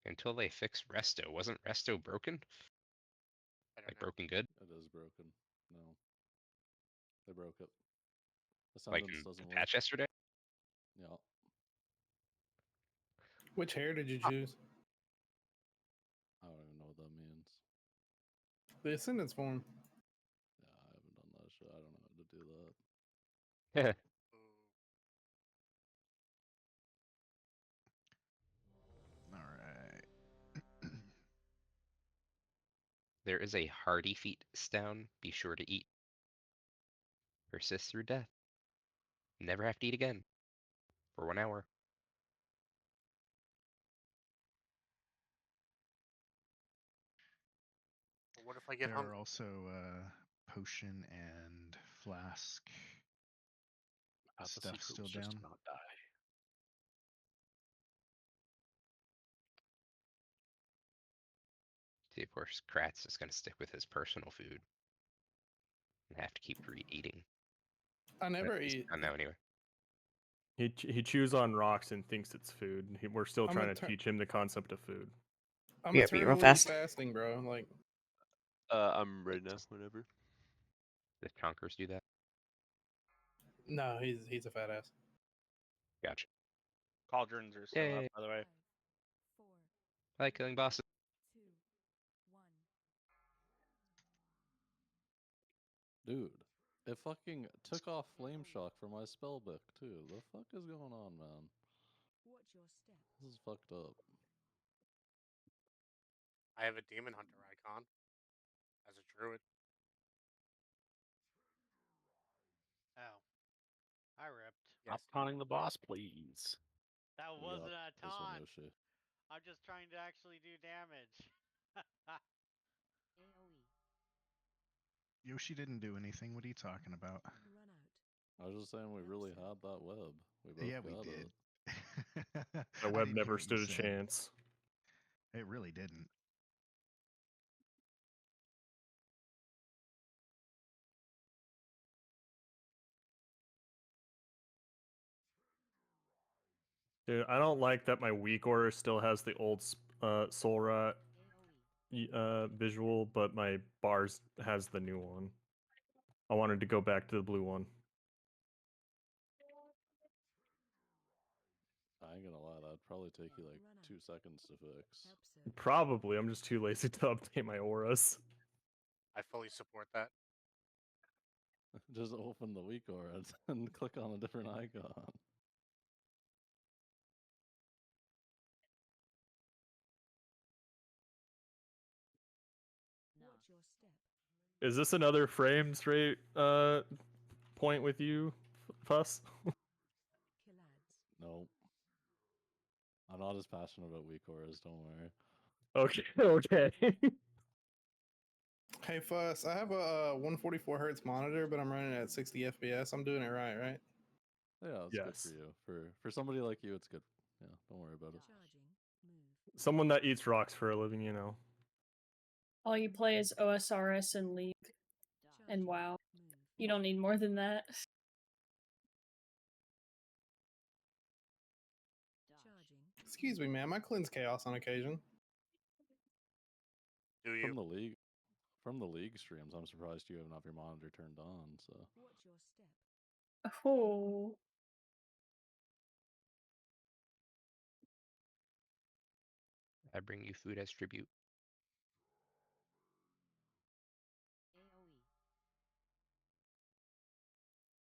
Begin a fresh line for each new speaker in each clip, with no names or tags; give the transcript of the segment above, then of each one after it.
Until they fix Resto. Wasn't Resto broken?
I don't
Like
know.
broken good?
It is broken. No. They broke it. The
Like
sentence
in
doesn't
the
work.
patch yesterday?
Yeah.
Which hair did you choose?
I don't even know what that means.
The Ascendance form.
Yeah, I haven't done that shit. I don't know how to do that.
All right.
There is a hardy feat down. Be sure to eat. Persist through death. Never have to eat again. For 1 hour.
But what if I get
There
hungry?
are also potion and flask stuff still
just
down.
to not die.
See, of course, Kratz is going to stick with his personal food. And have to keep eating.
I never
He's
eat.
done now anyway.
He chews on rocks and thinks it's food. We're still
I'm
trying
a
to teach him the concept of food.
I'm
You gotta beat real
eternally
fast.
fasting, bro. Like,
I'm ready now. Whenever.
Did Chonkers do that?
no, he's a fat ass.
Gotcha.
Cauldrons are still up,
Yay.
by the way.
I like killing bosses.
Dude, it fucking took off Flame Shock for my spell book too. The fuck is going on, man? This is fucked up.
I have a Demon Hunter icon as a druid.
Oh. I ripped.
Stop
Yes.
taunting the boss, please.
That
We got
wasn't a
this one,
taunt.
Yoshi.
I'm just trying to actually do damage.
Yoshi didn't do anything. What are you talking about?
I was just saying we really had that web. We both
Yeah, we
got
did.
it.
The
I
web
didn't hear
never
what you
stood a
said.
chance.
It really didn't.
Dude, I don't like that my weak order still has the old Soul Rot visual, but my bars has the new one. I wanted to go back to the blue one.
I ain't gonna lie, that'd probably take you like 2 seconds to fix.
Probably. I'm just too lazy to update my auras.
I fully support that.
Just open the weak aura and click on a different icon.
Is this another frames rate point with you, Fuss?
No. I'm not as passionate about weak auras, don't worry.
Okay, okay.
Hey, Fuss, I have a 144 hertz monitor, but I'm running at 60 FPS. I'm doing it right?
Yeah, it's good for
Yes.
you. For somebody like you, it's good. Yeah, don't worry about it.
Someone that eats rocks for a living, you know.
All you play is OSRS and League and WoW. You don't need more than that.
Excuse me, ma'am. I cleanse chaos on occasion.
Do you?
From the league streams, I'm surprised you haven't have your monitor turned on, so
Oh.
I bring you food as tribute.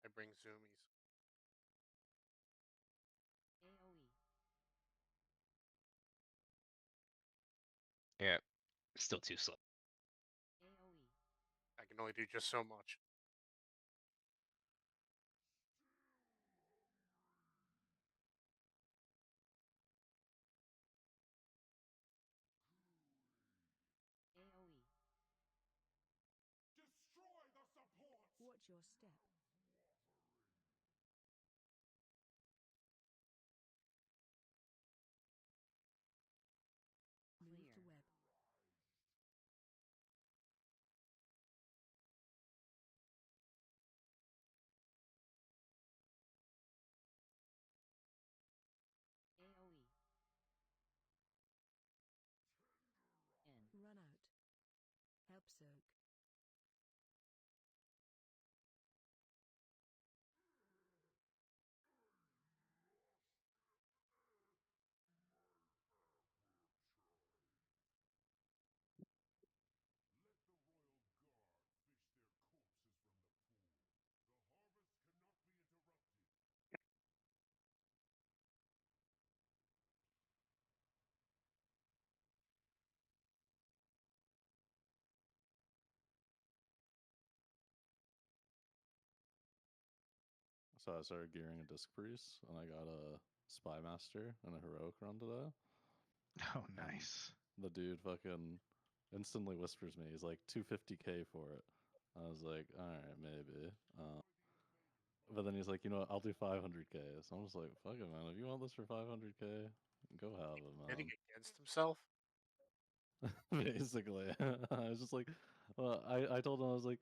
I bring zoomies.
Yeah, still too slow.
I can only do just so much.
So I started gearing a disc priest, and I got a spy master and a heroic run today.
Oh, nice.
The dude fucking instantly whispers me. He's like 250k for it. I was like, all right, maybe. But then he's like, you know what? I'll do 500k. So I'm just like, fuck it, man. If you want this for 500k, go have it,
Betting
man.
against himself.
Basically, I was just like, well, I told him, I was like,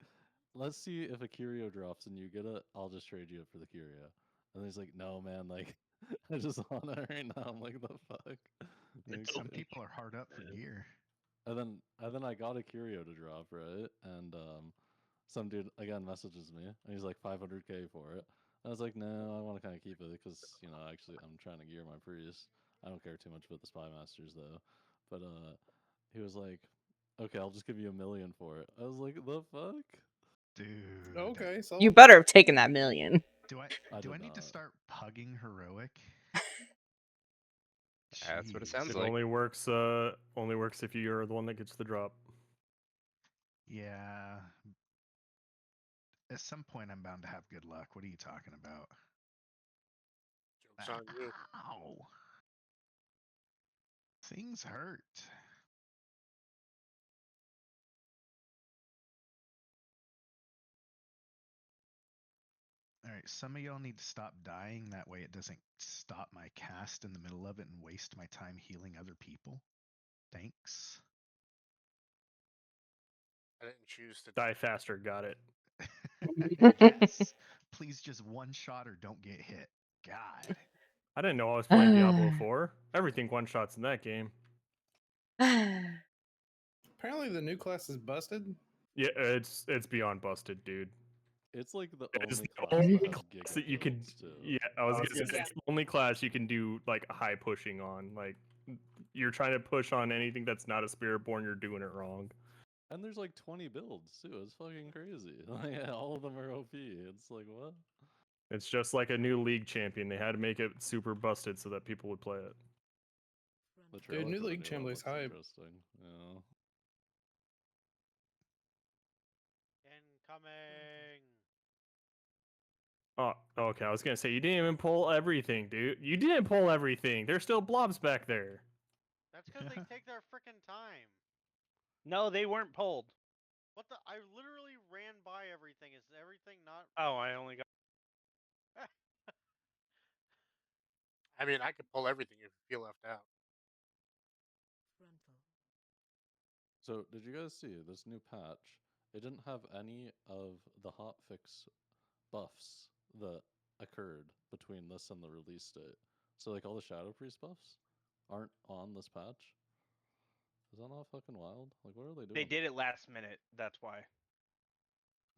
let's see if a curio drops and you get it. I'll just trade you it for the curio. And he's like, no, man. Like, I just want it right now. I'm like, the fuck. Like,
Some people are hard up for gear.
and then I got a curio to drop, right? And some dude again messages me, and he's like 500k for it. I was like, no, I want to kind of keep it because actually I'm trying to gear my priest. I don't care too much about the spy masters though. But he was like, okay, I'll just give you $1 million for it. I was like, the fuck,
Dude.
Okay, so
You better have taken that million.
Do I
I
do I
did
need to
not.
start pugging heroic?
That's what it
Jeez.
sounds
It
like.
only works if you're the one that gets the drop.
Yeah. At some point, I'm bound to have good luck. What are you talking about?
Joke's on you.
Ow. Things hurt. All right, some of y'all need to stop dying. That way it doesn't stop my cast in the middle of it and waste my time healing other people. Thanks.
I didn't choose to
Die faster, got it.
Yes. Please just one shot or don't get hit. God.
I didn't know I was playing Diablo 4. Everything one shots in that game.
apparently the new class is busted.
Yeah, it's beyond busted, dude.
It's like the
It's
only
the
class
only
that has
class
giga
that you can.
builds, too.
Yeah, I was gonna say it's the only class you can do like high pushing on. Like you're trying to push on anything that's not a Spiritborn, you're doing it wrong.
And there's like 20 builds too. It's fucking crazy. Like, all of them are OP. It's like, what?
It's just like a new league champion. They had to make it super busted so that people would play it.
The
Dude,
trailer
new
for the
league
new one
champion's
looks
hype.
interesting. Yeah.
Incoming.
Oh, okay. I was gonna say you didn't even pull everything, dude. You didn't pull everything. There's still blobs back there.
That's because they take their frickin' time.
No, they weren't pulled.
What the? I literally ran by everything. Is everything not?
Oh, I only got.
I mean, I could pull everything if you feel left out.
So, did you guys see this new patch? It didn't have any of the hotfix buffs that occurred between this and the release date. So, like, all the Shadow Priest buffs aren't on this patch. Is that not fucking wild? Like, what are they doing?
They did it last minute. That's why.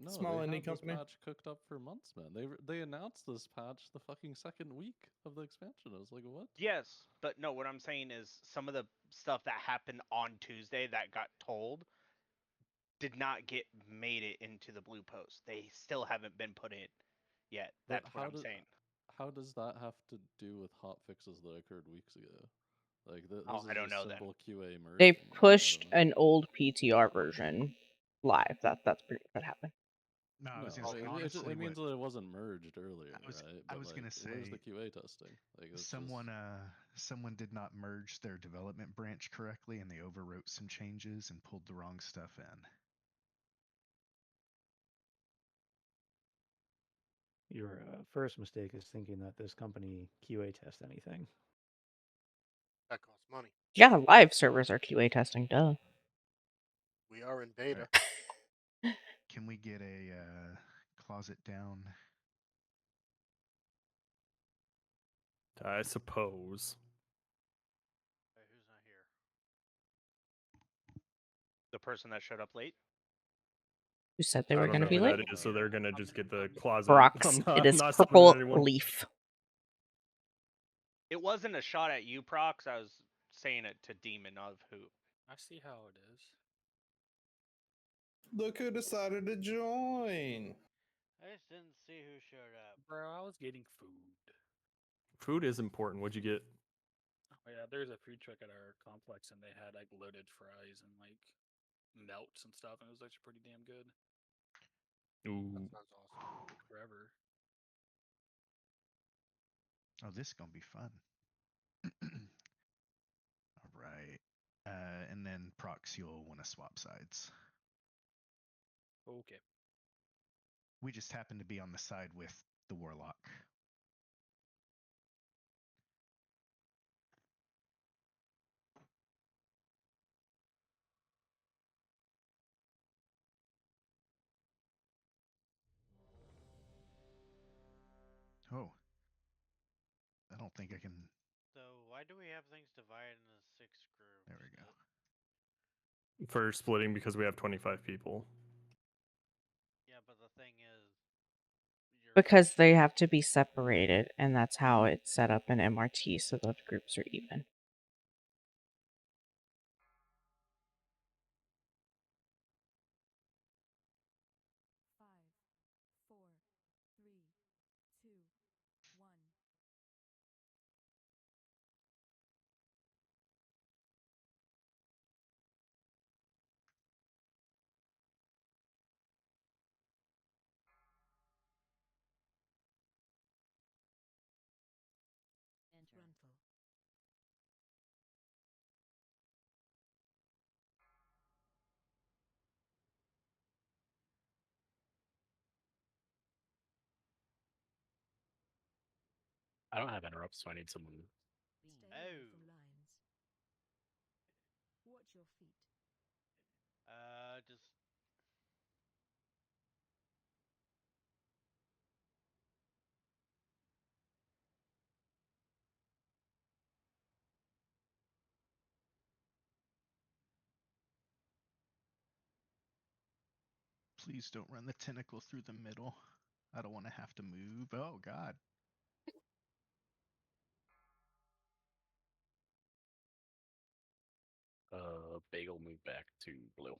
No,
Small
they
indie
had this
company.
patch cooked up for months, man. They announced this patch the fucking second week of the expansion. I was like, what?
Yes, but no. What I'm saying is some of the stuff that happened on Tuesday that got told did not get made it into the blue post. They still haven't been put in yet.
But
That's what I'm saying.
how does that have to do with hot fixes that occurred weeks ago? Like,
Oh,
this
I
is
don't
just
know then.
simple QA merging.
They
Like, I
pushed
don't know.
an old PTR version live. That's pretty what happened.
No, I was
No,
gonna say honestly,
it means
what
that it wasn't merged earlier,
I was
right?
I
But
was
like,
gonna
where's the
say
QA testing? Like, it's
someone
just...
someone did not merge their development branch correctly and they overwrote some changes and pulled the wrong stuff in.
Your first mistake is thinking that this company QA tests anything.
That costs money.
Yeah, live servers are QA testing. Duh.
We are in beta.
Right. Can we get a closet down?
I suppose.
Hey, who's not here?
The person that showed up late.
Who said they
I
were
don't
going to
know
be
who
late?
that is, so they're gonna just get the closet.
Brox.
I'm not,
It
I'm
is
not stepping on
purple
anyone.
leaf.
It wasn't a shot at you, Prox. I was saying it to Demon of who.
I see how it is.
Look who decided to join.
I just didn't see who showed up.
Bro, I was getting food.
Food is important. What'd you get?
Oh, yeah, there's a food truck at our complex, and they had like loaded fries and like melts and stuff, and it was actually pretty damn good.
Ooh.
That sounds awesome. Took forever.
Oh, this is gonna be fun. All right. And then Prox, you'll want to swap sides.
Okay.
We just happen to be on the side with the Warlock. Oh. I don't think I can.
So why do we have things divided into 6 groups?
There we go.
For splitting because we have 25 people.
Yeah, but the thing is,
Because they have to be separated, and that's how it's set up in MRT, so the groups are even.
I don't have interrupts, so I need someone.
oh, just
Please don't run the tentacle through the middle. I don't want to have to move. Oh, God.
Bagel move back to blue.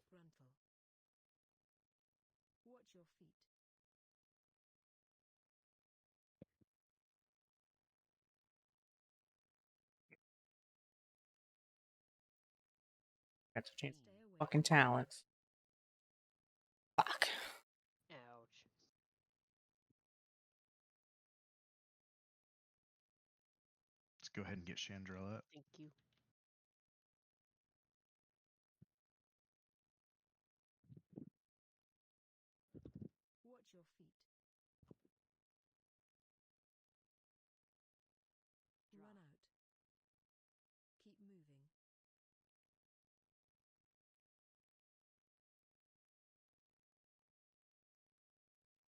That's a chance. Fucking talents. Fuck.
ouch.
Let's go ahead and get Chandrell up.
Thank you.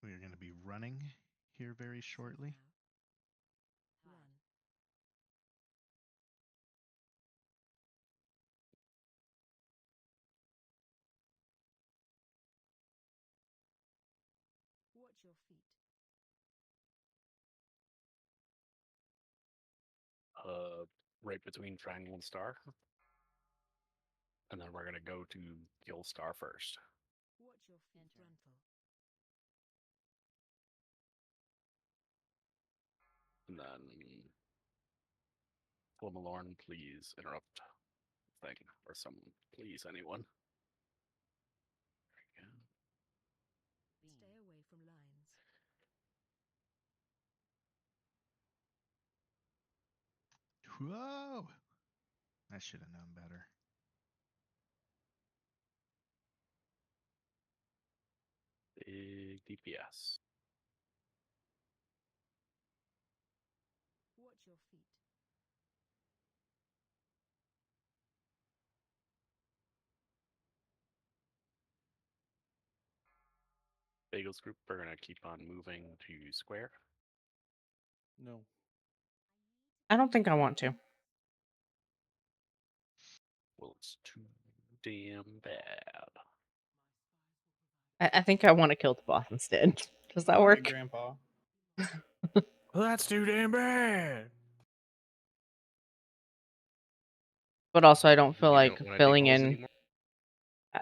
We are going to be running here very shortly.
Right between triangle and star. And then we're gonna go to kill star first. And then Malorn, please interrupt thing or someone. Please, anyone. There you
Whoa! I should have known better.
Big DPS. Bagels group are gonna keep on moving to square.
No.
I don't think I want to.
Well, it's too damn bad.
I think I want to kill the boss instead. Does that
All right,
work?
Grandpa.
Well, that's too damn bad.
But also, I don't feel
You
like
don't wanna dig
filling
holes
in.
anymore?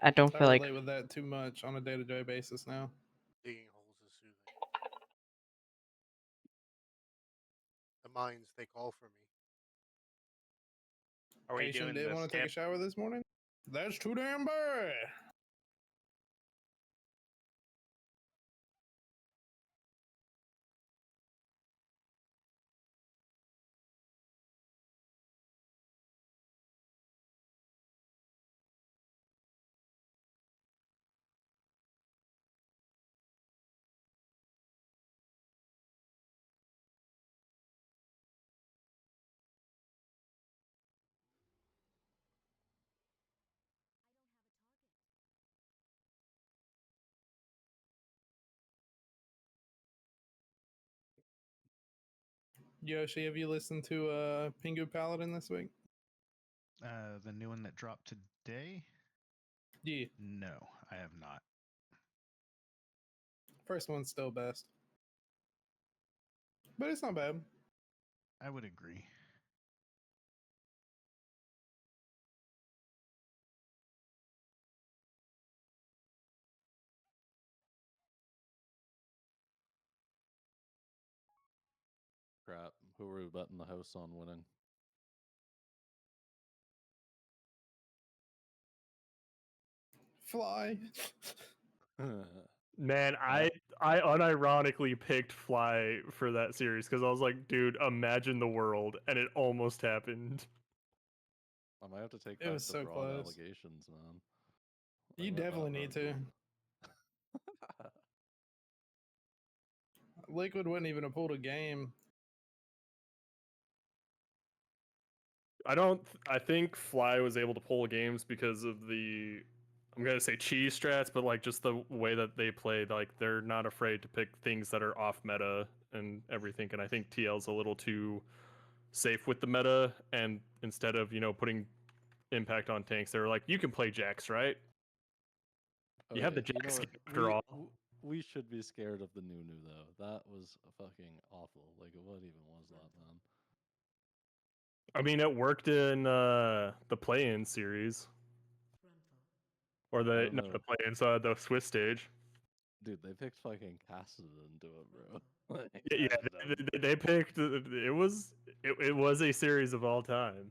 I don't
I
feel like
relate with that too much on a day-to-day basis now.
Digging holes is soothing. The mines, they call for me.
Are we
Patient
doing
didn't
the
want to take a
stamp?
shower this morning. That's too damn bad. Yoshi, have you listened to Pingu Paladin this week?
The new one that dropped today?
Yeah.
No, I have not.
First one's still best. But it's not bad.
I would agree.
Crap. Who were we betting the house on winning?
Fly.
Man, I unironically picked Fly for that series because I was like, dude, imagine the world, and it almost happened.
I might have to take
It
back
was
the
so
fraud
close.
allegations, man.
You
went that
definitely need to.
route.
Liquid wouldn't even have pulled a game.
I think Fly was able to pull games because of the, I'm gonna say cheese strats, but like just the way that they play. Like they're not afraid to pick things that are off meta and everything. And I think TL's a little too safe with the meta, and instead of putting impact on tanks, they were like, you can play Jax, right? You have the
You know
Jax
what?
skin after all.
We should be scared of the Nunu though. That was fucking awful. Like, what even was that, man?
I mean, it worked in the play-in series, or
I
the
don't
not
know.
the play-in, so the Swiss stage.
Dude, they picked fucking Cassidy to it, bro. Like,
Yeah,
that is dumb.
they picked. It was a series of all time.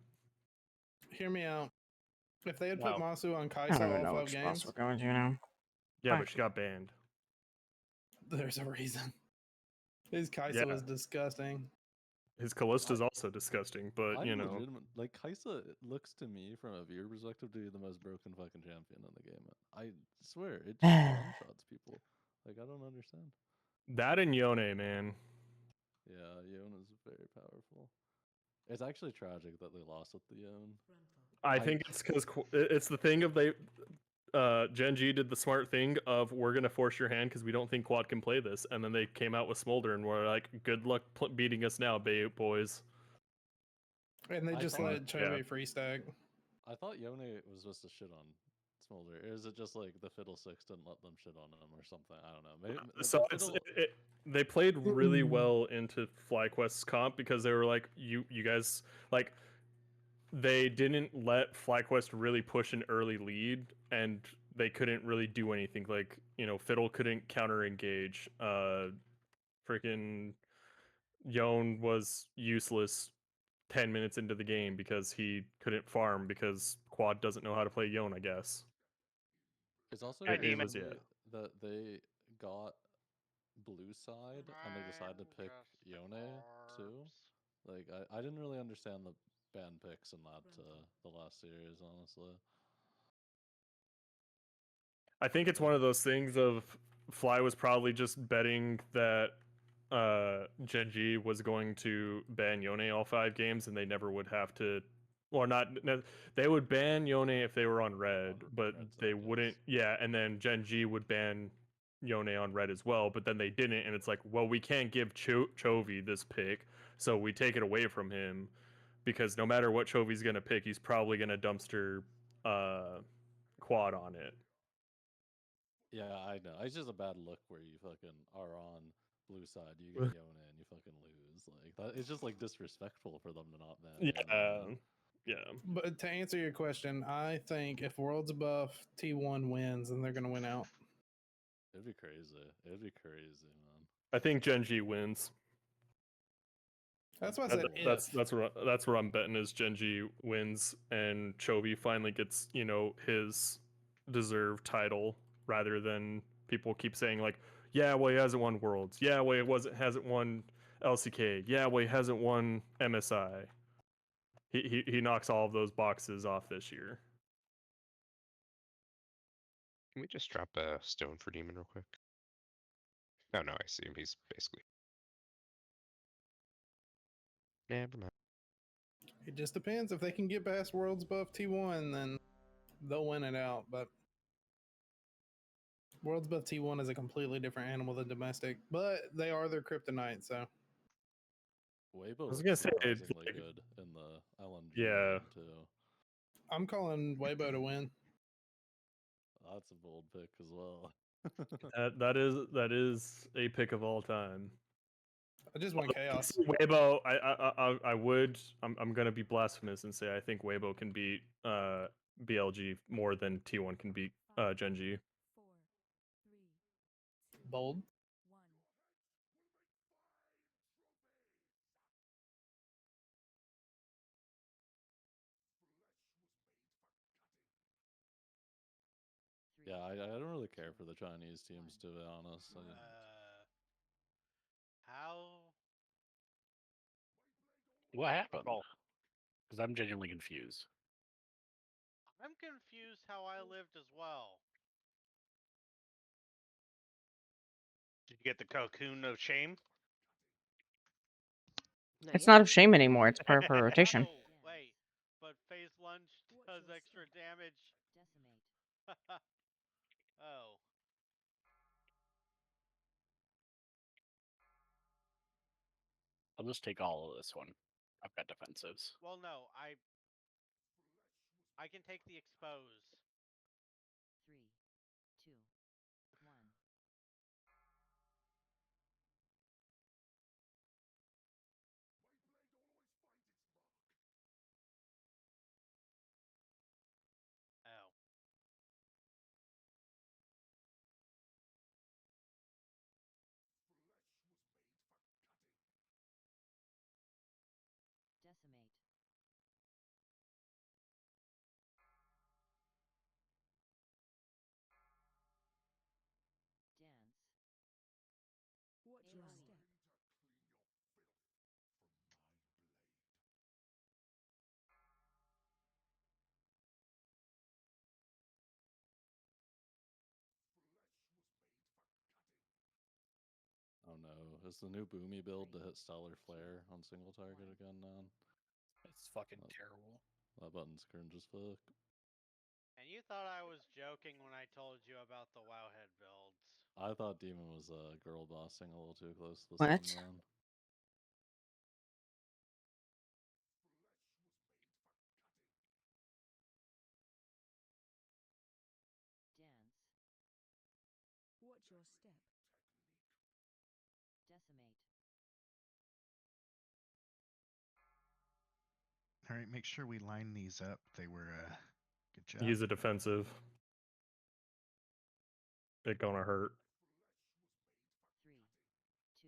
Hear me out. If they had put
Wow.
Masu on
I
Kaisa
don't even
all
know
5
which spots
games,
we're going to now.
Yeah,
Fine.
but she got banned.
there's a reason. His Kaisa
Yeah.
was disgusting.
His Callista's also disgusting, but
I legitimate like Kaisa looks to me from a viewer perspective to be the most broken fucking champion in the game. I swear it just one shots people. Like, I don't understand.
that and Yone, man.
Yeah, Yone is very powerful. It's actually tragic that they lost with the Yone.
I think it's because it's the thing of Gen G did the smart thing of we're gonna force your hand because we don't think Quad can play this, and then they came out with Smolder and were like, good luck beating us now, boys.
And they
I
just
thought-
let Chovy free stack.
I thought Yone was supposed to shit on Smolder. Or is it just like the Fiddlesticks didn't let them shit on him or something? I don't know. Maybe,
So they played really well into FlyQuest's comp because they were like, you guys, like, they didn't let FlyQuest really push an early lead, and they couldn't really do anything. Like, Fiddle couldn't counter engage. Freaking Yone was useless 10 minutes into the game because he couldn't farm because Quad doesn't know how to play Yone, I guess.
It's also
Hi,
crazy
Demon.
that they got blue side and they decided to pick Yone too. Like, I didn't really understand the ban picks in that the last series, honestly.
I think it's one of those things of Fly was probably just betting that Gen G was going to ban Yone all 5 games and they never would have to, or not, they would ban Yone if they were on red, but they wouldn't, yeah, and then Gen G would ban Yone on red as well, but then they didn't, and it's like, well, we can't give Chovy this pick, so we take it away from him, because no matter what Chovy's going to pick, he's probably going to dumpster Quad on it.
Yeah, I know. It's just a bad look where you fucking are on blue side, you get Yone, and you fucking lose. Like that, it's just like disrespectful for them to not ban Yone,
Yeah,
man.
yeah.
But to answer your question, I think if Worlds Buff T1 wins, then they're gonna win out.
It'd be crazy. It'd be crazy, man.
I think Genji wins.
That's why I said if.
That's where I'm betting is Genji wins and Chovy finally gets, you know, his deserved title rather than people keep saying like, yeah, well he hasn't won Worlds. Yeah, well hasn't won LCK. Yeah, well he hasn't won MSI. He knocks all of those boxes off this year.
Can we just drop a stone for Demon real quick? Oh no, I see him. He's basically. Never mind.
It just depends. If they can get past Worlds Buff T1, then they'll win it out. But Worlds Buff T1 is a completely different animal than domestic, but they are their kryptonite. So
Weibo
I was
looks
gonna say,
surprisingly
like,
good in the LNG
yeah,
game too.
I'm calling Weibo to win.
That's a bold pick as well.
that is a pick of all time.
I just want chaos.
Weibo, I would. I'm gonna be blasphemous and say I think Weibo can beat BLG more than T1 can beat Genji.
Bold.
Yeah, I don't really care for the Chinese teams, to be honest.
How?
What happened? Because I'm genuinely confused.
I'm confused how I lived as well.
Did you get the cocoon of shame?
It's not of shame anymore. It's part of her rotation.
Oh, wait. But phase lunge does extra damage. Oh.
I'll just take all of this one. I've got defensives.
Well, no, I can take the expose.
3, 2, 1.
Oh.
Decimate. Dance.
Watch your step.
Oh no, is the new Boomy build to hit Stellar Flare on single target again, man?
It's fucking terrible.
That button's cringe as fuck.
And you thought I was joking when I told you about the Wowhead builds.
I thought Demon was girl bossing a little too close to the
What?
sun, man.
Dance.
Watch your step.
Decimate.
All right, make sure we line these up. They were good job.
Use a defensive. It gonna hurt.
3, 2, 1.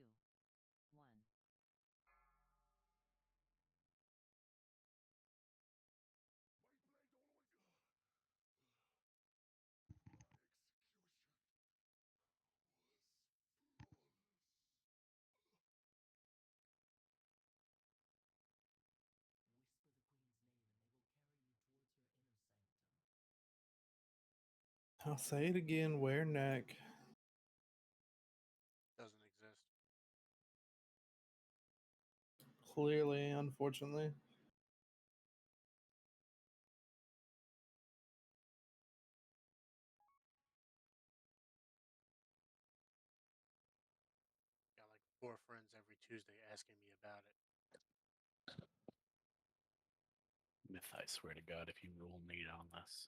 I'll say it again. Wear neck.
Doesn't exist.
Clearly, unfortunately.
Got like 4 friends every Tuesday asking me about it.
Myth, I swear to God, if you rule me on this.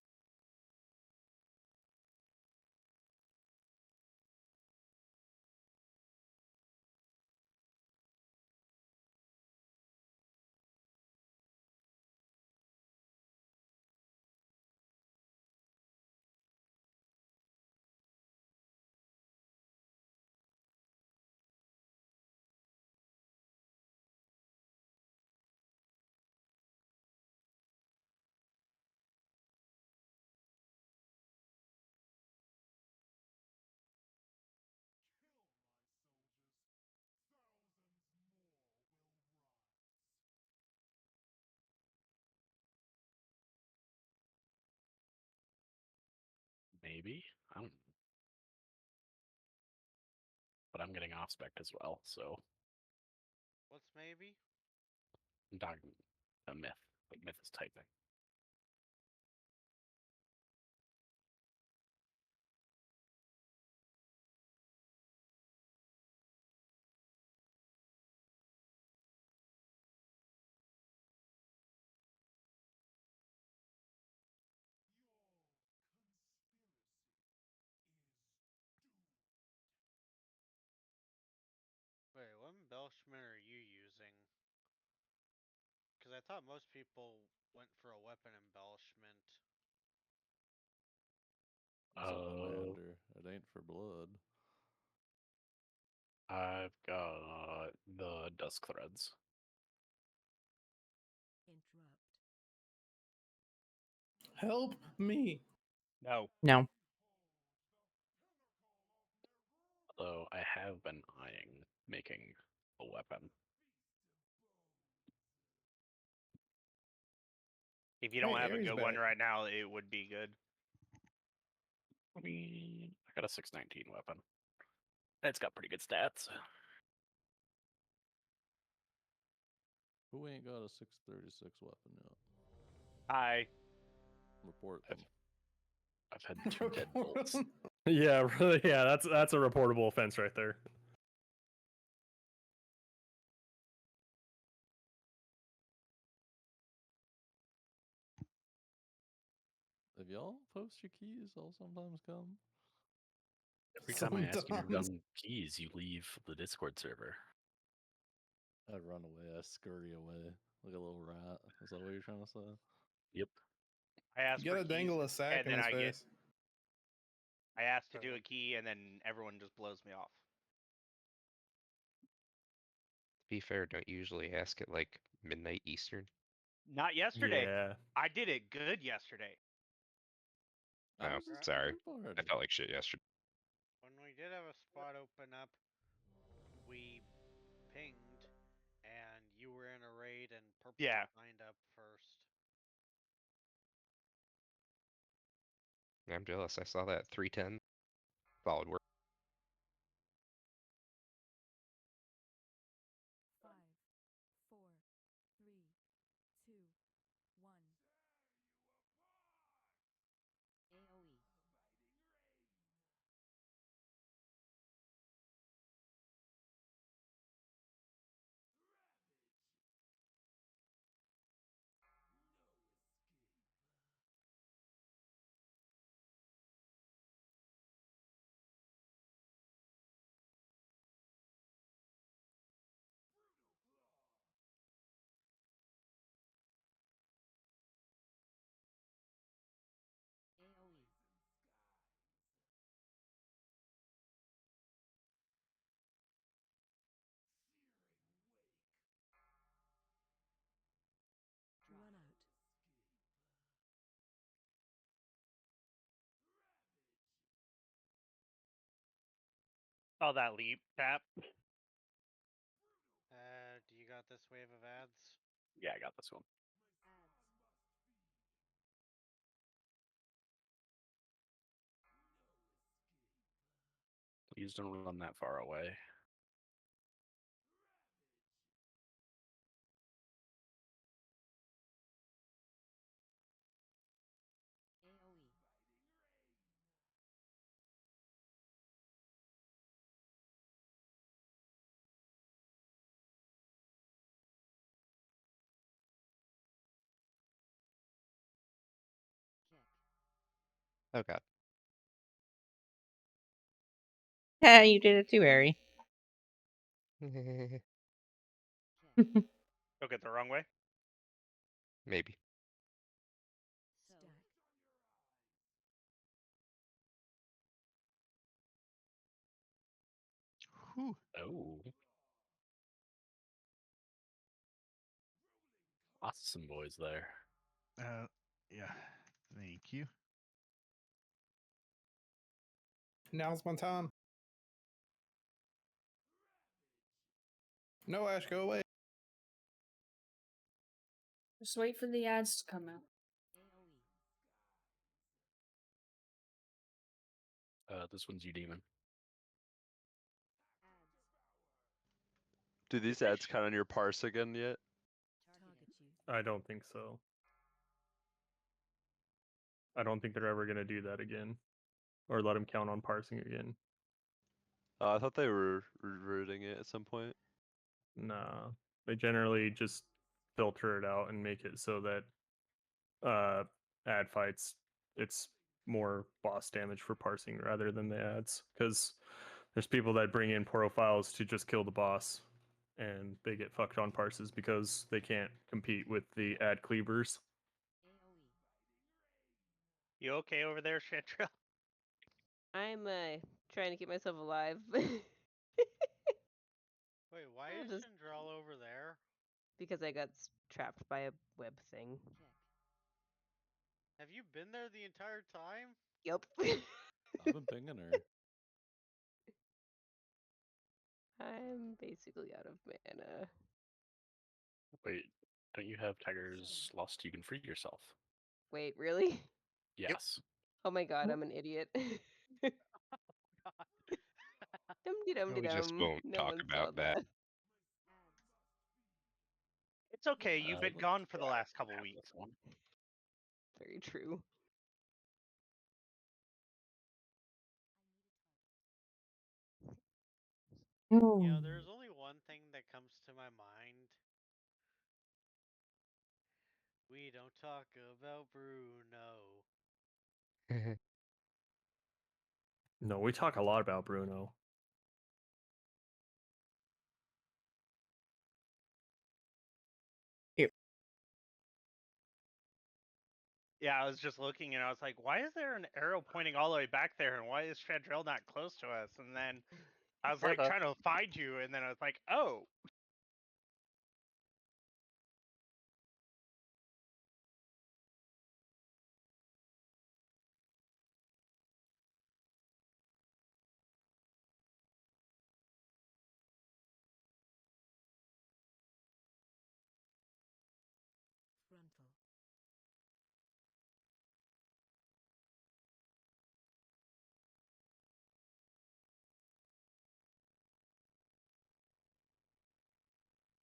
Maybe. I don't know. But I'm getting off spec as well, so
What's maybe?
I'm talking a myth. Like myth is typing.
Wait, what embellishment are you using? Because I thought most people went for a weapon embellishment.
It's a commander. It ain't for blood.
I've got the dusk threads.
Interrupt.
Help me.
No.
No.
Although I have been eyeing making a weapon.
If you
Hey,
don't have a
Aries
good one
back.
right now, it would be good.
I mean, I got a 619 weapon. It's got pretty good stats.
Who ain't got a 636 weapon yet?
I
Report them.
I've had 2 dead bolts.
Yeah, really. Yeah, that's a reportable offense right there.
If y'all post your keys, I'll sometimes come.
Every time I ask you to
Sometimes.
run keys, you leave the Discord server.
I run away. I scurry away like a little rat. Is that what you're trying to say?
Yep.
I asked
You
for
gotta
keys,
dangle a sack
and
in
then
his
I get
face.
I asked to do a key, and then everyone just blows me off.
To be fair, don't you usually ask at like midnight Eastern?
Not yesterday.
Yeah.
I did it good yesterday.
I
Oh,
was just
sorry.
group already.
I felt like shit yesterday.
When we did have a spot open up, we pinged, and you were in a raid, and purple
Yeah.
signed up first.
I'm jealous. I saw that 310. Solid work.
5, 4, 3, 2, 1.
AoE. AoE.
Run out.
Oh, that leap tap.
Do you got this wave of ads?
Yeah, I got this one.
Ads.
Please don't run that far away.
AoE. Kick.
Oh god.
Yeah, you did it too, Ari.
Kick.
Took it the wrong way.
Maybe.
Soak.
Stack.
Whew.
Oh. Awesome boys there.
Yeah. Thank you.
Now's my time. No, Ash, go away.
Just wait for the ads to come out.
AoE.
This one's you, Demon.
Do these ads count on your parse again yet?
I don't think so. I don't think they're ever gonna do that again, or let them count on parsing again.
I thought they were reverting it at some point.
Nah, they generally just filter it out and make it so that ad fights, it's more boss damage for parsing rather than the ads, because there's people that bring in profiles to just kill the boss and they get fucked on parses because they can't compete with the ad cleavers.
You okay over there, Chantrell?
I'm trying to keep myself alive.
Wait, why
I'll
is
just-
Chandral over there?
because I got trapped by a web thing.
Have you been there the entire time?
Yep.
I've been pinging her.
I'm basically out of mana.
Wait, don't you have Tiger's Lost? You can free yourself.
Wait, really?
Yes.
Oh my god, I'm an idiot. Dum
We just
dum.
won't
No
talk
one saw
about that.
It's okay. You've been gone for the last couple
Have
weeks.
this one.
Very true.
You know, there's only one thing that comes to my mind. We don't talk about Bruno.
No, we talk a lot about Bruno.
Yeah, I was just looking and I was like, why is there an arrow pointing all the way back there and why is Chantrell not close to us? And then I was like trying to find you and then I was like, oh.
Frontal.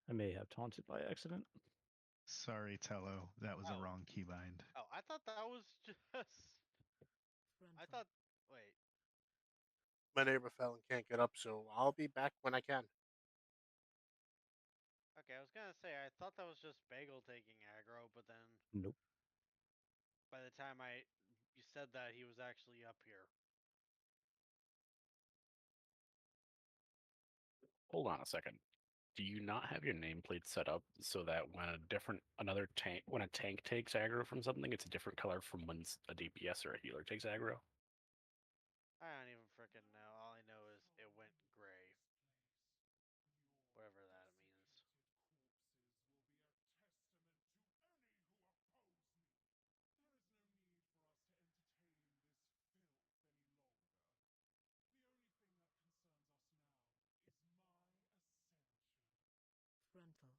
I may have taunted by accident.
Sorry, Tello. That was a wrong keybind.
Oh, I thought that was just. I thought. Wait.
My neighbor fell and can't get up, so I'll be back when I can.
Okay, I was gonna say I thought that was just Bagel taking aggro, but then
Nope.
by the time you said that, he was actually up here.
Hold on a second. Do you not have your nameplate set up so that when when a tank takes aggro from something, it's a different color from when a DPS or a healer takes aggro?
I don't even frickin' know. All I know is it went gray. Whatever that means.
Frontal.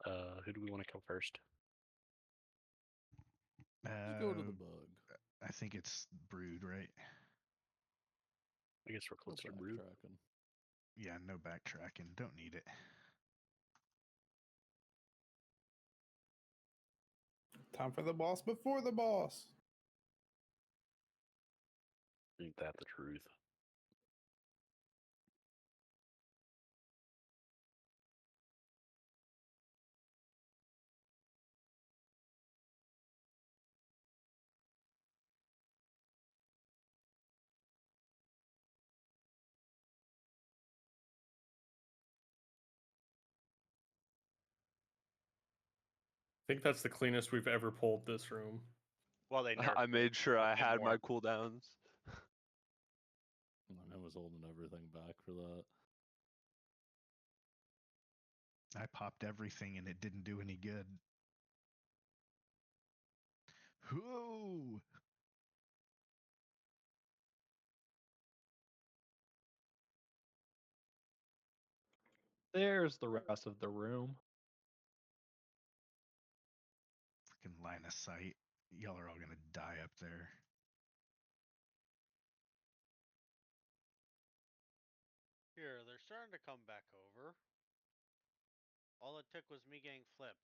Frontal.
Who do we want to kill first?
Just go to the bug.
I think it's Brood, right?
I guess we're
No
closer to Brood.
backtracking.
Yeah, no backtracking. Don't need it.
Time for the boss before the boss.
Ain't that the truth?
I think that's the cleanest we've ever pulled this room.
Well, they nerfed
I made sure I
and
had
more.
my cooldowns.
And I was holding everything back for that.
I popped everything and it didn't do any good. Whoa!
There's the rest of the room.
Freaking line of sight. Y'all are all gonna die up there.
Here, they're starting to come back over. All it took was me getting flipped.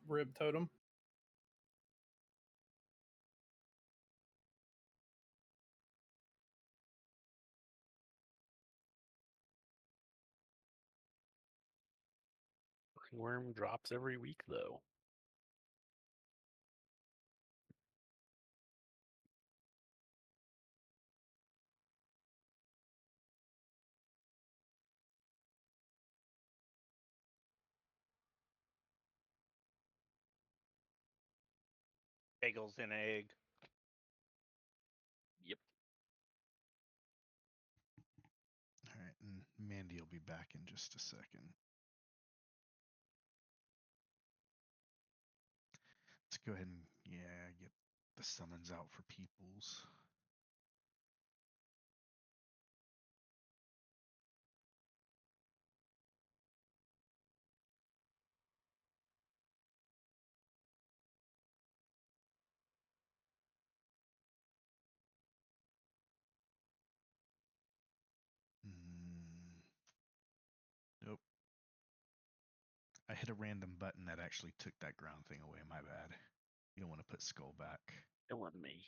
Rib totem.
Worm drops every week, though.
Bagels and egg.
Yep.
All right, and Mandy will be back in just a second. Let's go ahead and, yeah, get the summons out for peoples. Nope. I hit a random button that actually took that ground thing away. My bad. You don't want to put skull back.
Killing me.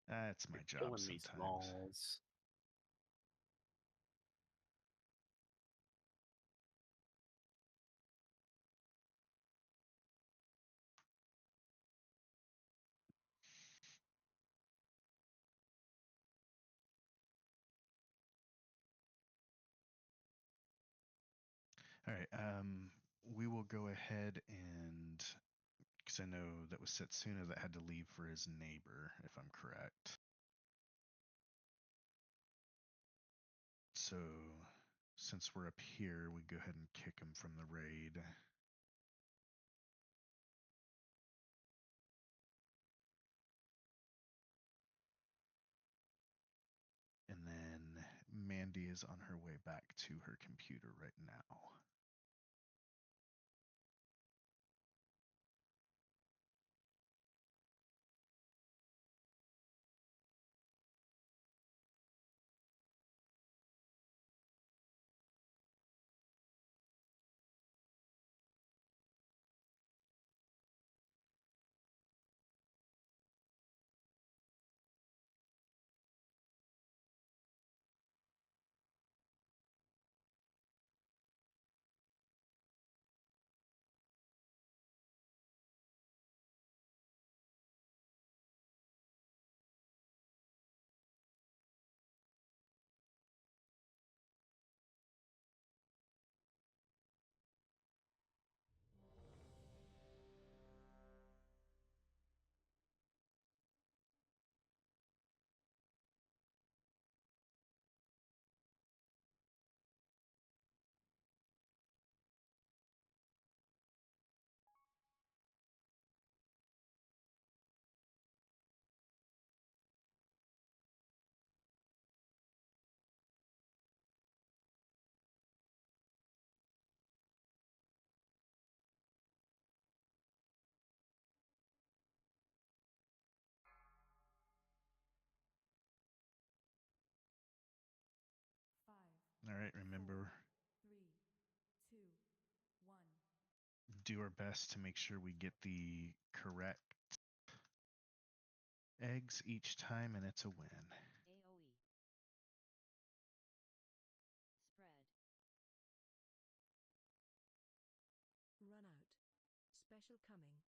That's my
You're
job
killing me,
sometimes.
Smalls.
All right. We will go ahead and, because I know that was Setsuna that had to leave for his neighbor, if I'm correct. So, since we're up here, we go ahead and kick him from the raid. And then Mandy is on her way back to her computer right now. All right, remember, do our best to make sure we get the correct eggs each time, and it's a win.
AoE. Spread.
Run out. Special coming.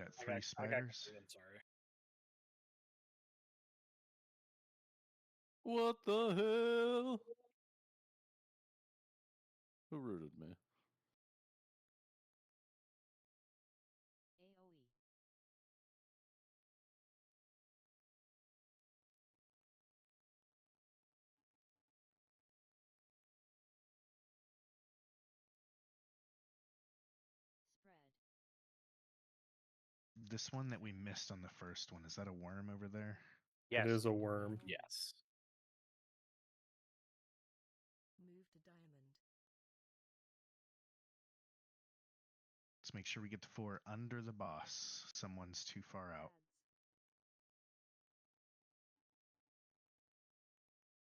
got
I
3
got
spiders.
confused, sorry.
What the hell? Who rooted me?
AoE. Spread.
This one that we missed on the first one, is that a worm over there?
It is a worm.
Yes.
Move to diamond.
Let's make sure we get the 4 under the boss. Someone's too far out.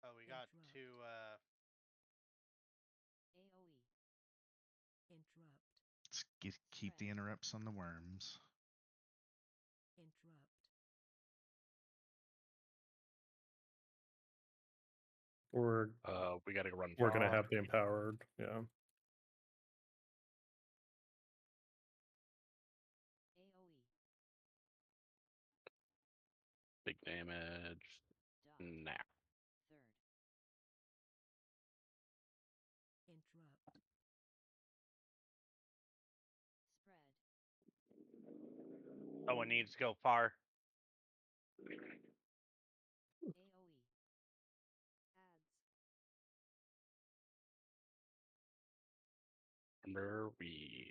Oh, we got
Interrupt.
two.
AoE.
Interrupt.
Let's keep the interrupts on the worms.
Interrupt.
We're
We got to run.
we're gonna
VOD.
have the empowered. Yeah.
AoE.
Big damage. Nah.
Third.
Interrupt.
Spread.
Someone needs to go far.
AoE. Ads.
Remember, we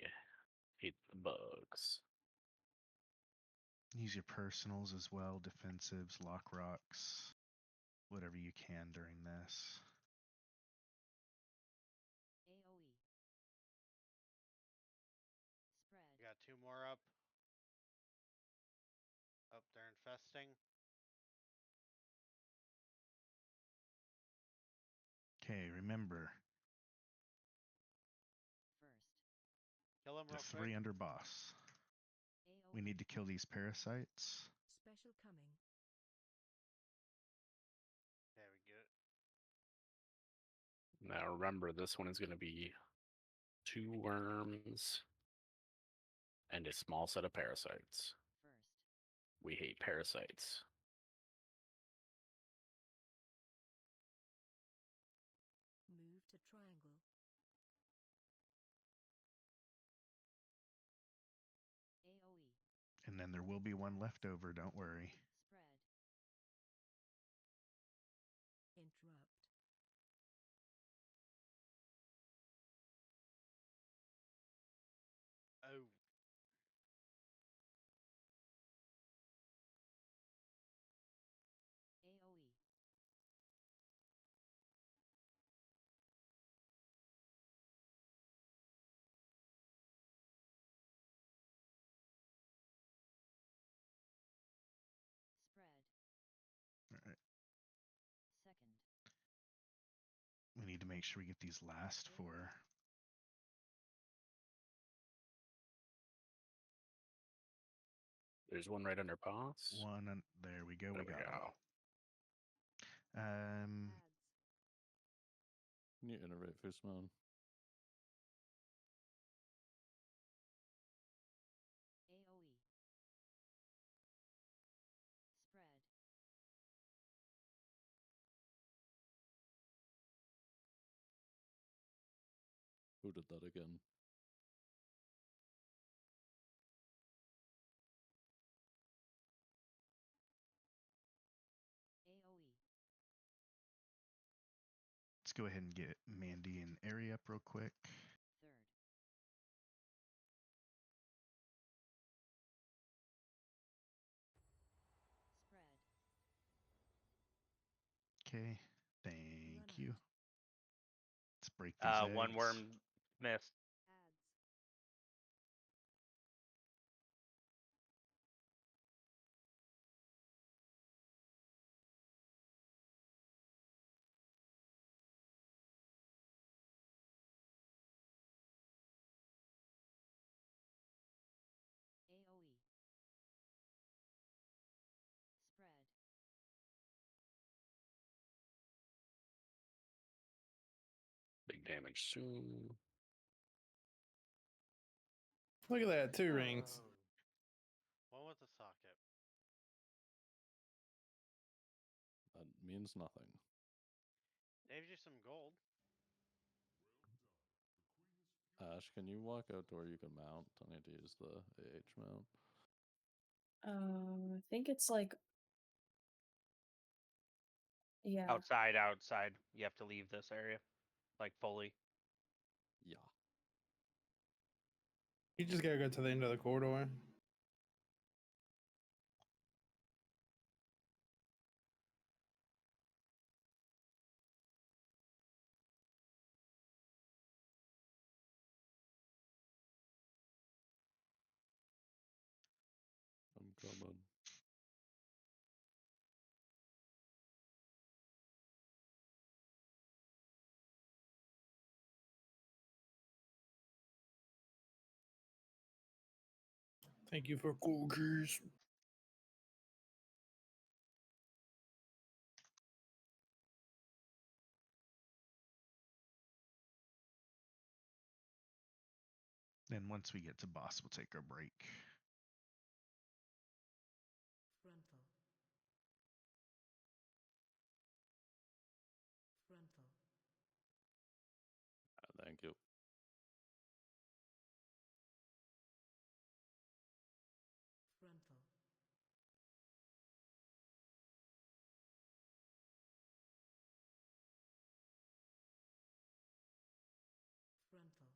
hate the bugs.
Use your personals as well, defensives, lock rocks, whatever you can during this.
AoE. Spread.
We got 2 more up. Up there infesting.
Okay, remember,
First.
Kill him
the
real
3
quick.
under boss.
AoE.
We need to kill these parasites.
Special coming.
There we go.
Now remember, this one is going to be 2 worms and a small set of parasites.
First.
We hate parasites.
Move to triangle.
AoE.
And then there will be 1 left over, don't worry.
Spread.
Interrupt.
Oh.
AoE. Spread.
Alright.
Second.
We need to make sure we get these last 4.
There's one right under boss.
1, there we go,
There
we got 'em.
Ads.
Can you iterate Fusmon?
AoE. Spread.
Who did that again?
AoE.
Let's go ahead and get Mandy and Airy up real quick.
Third. Spread.
Okay, thank you. Let's break these eggs.
1 worm missed.
Ads. AoE. Spread.
Big damage soon.
Look at that, 2 rings.
means nothing.
Saves you some gold.
Ash, can you walk out to where you can mount? I need to use the AH mount.
I think it's like, yeah.
Outside, outside. You have to leave this area, like fully.
Yeah.
You just gotta go to the end of the corridor.
I'm coming.
Thank you for cookies.
Then once we get to boss, we'll take our break.
Frontal. Frontal.
Thank you.
Frontal. Frontal.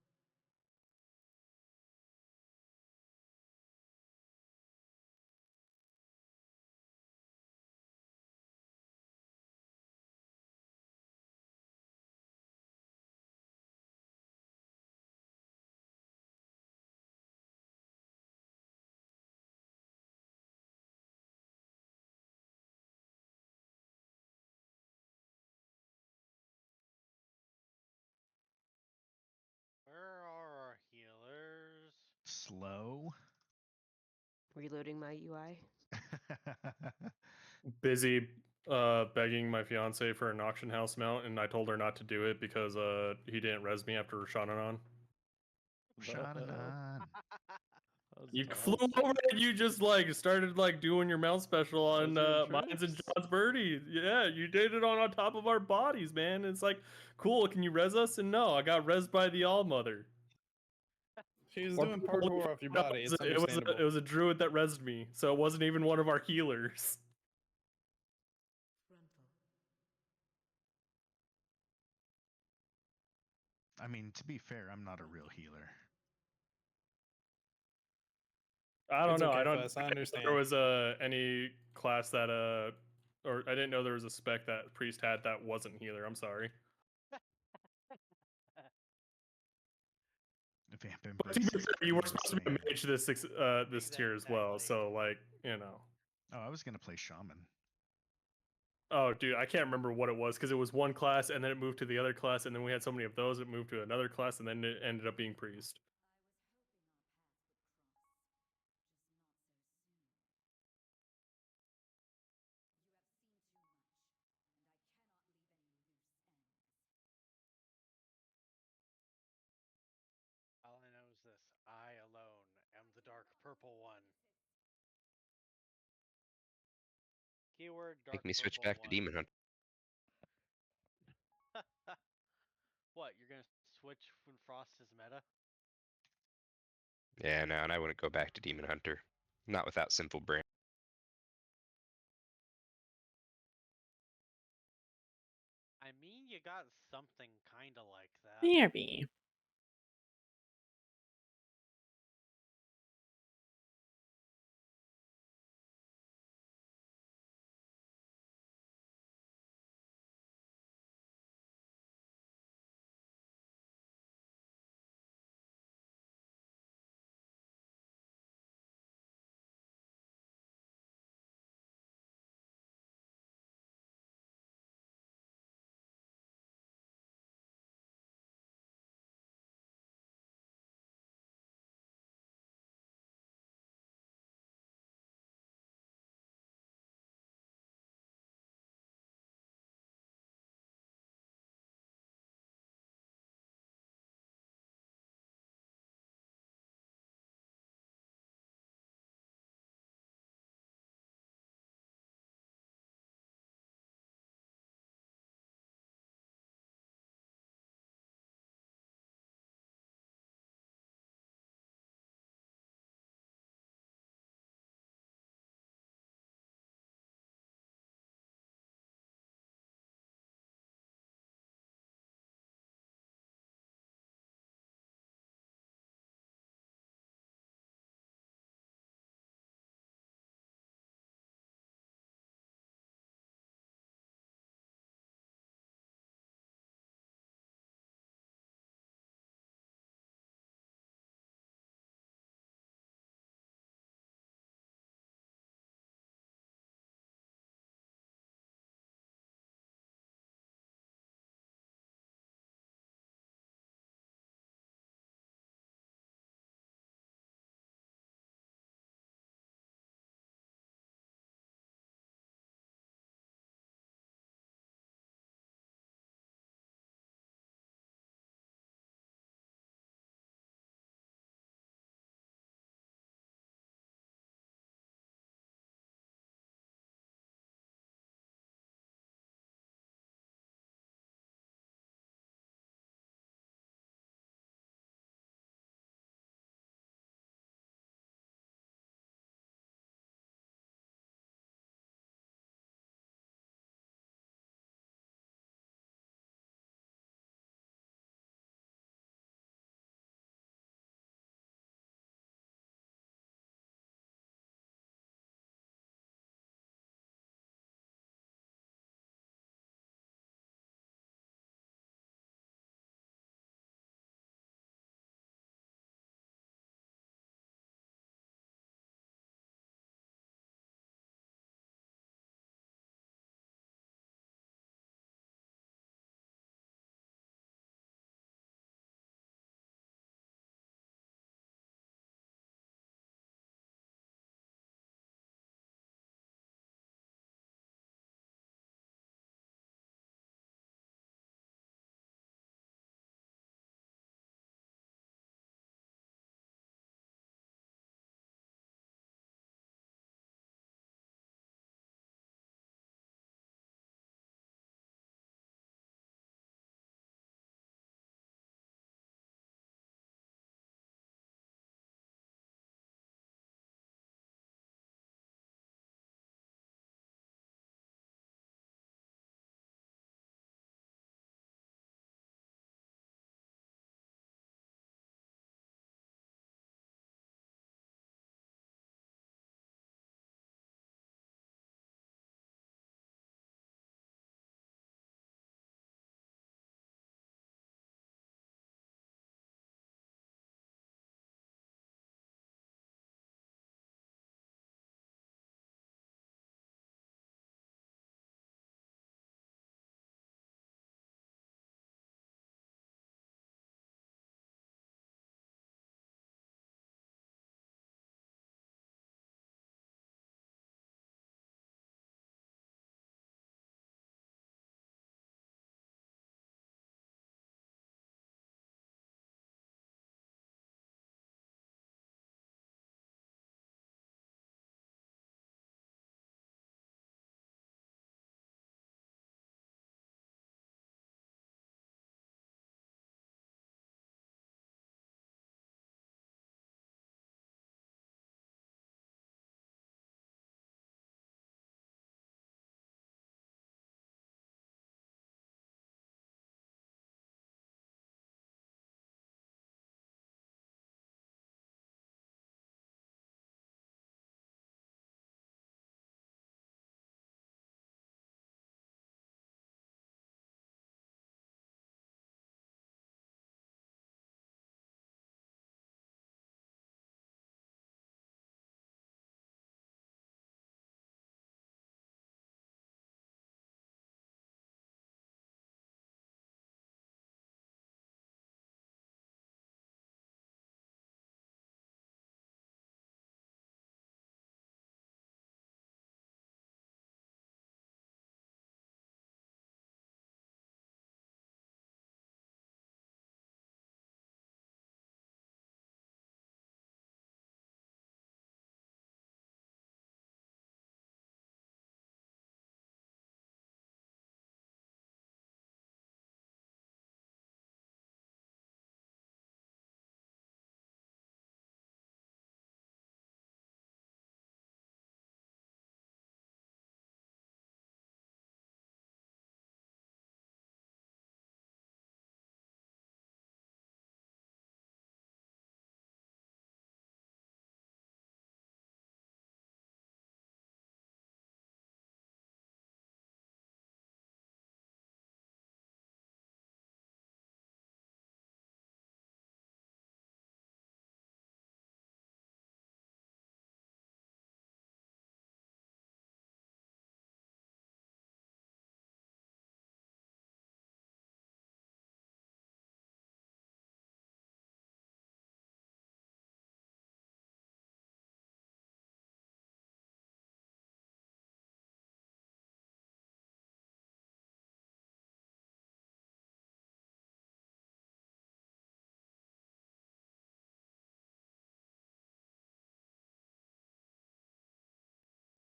Where are our healers?
Slow.
Reloading my UI.
Busy begging my fiance for an auction house mount, and I told her not to do it because he didn't res me after Rashananon.
Shananon.
You flew over it. You just like started like doing your mount special on mines and John's birdie. Yeah, you did it on top of our bodies, man. It's like, cool. Can you res us? And no, I got res by the All Mother.
She was
Or
doing
people-
parkour off your
no,
body. It's
it was
understandable.
it was a druid that resed me, so it wasn't even one of our healers.
Frontal.
I mean, to be fair, I'm not a real healer.
I don't
It's
know.
okay,
I don't.
Fuzz, I
I didn't know
understand.
there was any class that or I didn't know there was a spec that priest had that wasn't healer. I'm sorry.
Vamp
But to be
Embrace is
fair, you were supposed to be a
insane.
mage this tier as well. So like, you know.
Oh, I was gonna play Shaman.
Oh, dude, I can't remember what it was because it was one class and then it moved to the other class and then we had so many of those it moved to another class and then it ended up being priest.
All I know is this: I alone am the dark purple one. Keyword dark
Make me switch
purple
back to
one.
Demon Hunt.
What, you're gonna switch when Frost is meta?
Yeah, no, and I wouldn't go back to Demon Hunter. Not without Simple Brain.
I mean, you got something kinda like that.
Maybe.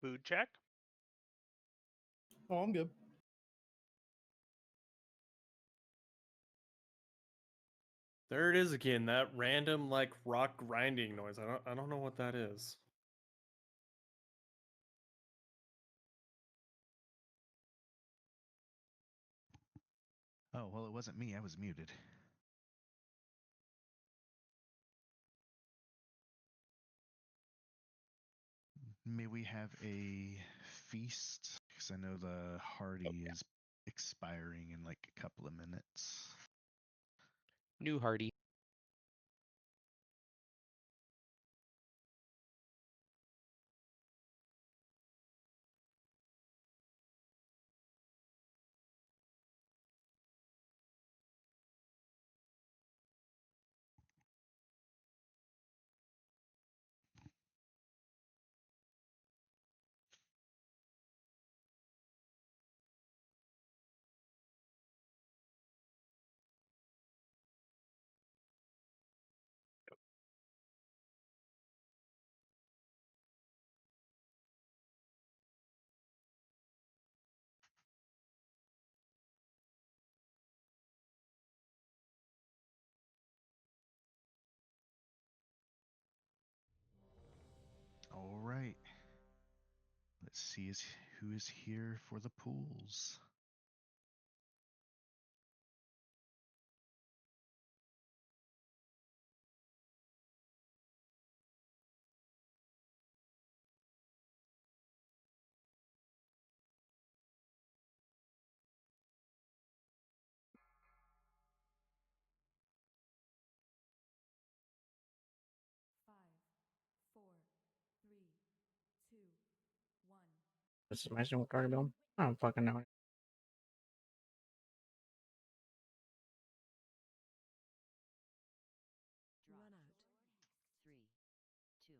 Food check.
Oh, I'm good.
There it is again. That random like rock grinding noise. I don't know what that is.
Oh, well, it wasn't me. I was muted. May we have a feast? Because I know the hardy is expiring in like a couple of minutes.
New Hardy.
All right. Let's see who is here for the pools.
This is my single target build. I don't fucking know.
Run out. 3, 2,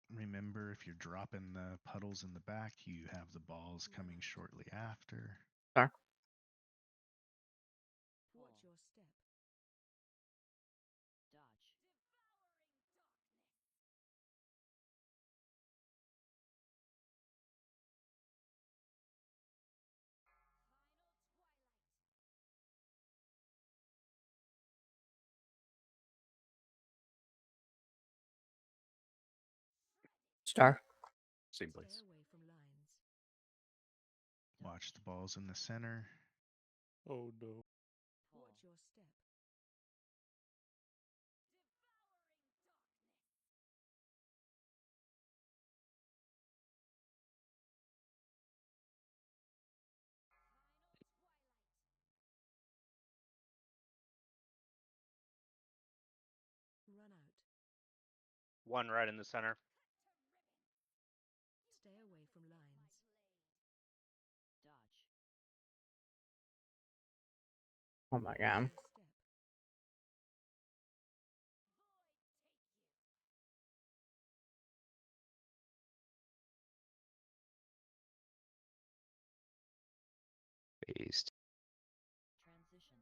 1.
Remember, if you're dropping the puddles in the back, you have the balls coming shortly after.
Sorry.
Watch your step. Dodge.
Star.
Same place.
Stay away from lines.
Watch the balls in the center.
Oh no.
Watch your step. Run out.
One right in the center.
Stay away from lines.
Dodge.
Oh my god.
Your step.
Based.
Transition.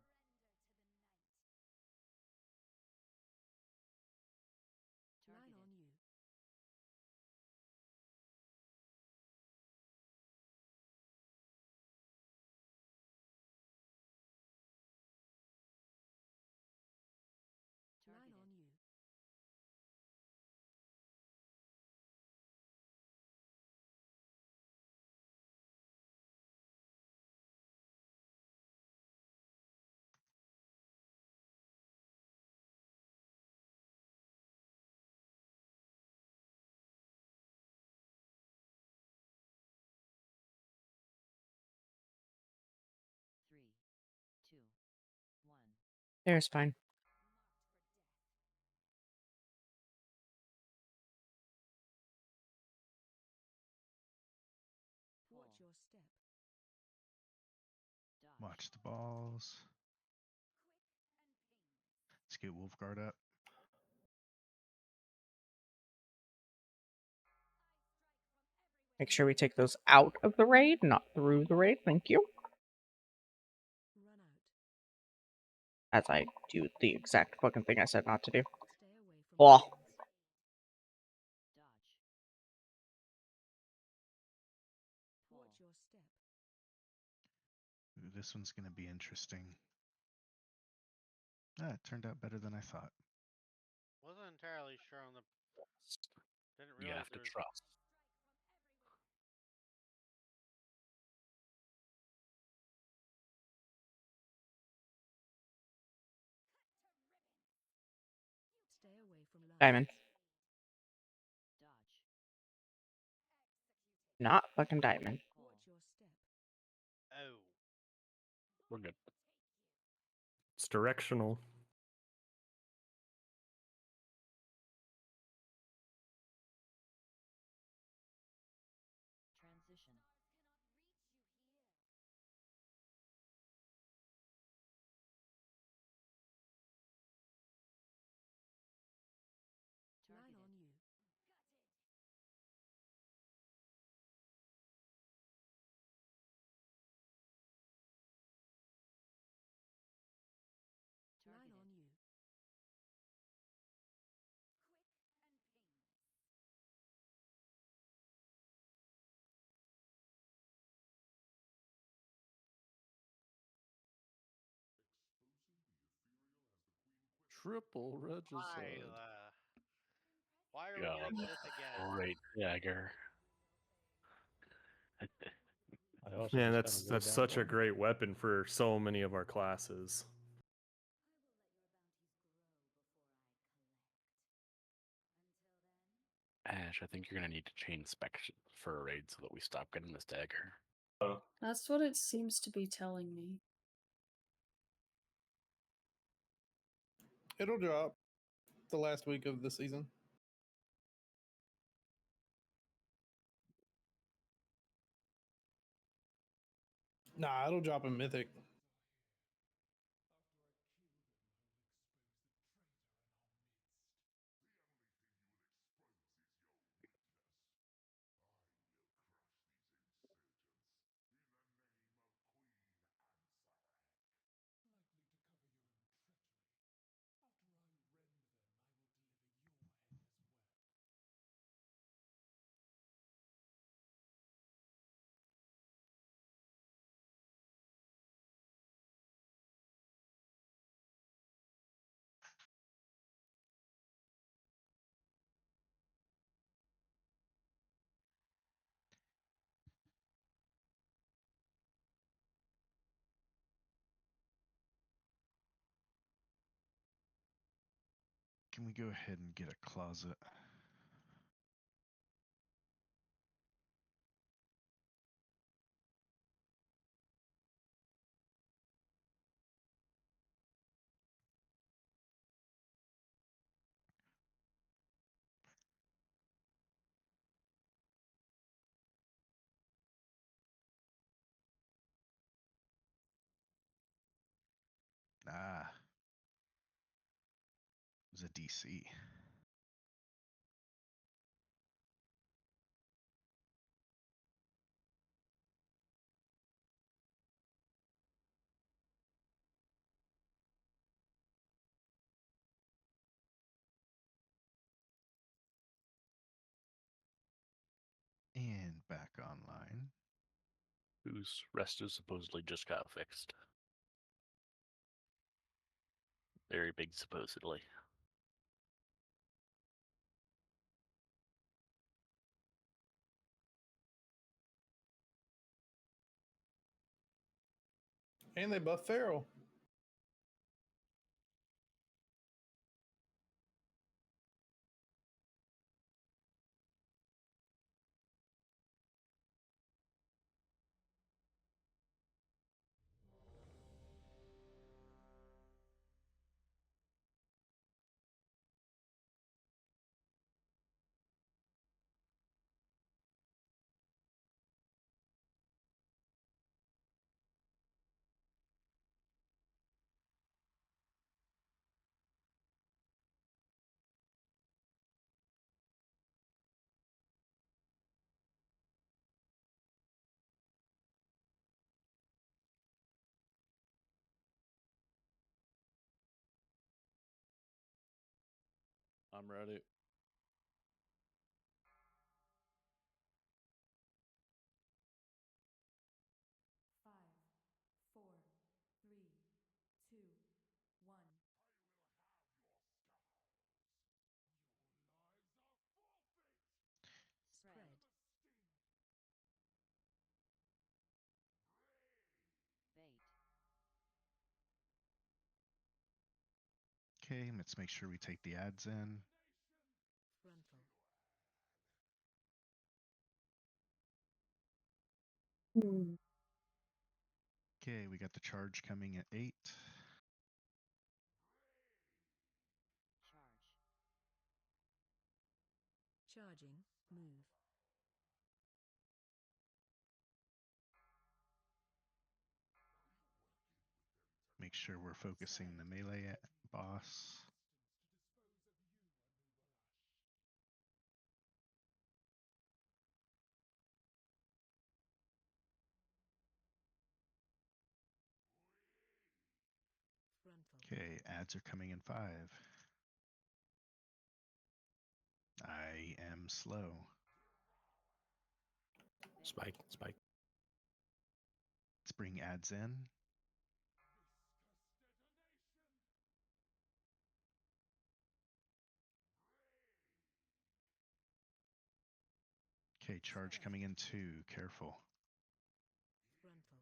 Line on you. Line on you.
Three, two, one.
There's fine.
Watch your step.
Watch the balls. Let's get Wolfguard up.
Make sure we take those out of the raid, not through the raid. Thank you.
Run out.
As I do the exact fucking thing I said not to do.
Stay away from
Oh.
lines.
Dodge.
your step?
Ooh, this one's going to be interesting. Ah, it turned out better than I thought.
Wasn't entirely sure on the. Didn't
You
realize
have to
there was.
trust.
Stay away from lava.
Diamond.
Dodge.
Not fucking diamond.
Watch your step.
Oh.
We're good.
It's directional.
Transition.
Line
Targeted.
on you. Line
Targeted.
on you.
Triple regicide.
Lila. Why are we
Yeah,
getting this again?
great dagger.
I also
Man,
just
that's
got a way
such a
back one.
great weapon for so many of our classes.
Ash, I think you're gonna need to change specs for a raid so that we stop getting this dagger.
That's what it seems to be telling me.
It'll drop the last week of the season. Nah, it'll drop in Mythic.
Can we go ahead and get a closet? Ah, it was a DC. And back online.
Whose rest is supposedly just got fixed. Very big, supposedly.
And they buff Feral.
I'm ready.
Okay, let's make sure we take the ads in.
Frontal.
Okay, we got the charge coming at 8.
Charge.
Charging. Move.
Make sure we're focusing the melee boss.
Frontal.
Okay, ads are coming in 5. I am slow.
Spike, spike.
Let's bring ads in. Okay, charge coming in 2. Careful.
Frontal.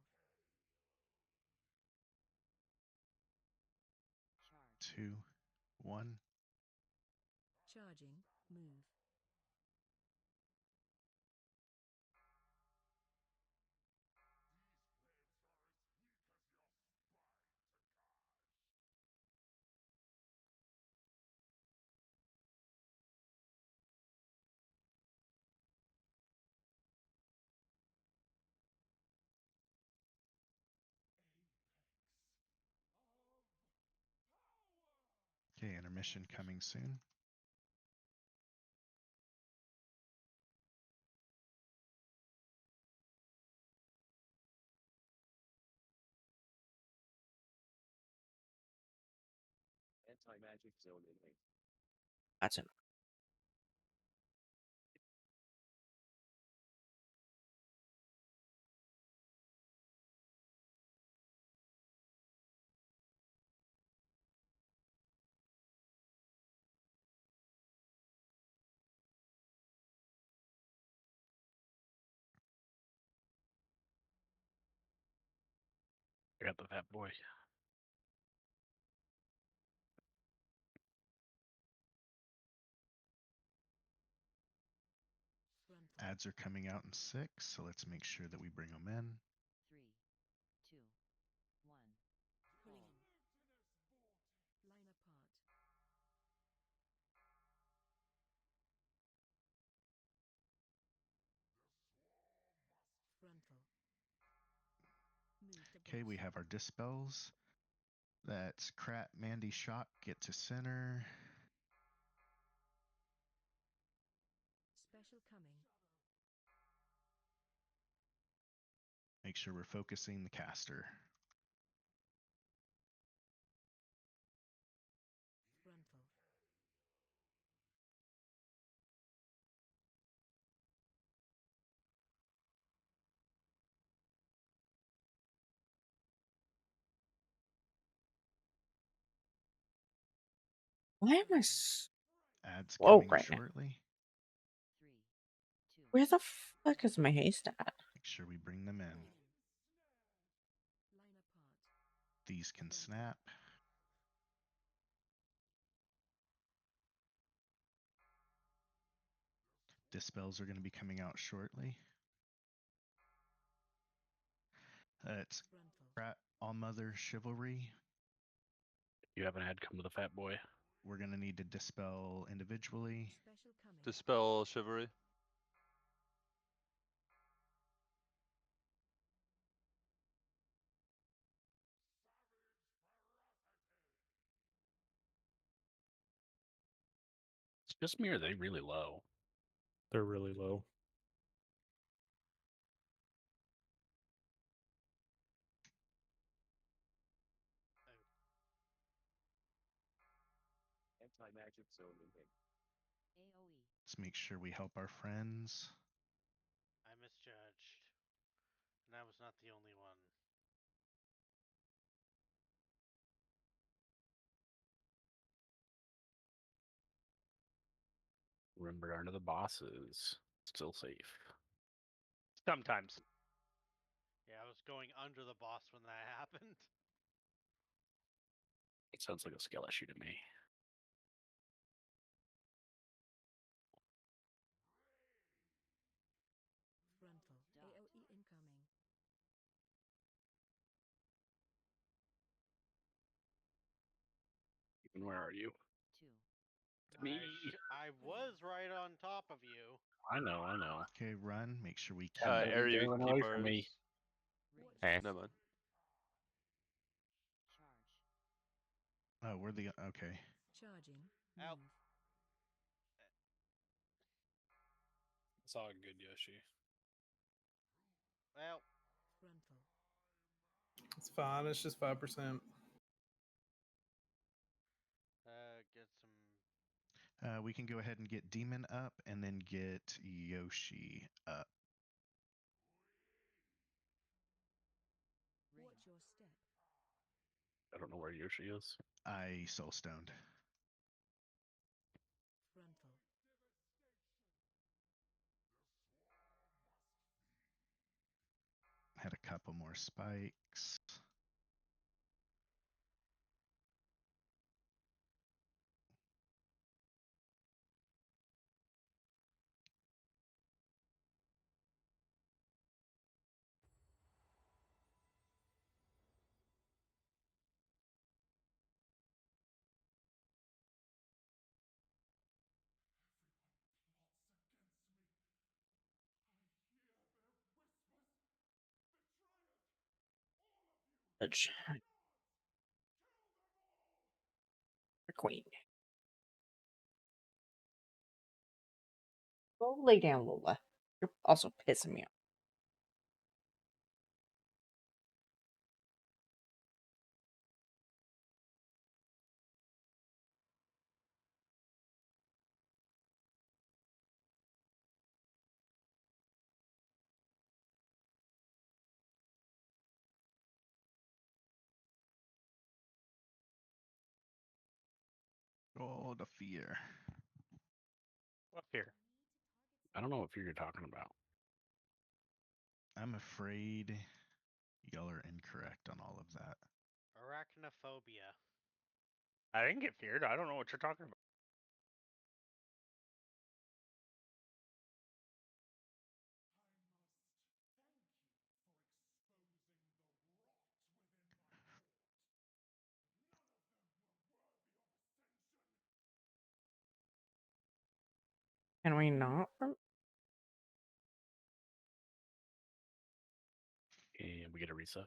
2, 1.
Charging. Move.
Okay, intermission coming soon.
Anti-magic zone in.
That's it.
I got the fat boy.
Frontal.
Ads are coming out in 6, so let's make sure that we bring them in.
3, 2, 1.
Pulling in. Line apart. Frontal. Move the
Okay, we
boss.
have our dispels. That's Krat, Mandy, Shock, get to center.
Special coming.
Make sure we're focusing the caster.
Frontal.
Why am I s-
Ads
Whoa
coming
right now?
shortly.
3, 2,
Where the fuck is my haste at?
Make sure we bring them in.
Line apart.
These can snap. Dispels are going to be coming out shortly. It's
Frontal.
Krat, All Mother, Chivalry.
You have an ad come to the fat boy.
We're going to need to dispel individually.
Special coming.
Dispel Chivalry.
It's just me, or are they really low?
They're really low.
Anti-magic zone in.
AoE.
Let's make sure we help our friends.
I misjudged. And I was not the only one.
Remember, under the bosses, still safe.
Sometimes.
Yeah, I was going under the boss when that happened.
It sounds like a skill issue to me. where are you?
Two.
Me.
I was right on top of you.
I know, I know.
Okay, run. Make sure we keep.
area we
Run
can
away
keep
from
ours.
me.
Eh.
Never mind.
Charge.
Oh, we're the okay.
Charging.
Out.
Move.
It's all good, Yoshi.
Well,
Frontal.
It's fine. It's just 5%.
get some.
We can go ahead and get Demon up and then get Yoshi up.
Watch your step.
I don't know where Yoshi is.
I soul stoned.
Frontal.
Had a couple more spikes.
Edge. The queen. Go lay down, Lola. You're also pissing me off.
Oh, the fear.
What fear? I don't know what fear you're talking about.
I'm afraid y'all are incorrect on all of that.
Arachnophobia.
I didn't get feared. I don't know what you're talking about.
Can we not?
And we get a reset.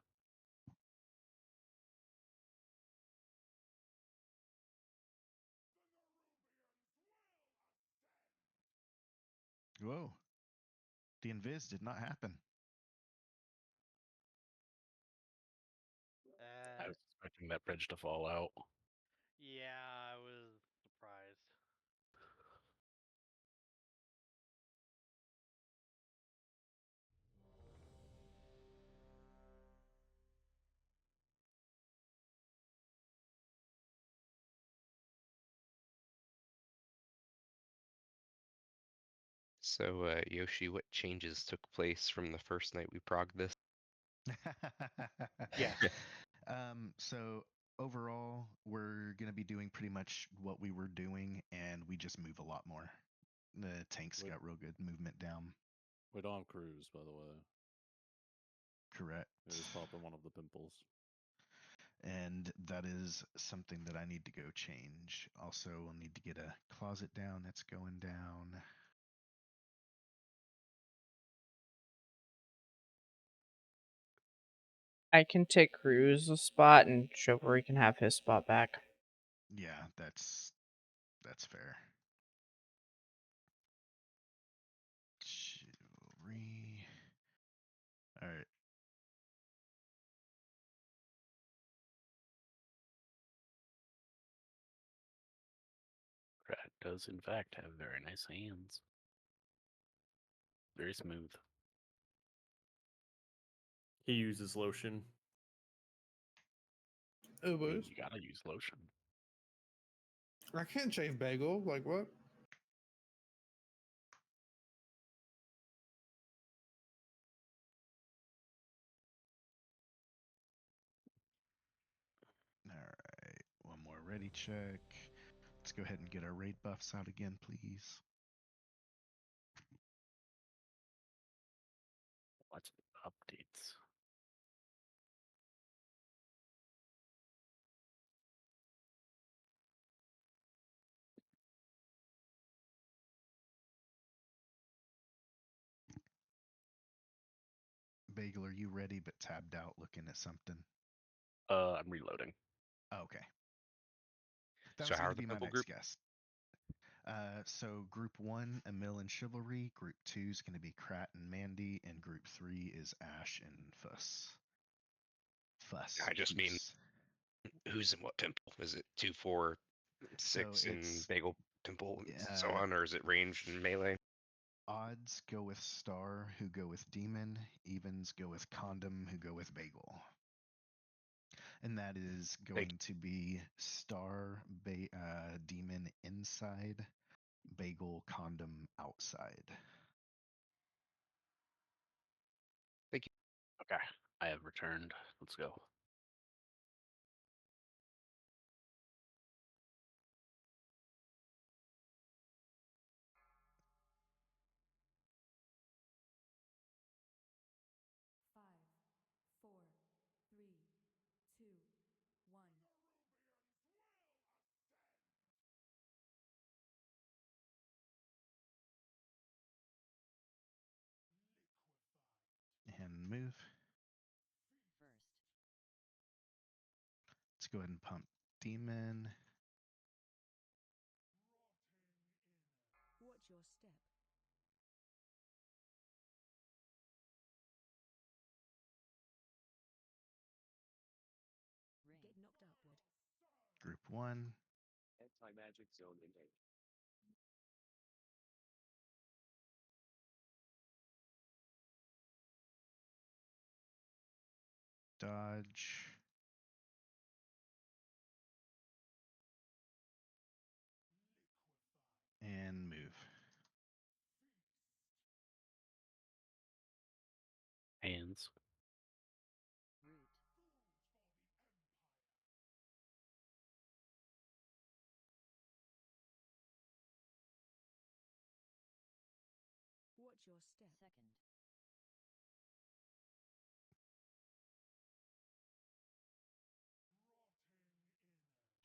Whoa. The invis did not happen.
I was expecting that bridge to fall out.
Yeah, I was surprised.
So, Yoshi, what changes took place from the first night we progged this?
Yeah.
So overall, we're gonna be doing pretty much what we were doing, and we just move a lot more. The tanks got real good movement down.
We don't have cruise, by the way.
Correct.
It was popping one of the pimples.
And that is something that I need to go change. Also, we'll need to get a closet down. That's going down.
I can take Cruz's spot and Chivalry can have his spot back.
Yeah, that's fair. Chivalry. All right.
Rat does, in fact, have very nice hands. Very smooth.
He uses lotion.
Oh,
I mean,
boys.
you gotta use lotion.
I can't shave bagel. Like what?
All right. One more ready check. Let's go ahead and get our raid buffs out again, please.
Lots of updates.
Bagel, are you ready but tabbed out looking at something?
I'm reloading.
Okay. That
So
was
how
going
are
to
the
be my
purple
next
group?
guess. So Group 1, Emil and Chivalry. Group 2 is going to be Krat and Mandy. And Group 3 is Ash and Fuss.
I just mean,
Fuss.
who's in what temple? Is it 2, 4, 6 in
it's
Bagel temple, and so on, or is it ranged and melee?
Odds go with Star, who go with Demon. Evens go with Condom, who go with Bagel. And that is going to be Star, Demon inside, Bagel, Condom outside.
Thank you.
Okay, I have returned. Let's go.
Five, four, three, two, one.
And move.
First.
Let's go ahead and pump Demon.
Watch your step. Get knocked upward.
Group 1.
Anti-magic zone engaged.
Dodge. And move.
Hands.
Root. Watch your step. Second.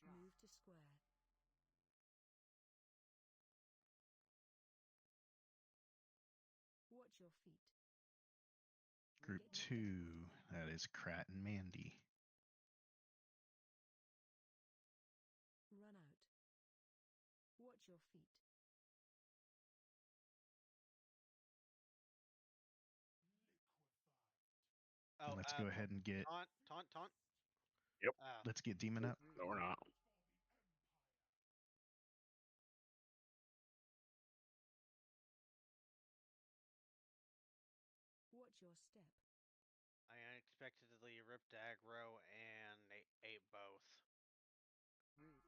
Move to square. Watch your feet.
Group 2. That is Krat and Mandy.
Run out. Watch your feet.
Oh,
Let's go ahead and get.
Taunt.
Yep.
Let's get Demon up.
No, we're not.
Watch your step.
I unexpectedly ripped aggro and ate both.
Root.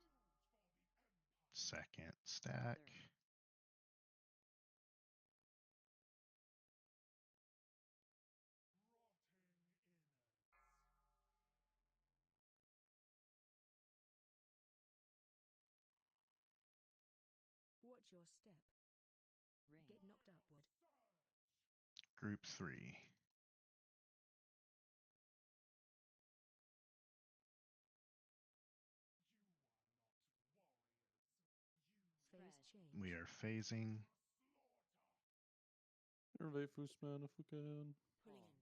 Second stack.
Watch your step. Ring. Get knocked upward.
Group 3.
Phase change.
We are phasing.
Survey Foosman if we can.
Pulling in.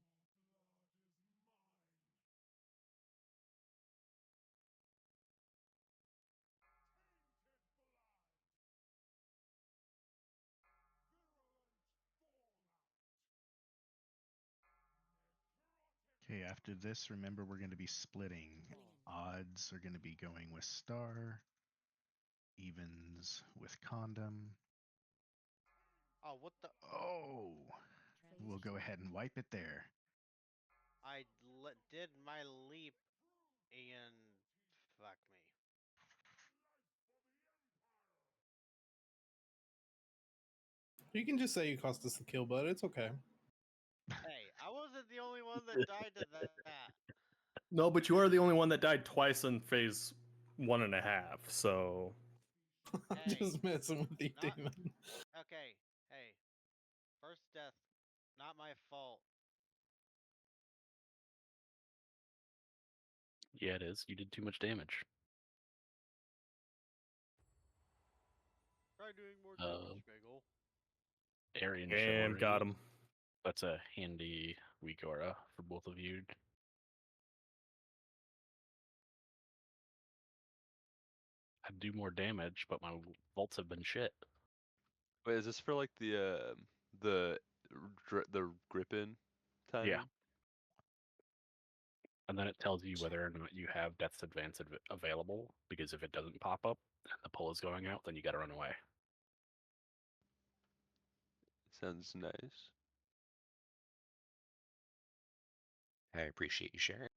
Okay, after this, remember we're going to be splitting. Odds are going to be going with Star. Evens with Condom.
Oh, what the?
Oh! We'll go ahead and wipe it there.
I did my leap and fuck me.
You can just say you cost us the kill, but it's okay.
Hey, I wasn't the only one that died to that.
No, but you are the only one that died twice in phase 1.5, so.
I'm just messing with you, Demon.
Okay, hey. First death, not my fault.
Yeah, it is. You did too much damage.
Try doing more damage, Bagel.
Aryan
And
chivalry.
got him.
That's a handy weak aura for both of you. I do more damage, but my vaults have been shit.
Wait, is this for like the Grippin timing?
Yeah. And then it tells you whether or not you have Death's Advance available, because if it doesn't pop up and the pull is going out, then you gotta run away.
Sounds nice.
I appreciate you sharing.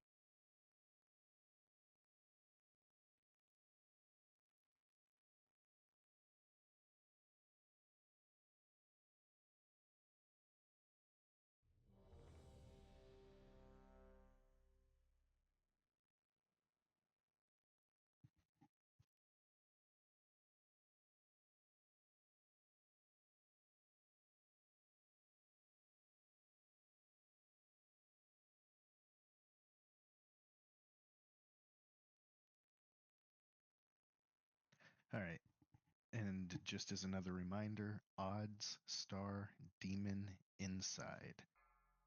All right. And just as another reminder, odds, star, demon, inside.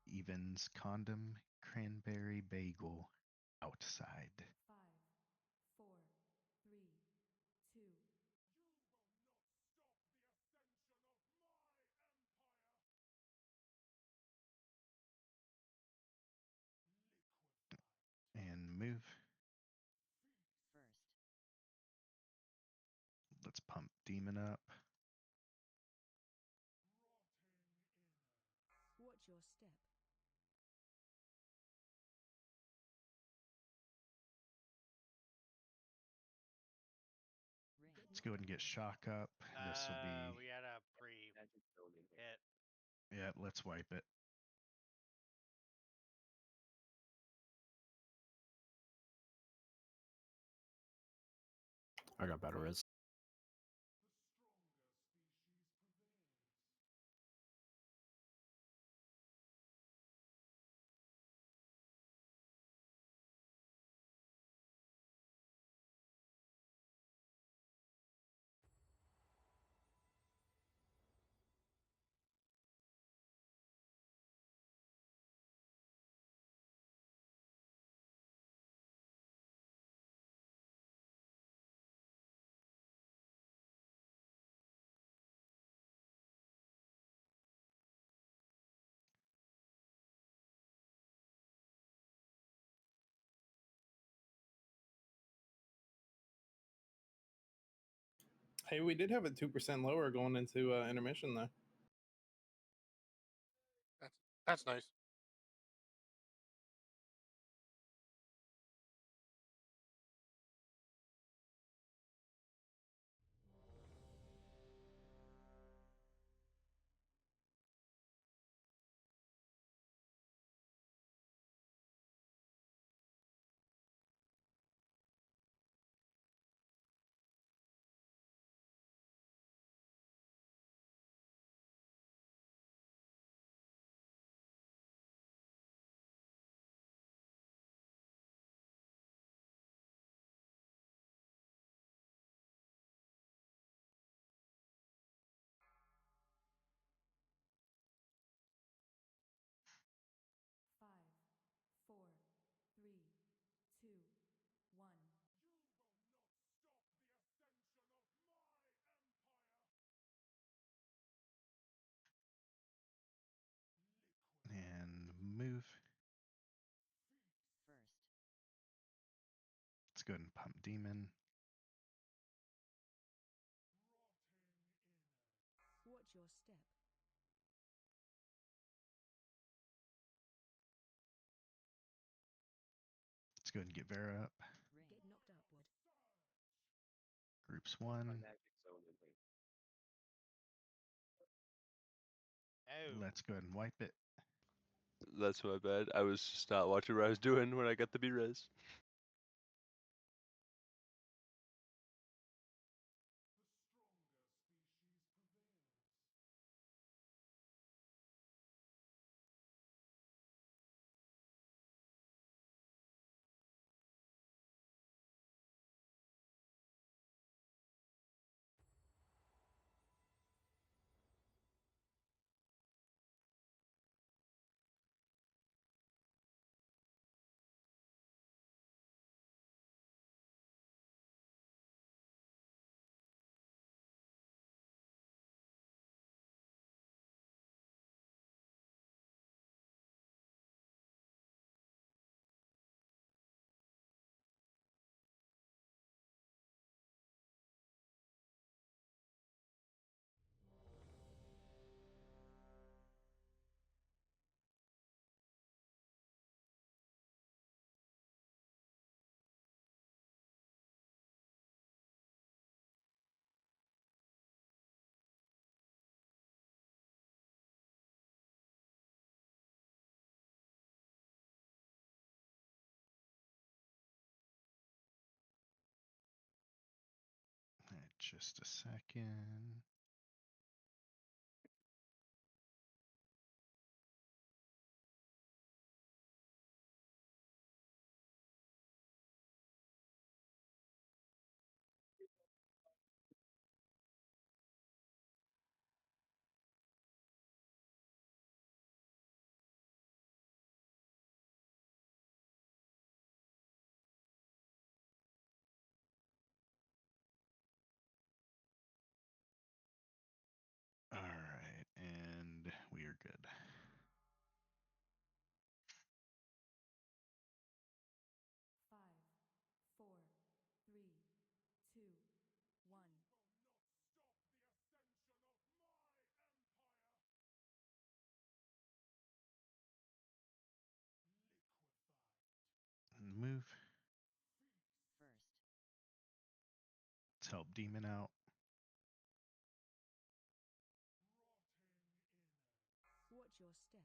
Evens, condom, cranberry, bagel, outside.
5, 4, 3, 2.
And move.
First.
Let's pump demon up.
Watch your step.
Let's go ahead and get shock up. This will be.
We had a pre-hit.
Yeah, let's wipe it.
I got better res.
Hey, we did have a 2% lower going into intermission though.
That's nice.
Five, four, three, two, one.
And move.
First.
Let's go ahead and pump demon.
Watch your step.
Let's go ahead and get Vera up.
Get knocked upward.
Groups 1.
Oh.
Let's go ahead and wipe it.
That's my bad. I was just not watching what I was doing when I got the B-res.
Just a second. All right, and we are good.
Five, four, three, two, one.
Move. Let's help Demon out.
Watch your step.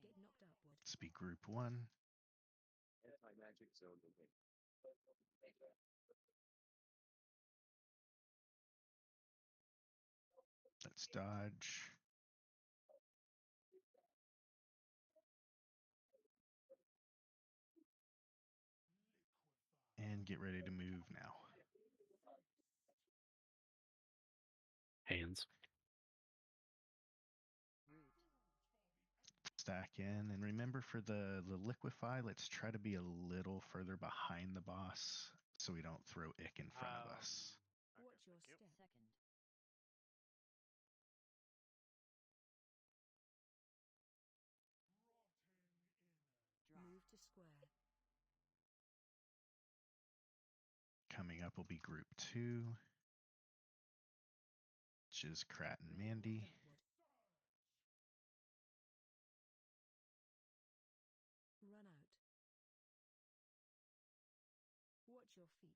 Get knocked upward.
Let's be group 1. Let's dodge. And get ready to move now.
Hands.
Stack in, and remember for the liquefy, let's try to be a little further behind the boss so we don't throw ick in front of us.
Watch your step. Second. Move to square.
Coming up will be group 2, which is Krat and Mandy.
Run out. Watch your feet.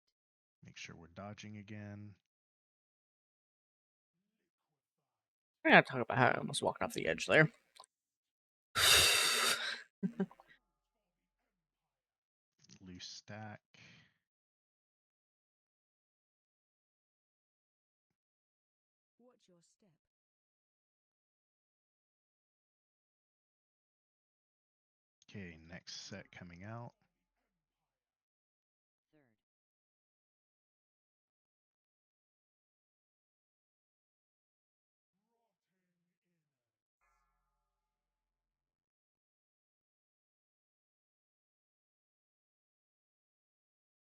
Make sure we're dodging again.
We're gonna talk about how I almost walked off the edge there.
Loose stack.
Watch your step.
Okay, next set coming out.
Third.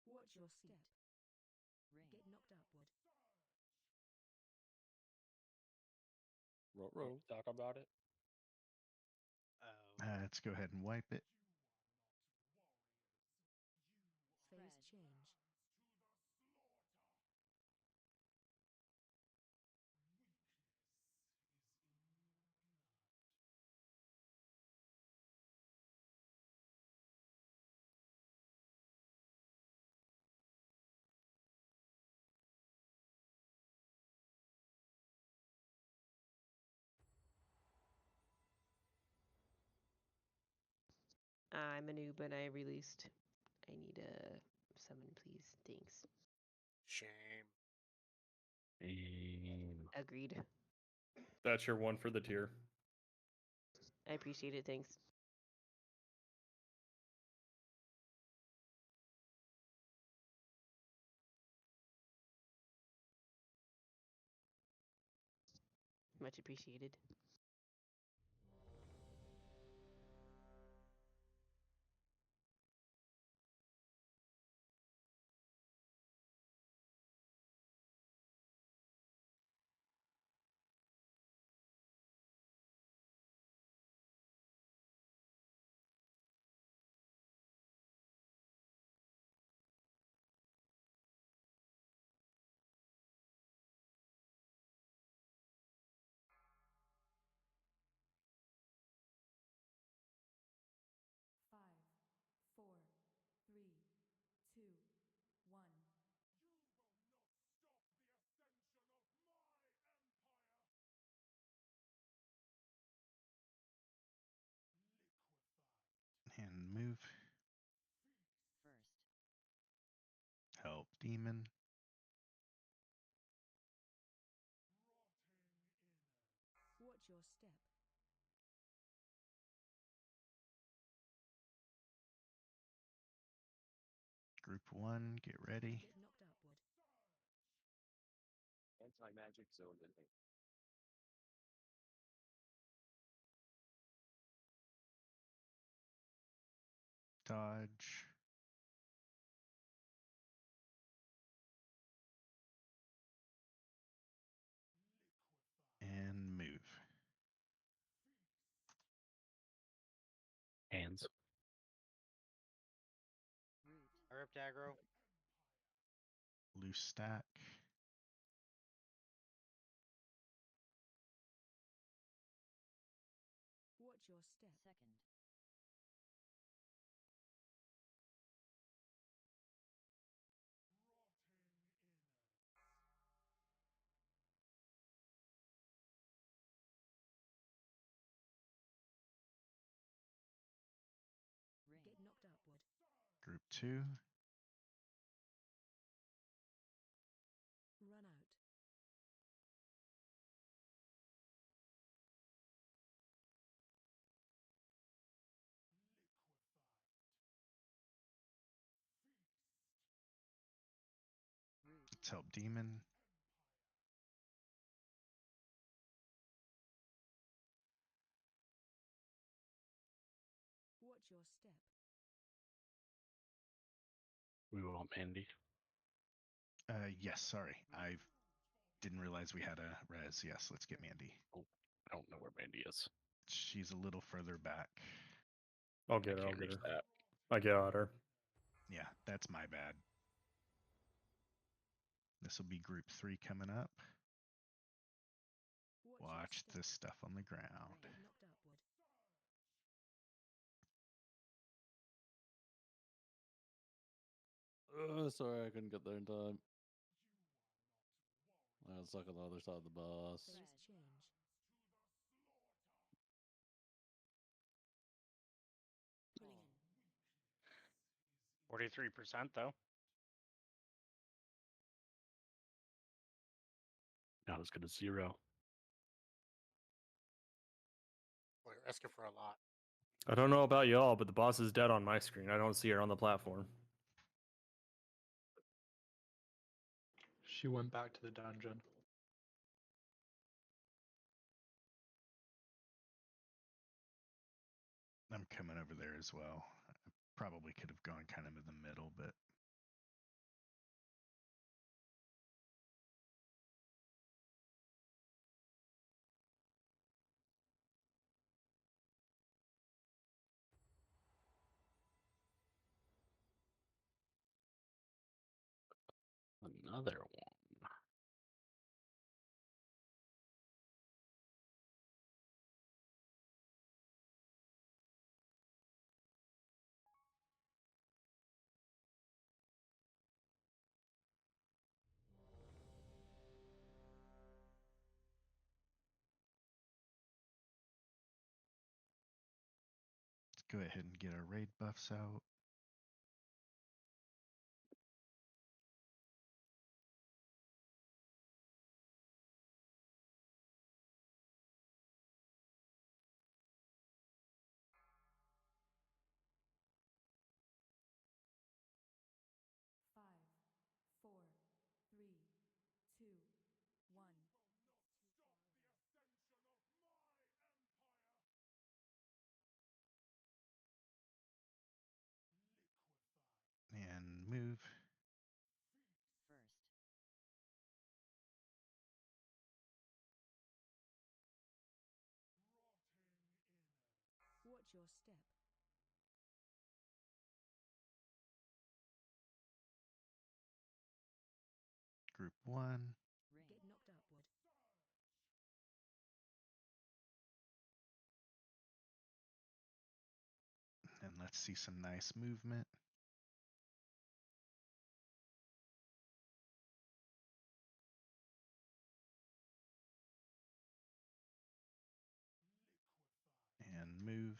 Watch your step. Get knocked upward.
Row, talk about it.
Let's go ahead and wipe it.
Phase change.
I'm a noob and I released. I need a summon, please. Thanks.
Shame.
Agreed.
That's your one for the tier.
I appreciate it. Thanks. Much appreciated.
move.
First.
Help demon.
Watch your step.
Group 1, get ready.
Get knocked upward.
Anti-magic zone enabled.
Dodge. And move.
Hands.
Root.
I ripped aggro.
Loose stack.
Watch your step. Second. Ring. Get knocked upward.
Group 2.
Run out. Root.
Let's help demon.
Watch your step.
We want Mandy.
Yes, sorry. I didn't realize we had a res. Yes, let's get Mandy.
Oh, I don't know where Mandy is.
She's a little further back.
I'll
I
get her. I'll
can't
get
reach
her.
that.
I got her.
Yeah, that's my bad. This will be group 3 coming up. Watch this stuff on the ground.
Get knocked upward.
Sorry, I couldn't get there in time. I got stuck on the other side of the bus.
Phase change.
43% though.
Not as good as 0.
Well, you're asking for a lot.
I don't know about y'all, but the boss is dead on my screen. I don't see her on the platform.
She went back to the dungeon.
I'm coming over there as well. I probably could have gone kind of in the middle, but
Another one.
let's go ahead and get our raid buffs out.
Five, four, three, two, one.
And move.
First. Watch your step.
Group 1.
Ring. Get knocked upward.
And let's see some nice movement. And move.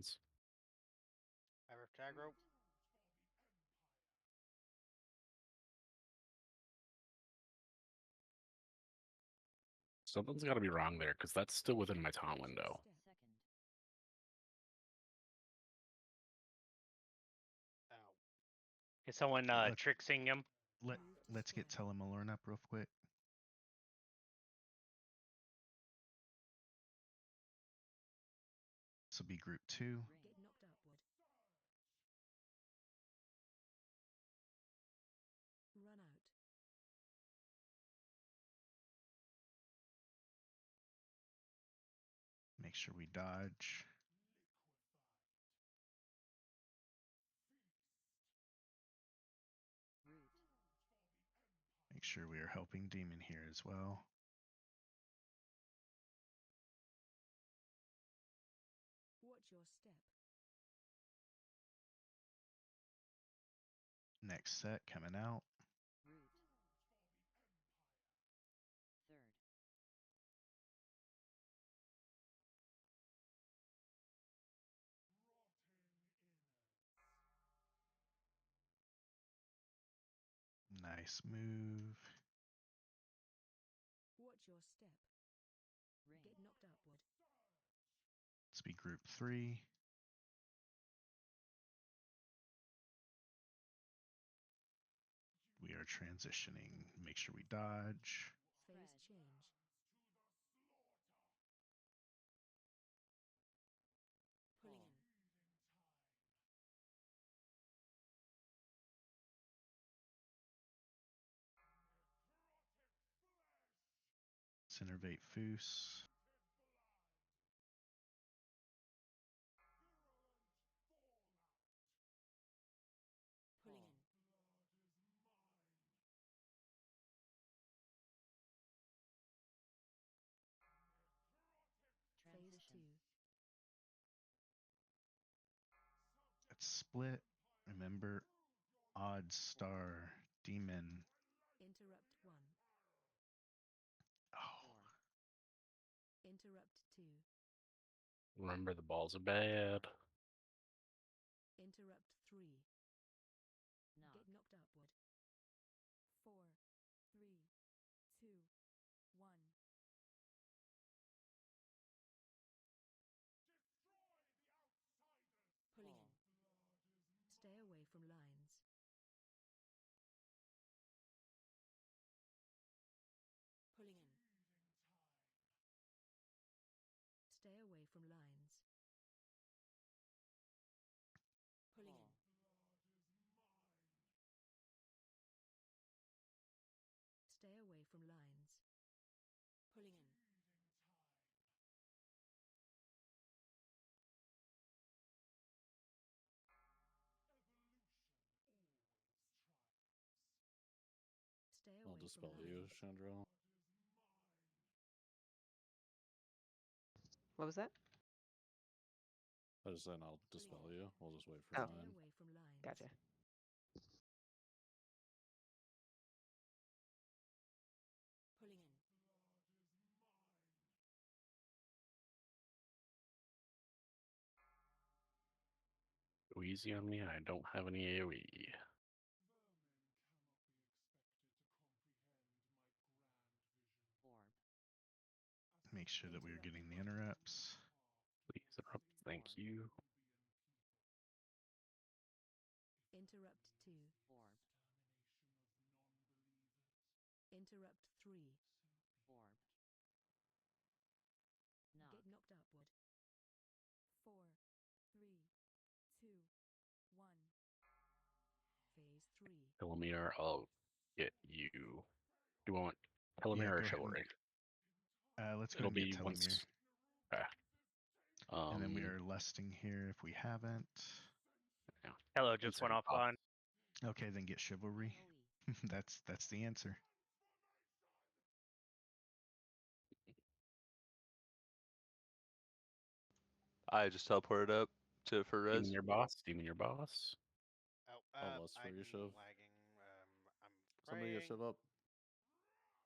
demons.
Ever tag rope.
Something's got to be wrong there because that's still within my taunt window.
Is someone
Let-
tricksing him?
Let's get Telemalorn up real quick. This will be group 2.
Get knocked upward. Run out.
Make sure we dodge. Make sure we are helping Demon here as well.
Watch your step.
Next set coming out.
Root. Third.
Nice move.
Watch your step. Get knocked upward.
Let's be group 3. We are transitioning. Make sure we dodge.
Phase change. Pulling in.
Innervate Foos.
Pulling in. Phase 2.
Let's split. Remember, odd star demon.
Interrupt 1.
Oh,
Interrupt 2.
Remember, the balls are bad.
Interrupt 3. Get knocked upward. 4, 3, 2, 1. Pulling in. Stay away from lines. Pulling in. Stay away from lines. Pulling in. Stay away from lines. Pulling in. Stay
I'll
away from
dispel you,
lines.
Chandra.
What was that?
I just said I'll dispel you. We'll just wait for
Oh.
Stay
mine.
away from lines.
Gotcha.
Pulling in.
Go easy on me. I don't have any AoE.
make sure that we are getting the interrupts.
Please interrupt. Thank you.
Interrupt 2. Interrupt 3. Get knocked upward. 4, 3, 2, 1. Phase 3.
Telomere, I'll get you. Do you want Telomere
Yeah,
or
go ahead
Chivalry?
let's go
It'll
and get
be
Telomere.
once. Okay.
And then we are lusting here if we haven't.
Yeah.
Hello just went offline.
Okay, then get Chivalry. That's the answer.
I just teleported up for res.
Demon your boss. Demon your boss.
Oh,
I'll lust for
I'm
you, Shiv.
lagging. I'm
Somebody get
praying.
Shiv up.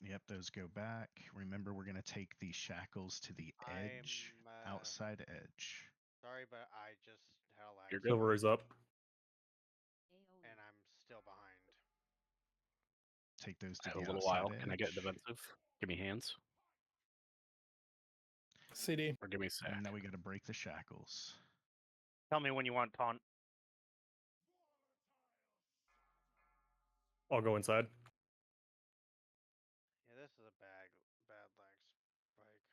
Yep, those go back. Remember, we're going to take the shackles to the edge, outside edge.
Sorry, but I just had a lag.
You're good.
Silver is up.
And I'm still behind.
Take those
I
to
have a
the
little
outside
while. Can I get
edge.
defensive? Give me hands.
CD.
Or give me sack.
Now we got to break the shackles.
Tell me when you want taunt.
I'll go inside.
Yeah, this is a bad lag spike.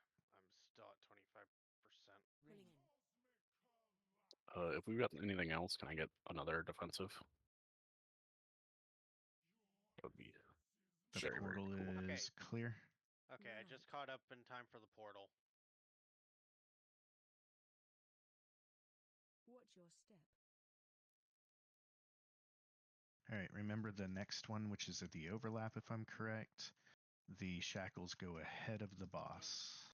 I'm still at 25%.
If we've got anything else, can I get another defensive? That would be
The
very, very
portal
cool.
is clear.
Okay, I just caught up in time for the portal.
Watch your step.
All right, remember the next one, which is at the overlap, if I'm correct. The shackles go ahead of the boss.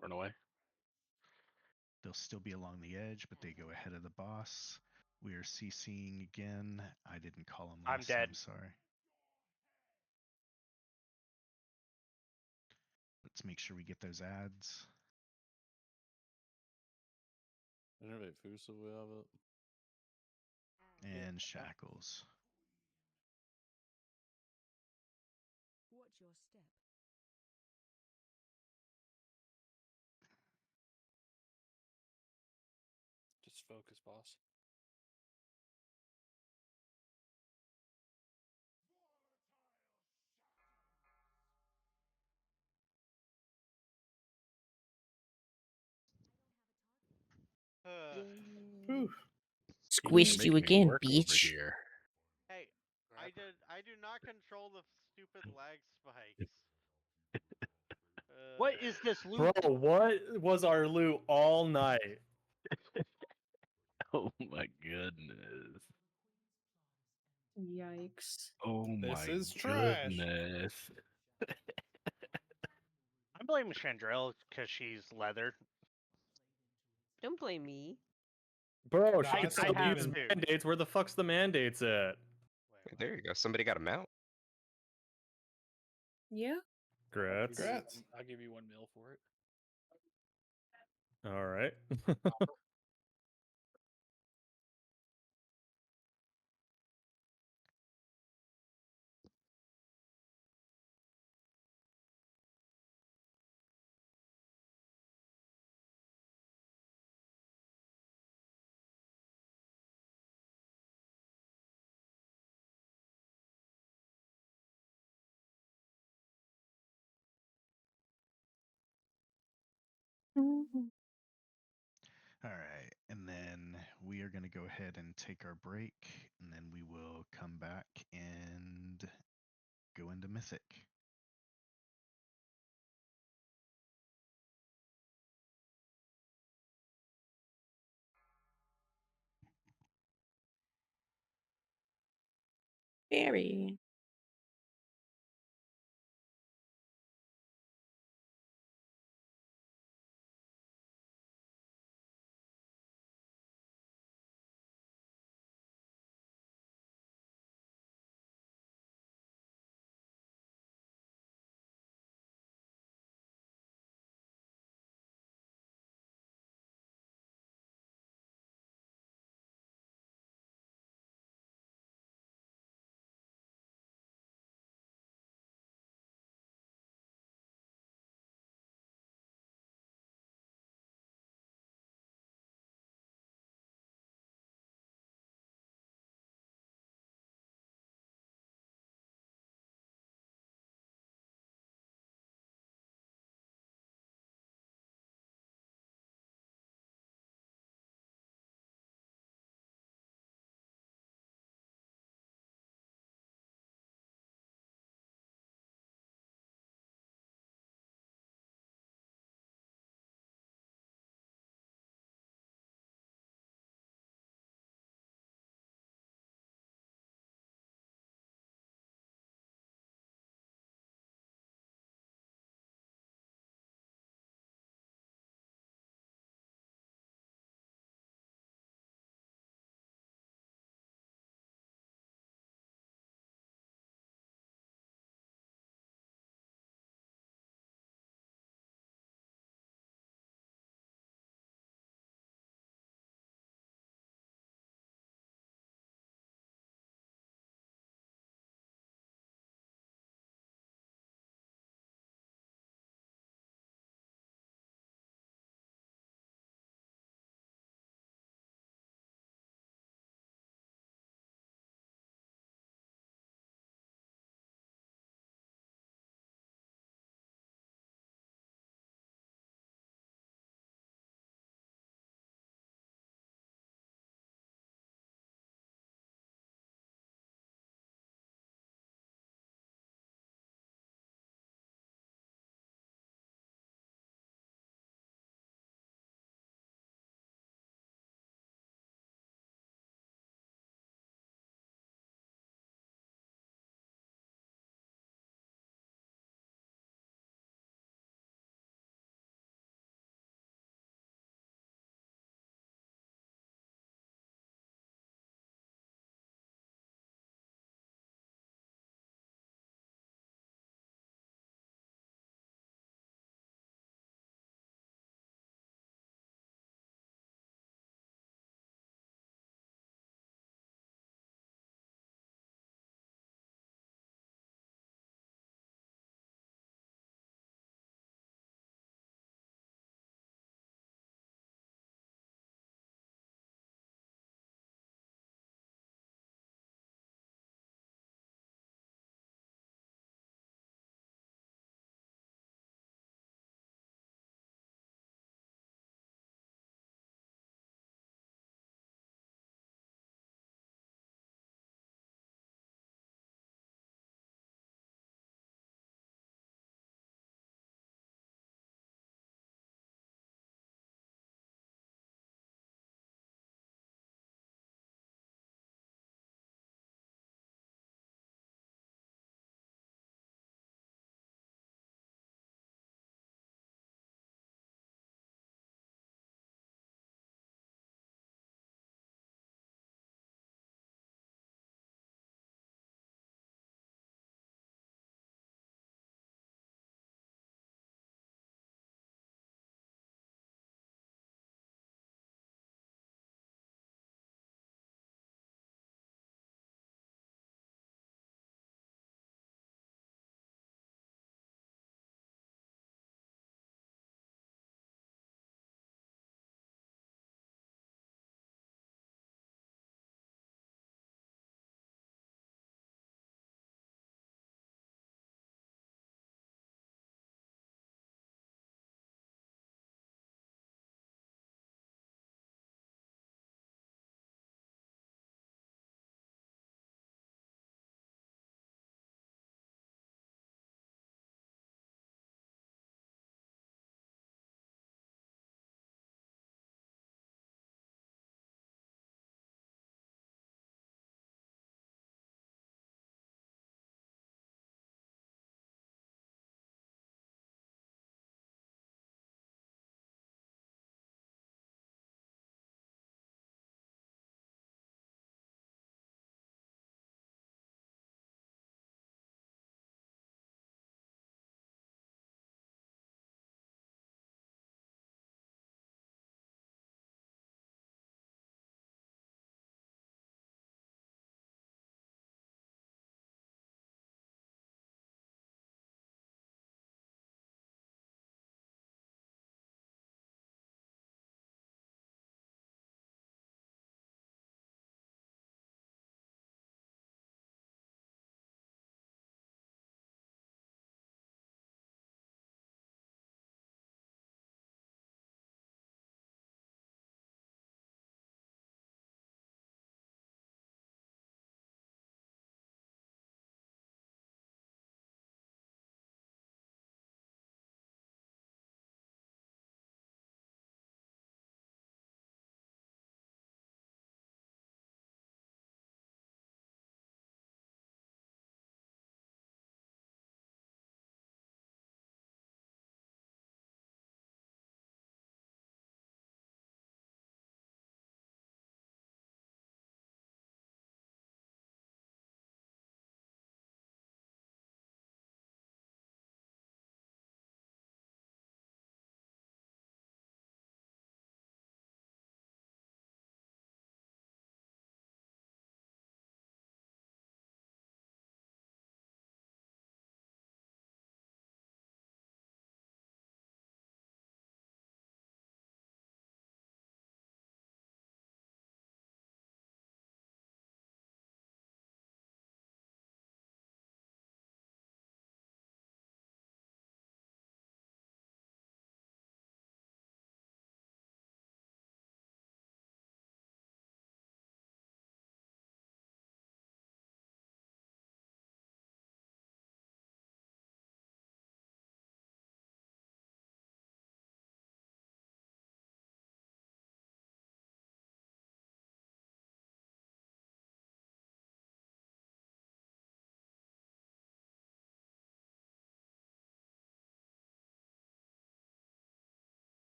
Run away.
They'll still be along the edge, but they go ahead of the boss. We are CCing again. I didn't call him
I'm
last
dead.
time, sorry. Let's make sure we get those ads.
Innovate Fuso, we have it.
And shackles.
Watch your step.
Just focus, boss.
Yay.
Squished you
Making me
again,
work over
bitch.
here.
Hey, I do not control the stupid lag spikes.
What is this loot?
Bro, what was our loot all night?
Oh my goodness.
Yikes.
Oh
This
my
is trash.
goodness.
I'm blaming Chandrell because she's leathered.
Don't blame me.
Bro,
Nah,
she
I,
can
it's
I
still
have
use
to.
mandates. Where the fuck's the mandates at?
There you go. Somebody got a mount.
Yeah.
Grats.
Congrats.
I'll give you 1 mil for it.
All right.
All right, and then we are going to go ahead and take our break, and then we will come back and go into Mythic.
Very.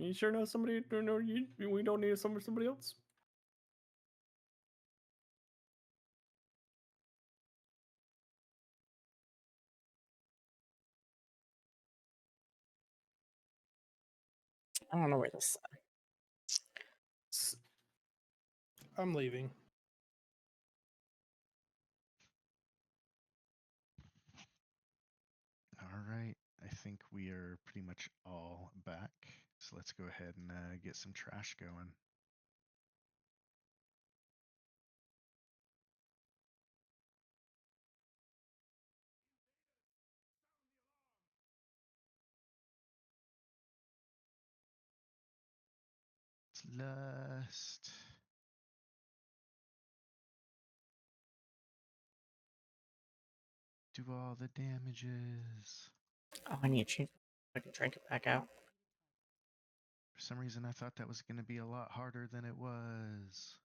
You sure know somebody? No, we don't need somebody else.
I don't know where this.
I'm leaving.
All right. I think we are pretty much all back. So let's go ahead and get some trash going. It's lust. Do all the damages.
Oh, I need to change. I can drink it back out.
For some reason, I thought that was going to be a lot harder than it was.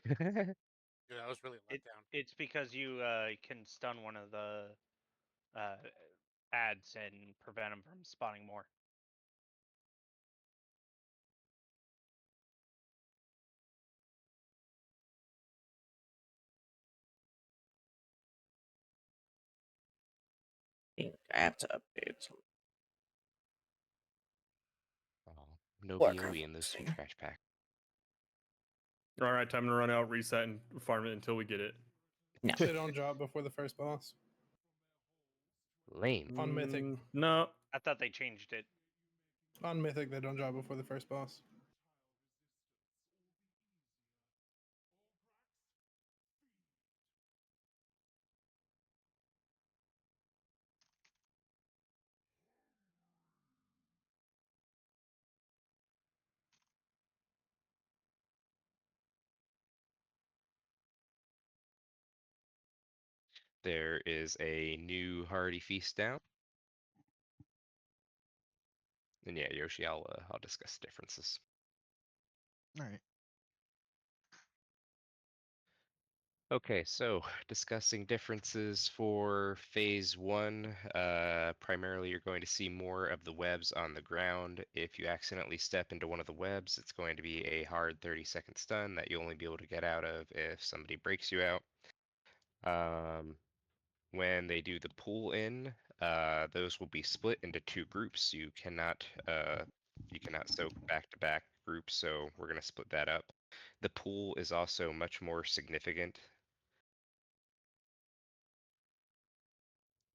Yeah, that was really a letdown.
It's because you can stun one of the ads and prevent them from spawning more.
I have to update some.
Oh, no
Warcraft
BOE in those 2
thing.
trash packs.
All right, time to run out, reset, and farm it until we get it.
No.
They don't drop before the first boss.
Lame.
On Mythic.
No.
I thought they changed it.
On Mythic, they don't drop before the first boss.
There is a new hearty feast down. And yeah, Yoshi, I'll discuss differences.
All right.
Okay, so discussing differences for phase 1. Primarily, you're going to see more of the webs on the ground. If you accidentally step into one of the webs, it's going to be a hard 30-second stun that you'll only be able to get out of if somebody breaks you out. When they do the pull in, those will be split into 2 groups. You cannot soak back-to-back groups, so we're going to split that up. The pull is also much more significant.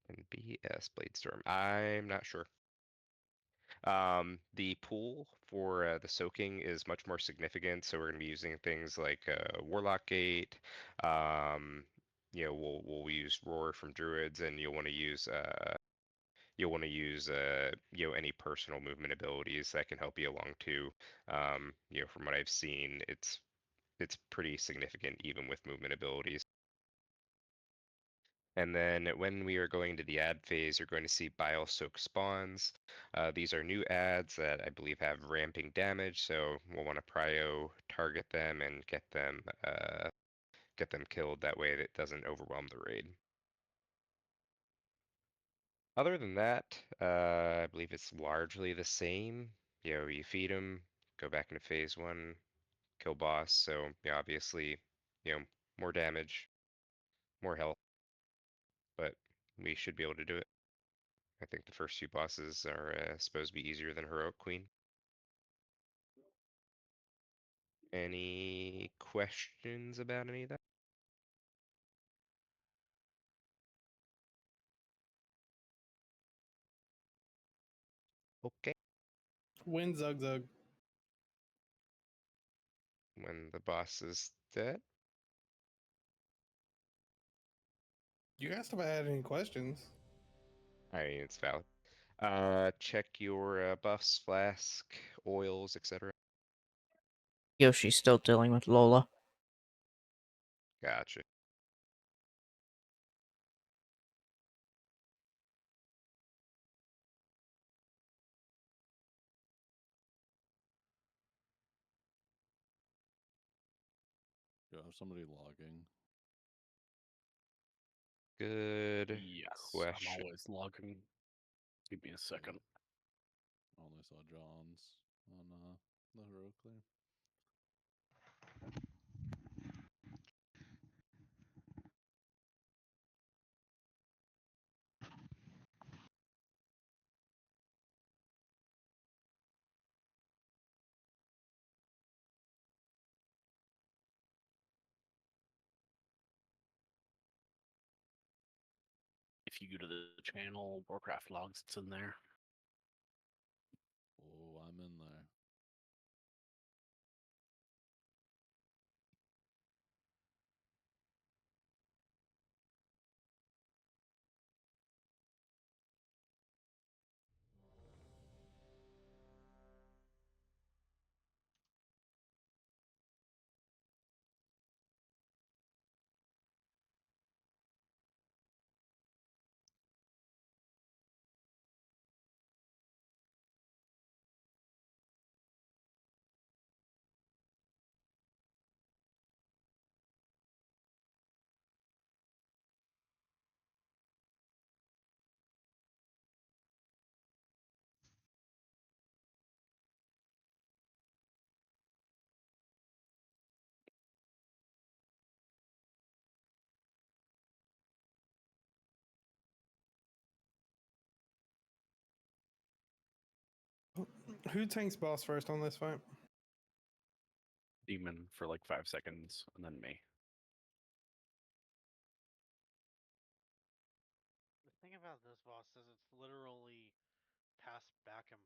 And BS Bladestorm, I'm not sure. The pool for the soaking is much more significant, so we're going to be using things like Warlock Gate. We'll use Roar from Druids, and you'll want to use any personal movement abilities that can help you along too. From what I've seen, it's pretty significant even with movement abilities. And then when we are going to the ad phase, you're going to see Bile Soak spawns. These are new ads that I believe have ramping damage, so we'll want to prio target them and get them killed. That way it doesn't overwhelm the raid. Other than that, I believe it's largely the same. You feed them, go back into phase 1, kill boss. So obviously, more damage, more health, but we should be able to do it. I think the first 2 bosses are supposed to be easier than Heroic Queen. Any questions about any of that? Okay.
Win Zug Zug.
When the boss is dead?
You asked if I had any questions.
I mean, it's valid. Check your buffs, flask, oils, etc.
Yoshi's still dealing with Lola.
Gotcha.
You have somebody logging.
Good
Yes,
question.
I'm always logging. Give me a second.
I only saw John's. on the heroically.
If you go to the channel, Warcraft logs, it's in there.
Oh, I'm in there.
Who tanks boss first on this fight?
Demon for like 5 seconds, and then me.
The thing about this boss is it's literally passed back and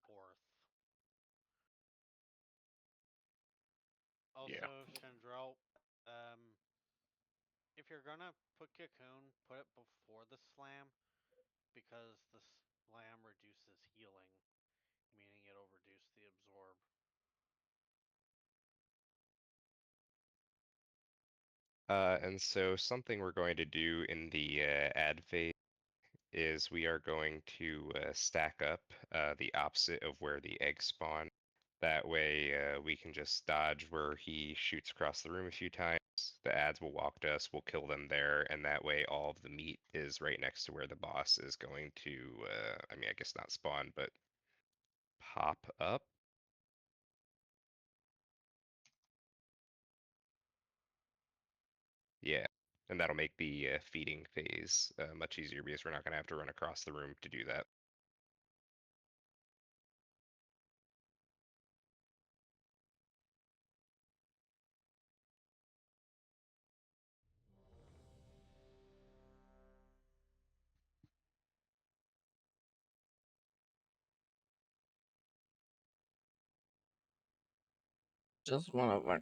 forth. Also,
Yeah.
Chandrel, if you're gonna put Cocoon, put it before the slam, because the slam reduces healing, meaning it'll reduce the absorb.
And so something we're going to do in the ad phase is we are going to stack up the opposite of where the eggs spawn. That way we can just dodge where he shoots across the room a few times. The ads will walk to us, we'll kill them there, and that way all of the meat is right next to where the boss is going to, I mean, I guess not spawn, but pop up. Yeah, and that'll make the feeding phase much easier because we're not going to have to run across the room to do that.
Just want to.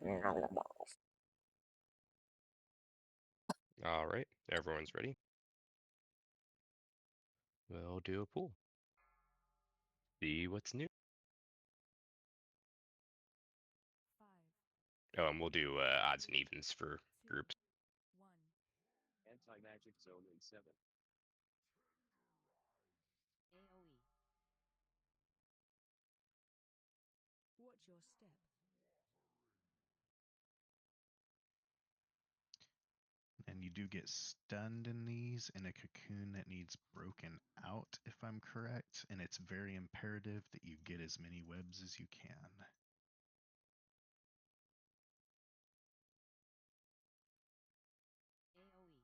All right, everyone's ready. We'll do a pool. See what's new. Oh, and we'll do odds and evens for groups.
Anti-magic zone in 7. AoE. Watch your step.
And you do get stunned in these in a cocoon that needs broken out, if I'm correct. And it's very imperative that you get as many webs as you can.
AoE.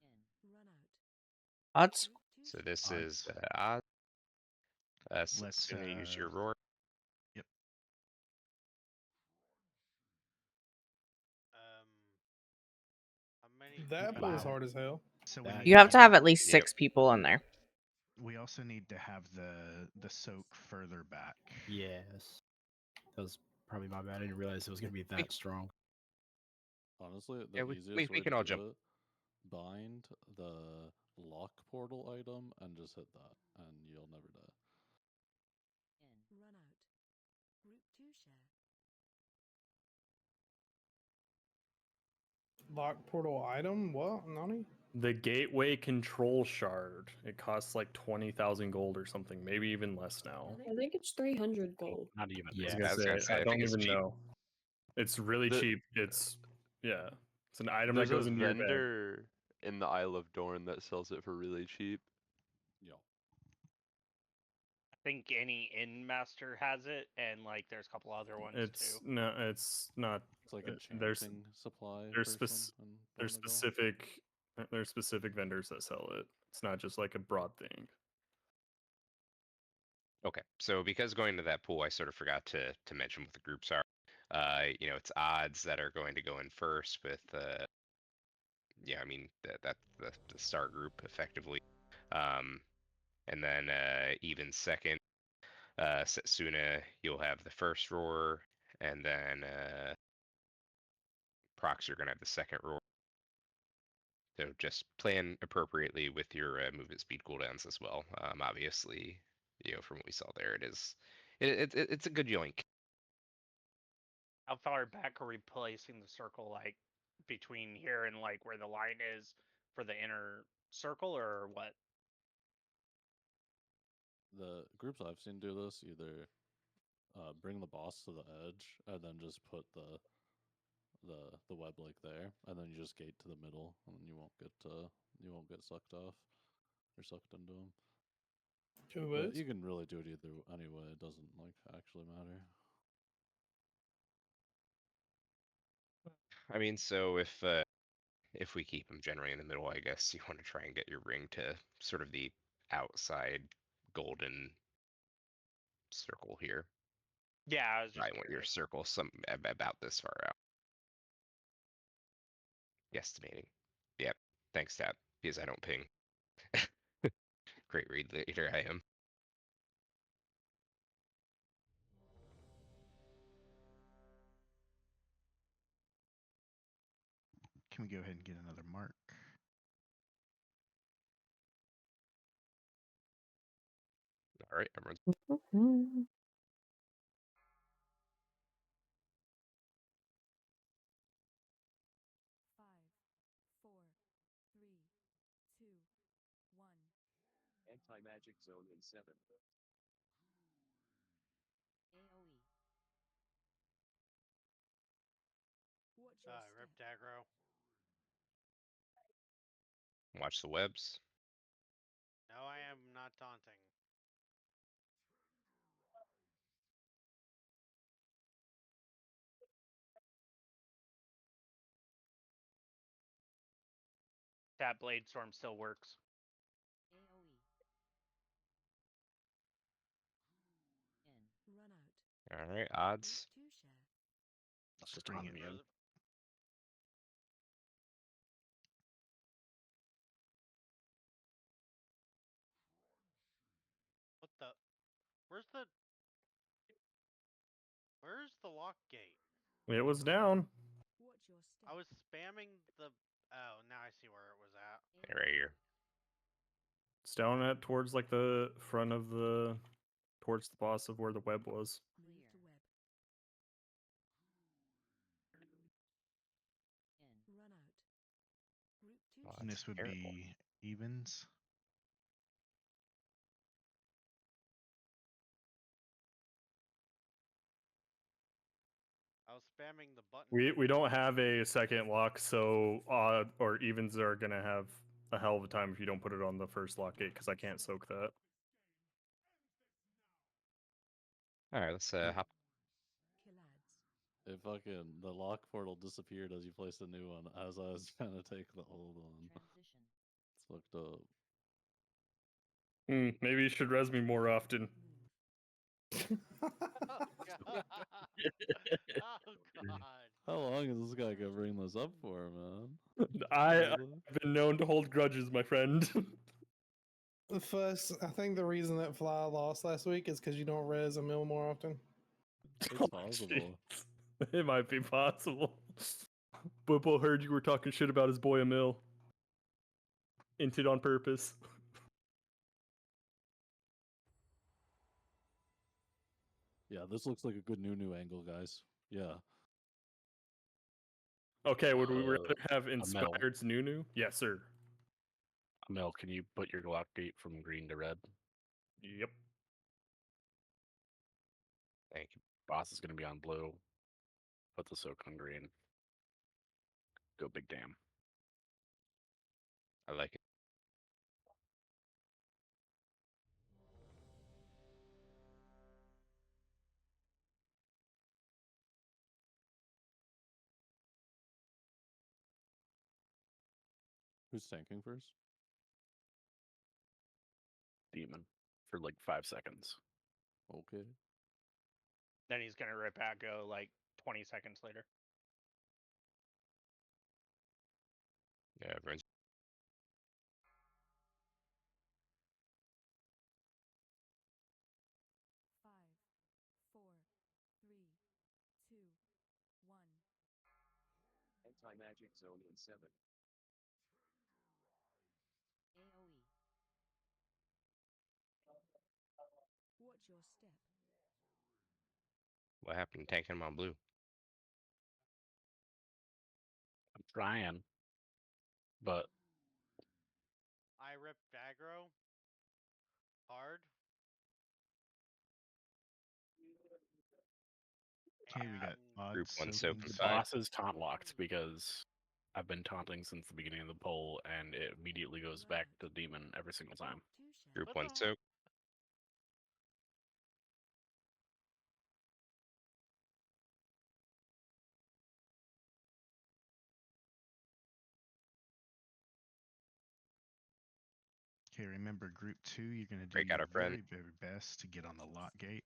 In. Run out.
Odds.
So this
Odds.
is odds.
Let's
So you use your roar.
Yep.
How many?
That pool is hard as hell.
So we
You have to have at least 6 people in there.
We also need to have the soak further back.
Yes. That was probably my bad. I didn't realize it was going to be that strong.
Honestly, the
Yeah,
easiest
we
way
can
to
all
do
jump.
it, bind the lock portal item and just hit that, and you'll never die.
Run out. Group 2 share.
Lock portal item? What? Nani?
The gateway control shard. It costs like 20,000 gold or something, maybe even less now.
I think it's 300 gold.
Not even.
I was gonna say, I don't even know. It's really cheap. It's it's an item that
There's
goes
a
into your bag.
vendor in the Isle of Dorn that sells it for really cheap.
Yeah.
think any in master has it, and like there's a couple other ones too.
It's no, it's not.
It's like
There's
enchanting supply
there's
person in
there's
Portugal.
specific vendors that sell it. It's not just like a broad thing.
Okay, so because going to that pool, I sort of forgot to mention what the groups are. You know, it's odds that are going to go in first with yeah, I mean that's the star group effectively. And then even second, Setsuna, you'll have the first roar, and then procs are gonna have the second roar. So just plan appropriately with your movement speed cooldowns as well. Obviously, you know, from what we saw there, it's a good yoink.
How far back are we placing the circle, like between here and like where the line is for the inner circle, or what?
The groups I've seen do this either bring the boss to the edge and then just put the web like there, and then you just gate to the middle, and you won't get sucked off or sucked into them.
Two
But
ways.
you can really do it either anyway. It doesn't like actually matter.
I mean, so if we keep them generally in the middle, I guess you want to try and get your ring to sort of the outside golden circle here.
Yeah, I was just
I want your
curious.
circle about this far out. Guesstimating. Yep. Thanks, Tab, because I don't ping. Great read leader I am.
Can we go ahead and get another mark?
All right, everyone's.
Anti-magic zone in 7. AoE. Watch your step.
Ripped aggro.
Watch the webs.
No, I am not taunting.
That blade storm still works.
AoE. In. Run out.
All right, odds.
Two share.
Let's just
Bring
taunt
it.
me in.
What the? Where's the? Where's the lock gate?
It was down.
Watch your step.
I was spamming the. Oh, now I see where it was at.
Right here.
It's down at towards like the front of the towards the boss of where the web was.
Move to web. In. Run out. Group 2
Oh,
And
that's
this would
terrible.
be evens.
I was spamming the button.
We don't have a second lock, so odd or evens are gonna have a hell of a time if you don't put it on the first lock gate because I can't soak that.
All right, let's hop.
It fucking the lock portal disappeared as you placed a new one. As I was trying to take the old one, it's fucked up.
Maybe you should res me more often.
Oh god! Oh god!
How long is this guy gonna bring this up for, man?
I've been known to hold grudges, my friend.
I think the reason that Fly lost last week is because you don't res a mill more often.
It's possible.
It might be possible. Boopo heard you were talking shit about his boy Emil. Inted on purpose.
Yeah, this looks like a good new angle, guys. Yeah.
Okay, would we rather have
Emil.
Inspired's Nunu? Yes, sir.
Emil, can you put your lock gate from green to red?
Yep.
Thank you.
Boss is going to be on blue. Put the soak on green. Go big damn.
I like it.
Who's tanking first?
Demon for like 5 seconds.
Okay.
Then he's gonna rip out go like 20 seconds later.
Yeah, everyone's
5, 4, 3, 2, 1.
Anti-magic zone in 7.
AoE. Watch your step.
what happened to tanking him on blue?
I'm trying, but
I ripped aggro hard.
Okay, we got
And
Group
odds
1
soaking.
soak
the
5.
boss is taunt locked because I've been taunting since the beginning of the poll, and it immediately goes back to demon every single time.
Group 1 soak.
Okay, remember group 2, you're going to do
Break out
your
our friend.
very best to get on the lock gate.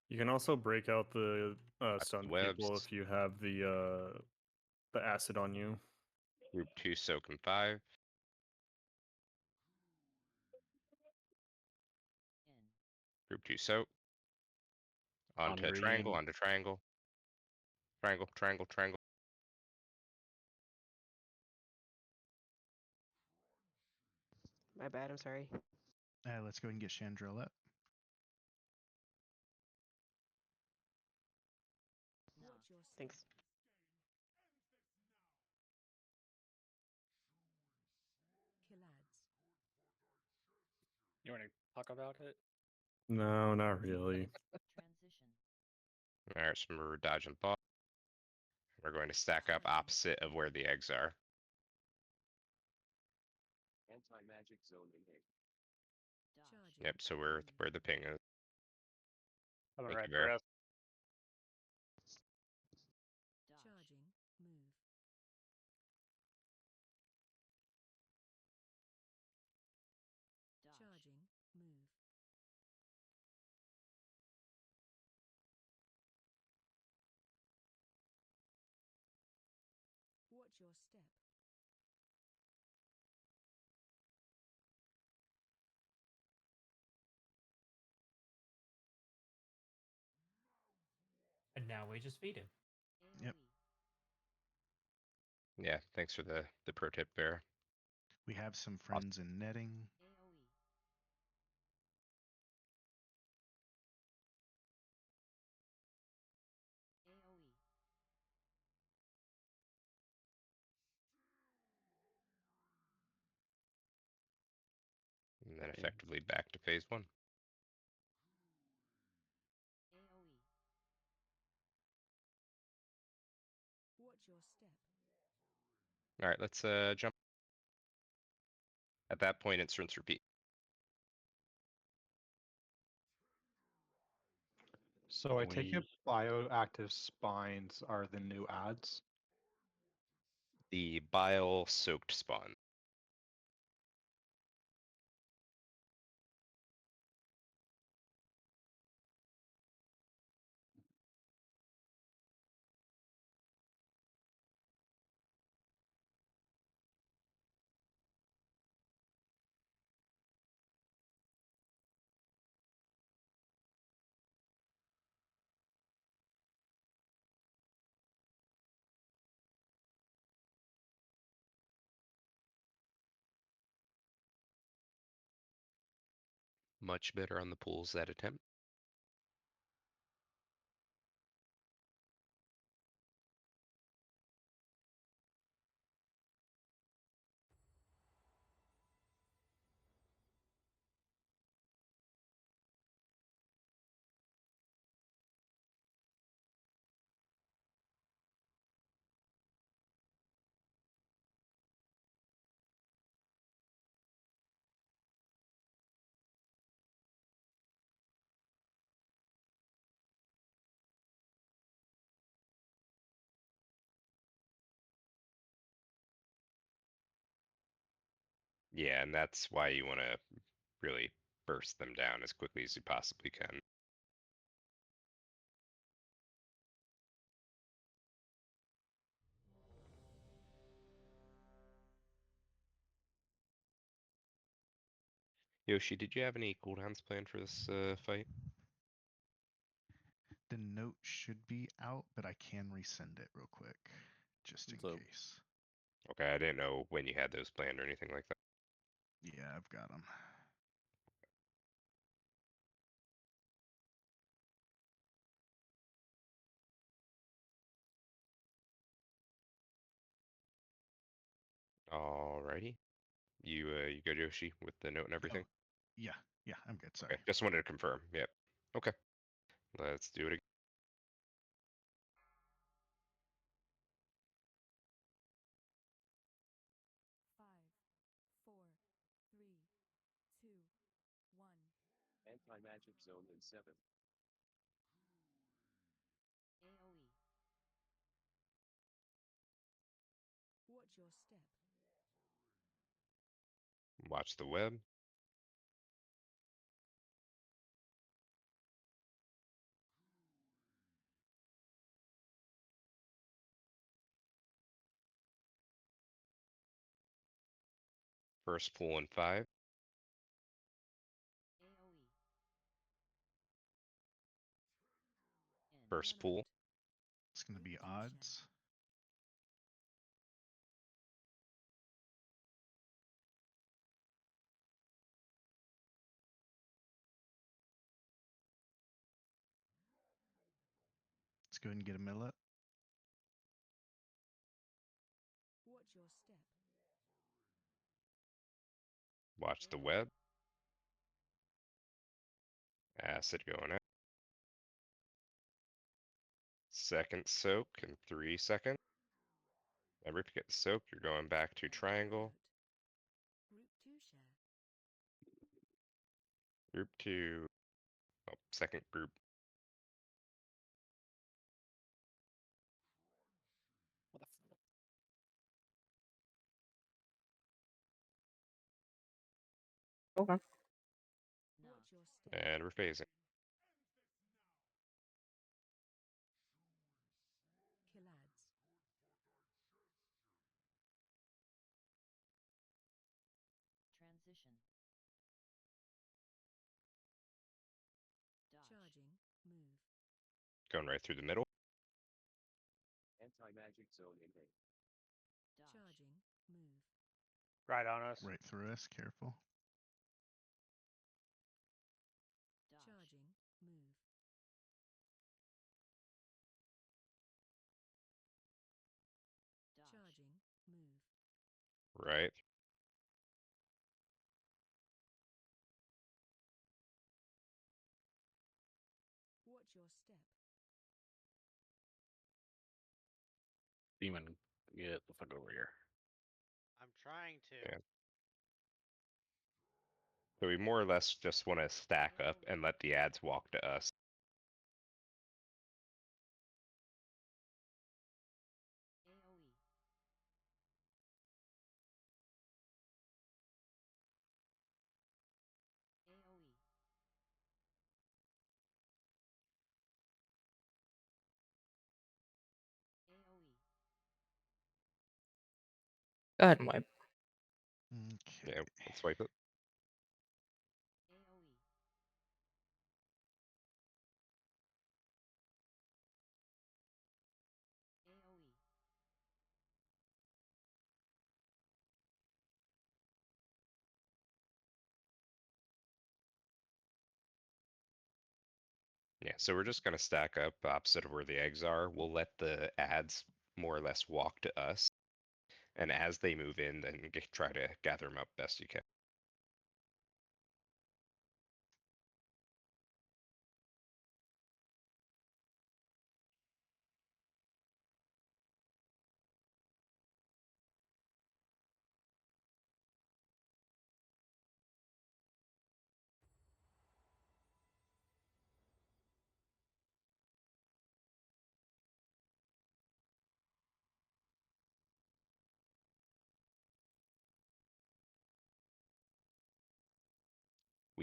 You can also break out the
Watch
stunned
the
people
webs.
if you have the acid on you.
Group 2 soak in 5. Group 2 soak. Onto triangle,
Green.
onto triangle. Triangle, triangle, triangle.
My bad, I'm sorry.
Let's go ahead and get Chandrell up.
Watch your step.
Thanks.
Kill ads.
You want to talk about it?
No, not really.
Transition.
Alright, so we're dodging ball. We're going to stack up opposite of where the eggs are.
Anti-magic zone in 8.
Charging.
Yep, so we're where the ping is.
I'm
Thank
right
you, Vera.
for us.
Charging. Move. Charging. Move. Watch your step.
And now we just feed him.
Yep.
Yeah, thanks for the pro tip, Vera.
We have some friends in netting.
AoE. AoE.
And then effectively back to phase 1.
AoE. Watch your step.
Alright, let's jump. At that point, it's rinse repeat.
So I take it bioactive spines are the new ads?
The bile soaked spawn. Much better on the pools that attempt. Yeah, and that's why you want to really burst them down as quickly as you possibly can. Yoshi, did you have any cooldowns planned for this fight?
The note should be out, but I can resend it real quick, just in case.
Okay, I didn't know when you had those planned or anything like that.
Yeah, I've got them.
Alrighty. You good, Yoshi, with the note and everything?
Yeah, yeah, I'm good. Sorry.
Okay, just wanted to confirm. Yep. Okay. Let's do it again.
Anti-magic zone in 7.
AoE. Watch your step.
Watch the web. First pull in 5.
AoE.
First pull.
It's going to be odds. Let's go ahead and get a millet.
Watch your step.
Watch the web. Acid going out. Second soak in 3 seconds. Remember, if you get the soak, you're going back to triangle.
Group 2 share.
Group 2. Oh, second group.
Okay.
Watch your step.
And we're phasing.
Killads. Transition. Charging. Move.
Going right through the middle.
Anti-magic zone in 8.
Charging. Move.
Right on us.
Right through us. Careful.
Charging. Move. Charging. Move.
Right.
Watch your step.
Demon, get the fuck over here.
I'm trying to.
Yeah. So we more or less just want to stack up and let the ads walk to us.
AoE. AoE. AoE.
Go ahead and wipe.
Okay.
Yeah, let's wipe it.
AoE. AoE.
Yeah, so we're just going to stack up opposite of where the eggs are. We'll let the ads more or less walk to us. And as they move in, then try to gather them up best you can.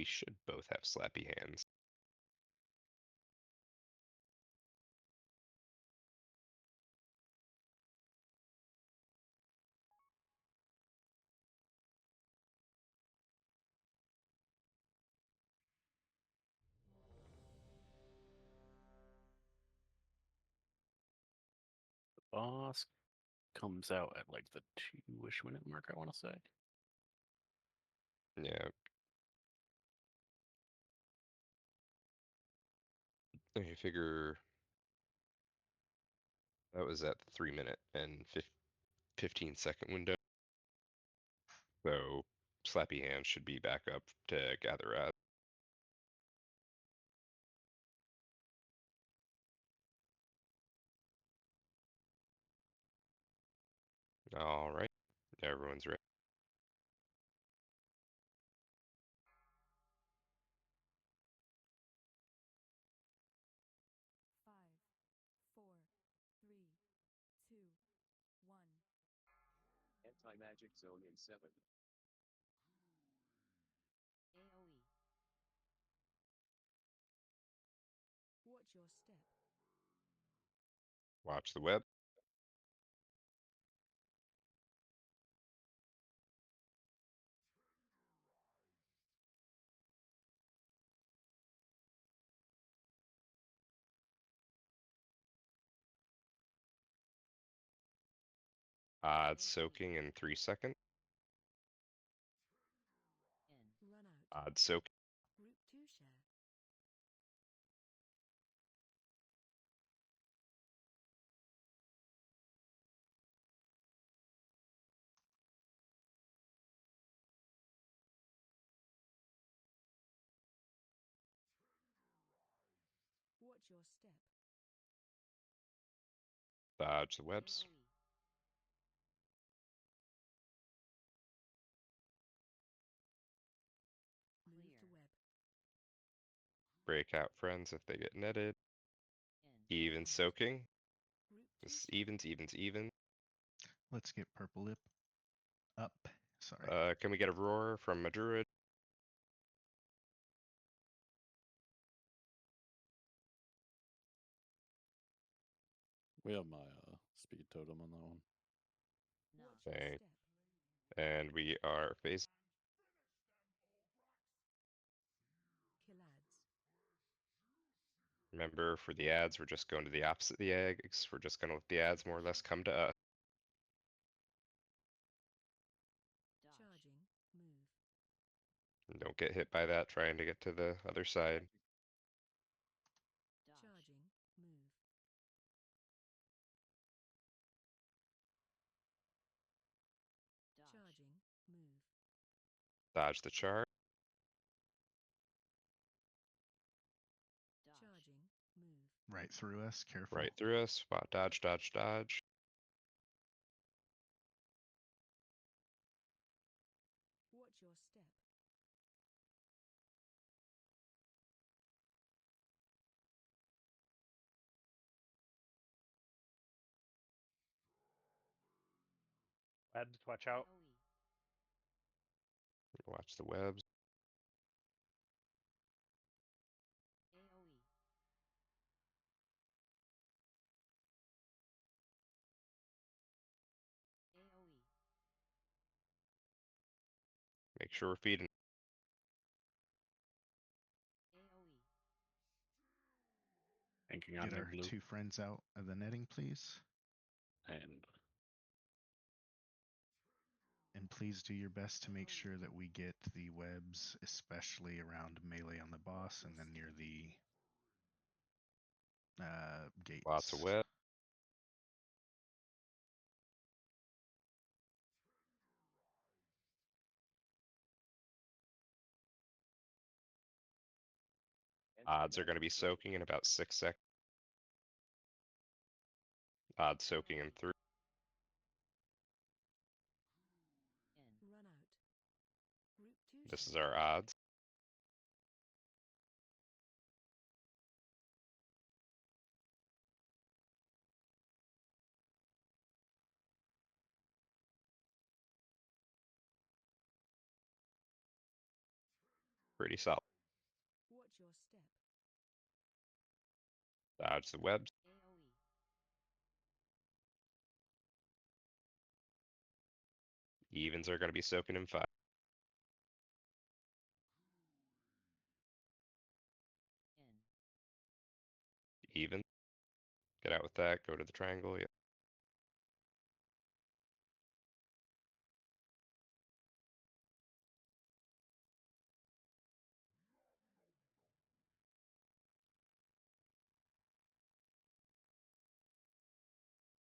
We should both have slappy hands.
The boss comes out at like the 2-ish minute mark, I want to say.
Yeah. I figure that was at the 3-minute and 15-second window. So slappy hands should be back up to gather at. All right, everyone's ready.
Anti-magic zone in 7.
AoE. Watch your step.
Watch the web. Odds soaking in 3 seconds.
Run out.
Odds soaking.
Group 2 share. Watch your step.
Dodge the webs.
AoE. Move to web.
Break out friends if they get netted. Even soaking.
Group 2
This
share.
evens.
Let's get purple lip up. Sorry.
Can we get a roar from a druid?
We have my speed totem on that one.
Watch your
Okay.
step.
And we are phase.
Kill ads.
Remember, for the ads, we're just going to the opposite of the eggs. We're just going to let the ads more or less come to us.
Charging. Move.
And don't get hit by that trying to get to the other side.
Charging. Move. Charging. Move.
Dodge the chart.
Charging. Move.
Right through us. Careful.
Right through us. Spot dodge, dodge, dodge.
Watch your step.
Webs, watch out.
Watch the webs.
AoE. AoE.
Make sure we're feeding.
AoE.
Banking on
Get
their
our
blue.
2 friends out of the netting, please. And please do your best to make sure that we get the webs, especially around melee on the boss and then near the gates.
Lots of web. Odds are going to be soaking in about 6 seconds. Odds soaking in 3.
Run out. Group 2
This is
share.
our odds. Pretty solid.
Watch your step.
Dodge the webs. Evens are going to be soaking in 5. Even. Get out with that. Go to the triangle. Yeah.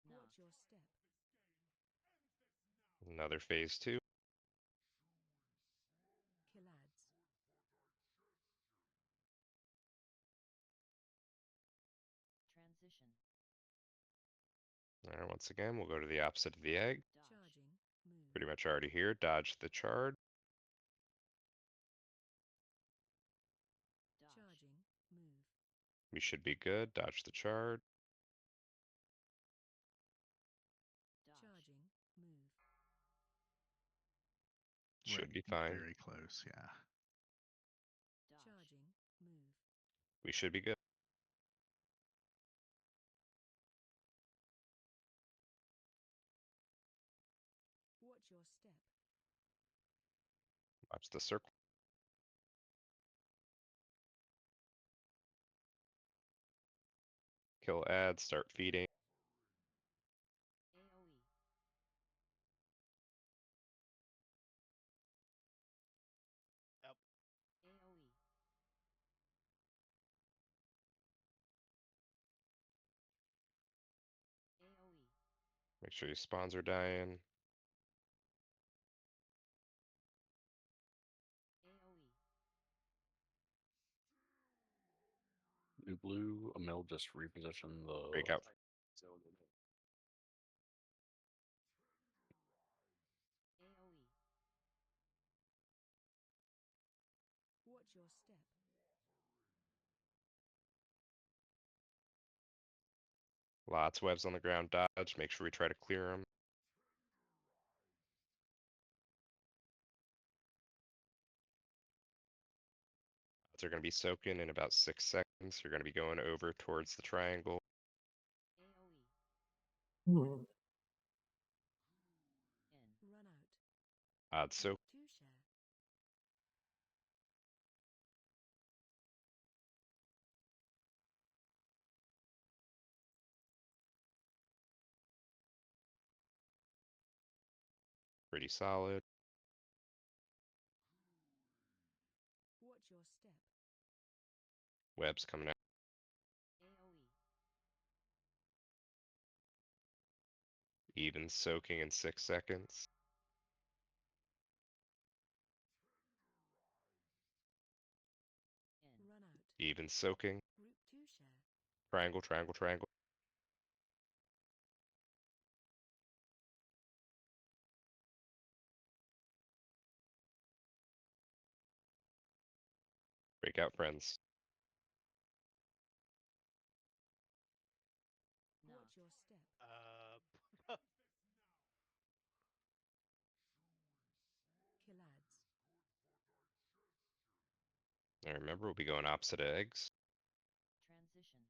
Watch your step.
Another phase 2.
Kill ads. Transition.
Alright, once again, we'll go to the opposite of the egg.
Charging. Move.
Pretty much already here. Dodge the charge.
Charging. Move.
We should be good. Dodge the charge.
Charging. Move.
Should
Right,
be fine.
Very close, yeah.
Charging. Move.
We should be good.
Watch your step.
Watch the circle. Kill ads. Start feeding.
AoE.
Yep.
AoE. AoE.
Make sure your spawns are dying.
AoE.
New blue, Emil just reposition the
Break out.
AoE. Watch your step.
Lots of webs on the ground. Dodge. Make sure we try to clear them. They're going to be soaking in about 6 seconds. You're going to be going over towards the triangle.
AoE.
Hmm.
In. Run out.
Odd soak.
To share.
Pretty solid.
Watch your step.
Webs coming out.
AoE.
Even soaking in 6 seconds.
In. Run out.
Even soaking.
Group 2 share.
Triangle, triangle, triangle. Break out, friends.
Watch your step. Kill ads.
Now remember, we'll be going opposite eggs.
Transition.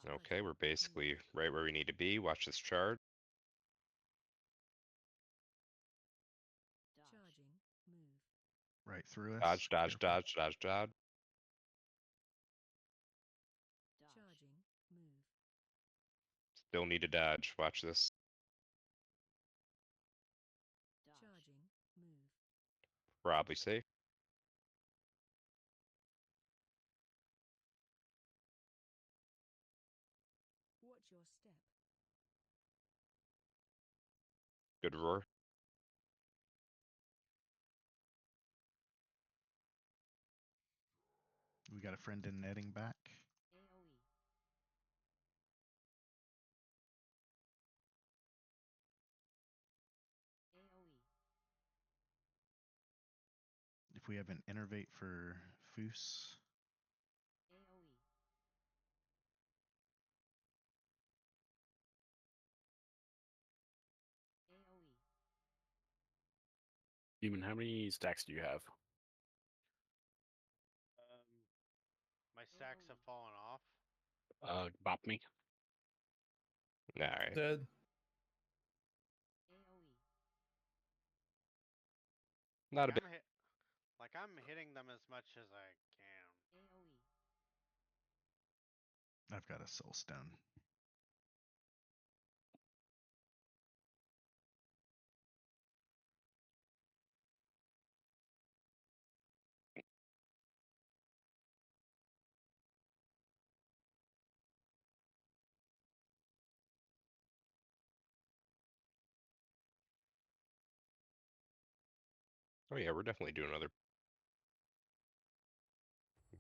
Okay, we're basically right where we need to be. Watch this charge.
Charging. Move.
Right through us.
Dodge, dodge,
Careful.
dodge, dodge, dodge.
Charging. Move.
Still need to dodge. Watch this.
Charging. Move.
Probably safe.
Watch your step.
Good roar.
We got a friend in netting back.
AoE. AoE.
If we have an innervate for Foos,
AoE. AoE.
Human, how many stacks do you have?
My stacks have fallen off.
Bop me.
Alright.
Dead.
Not a bit.
I'm hitting them as much as I can.
I've got a soul stone.
Oh yeah, we're definitely doing another.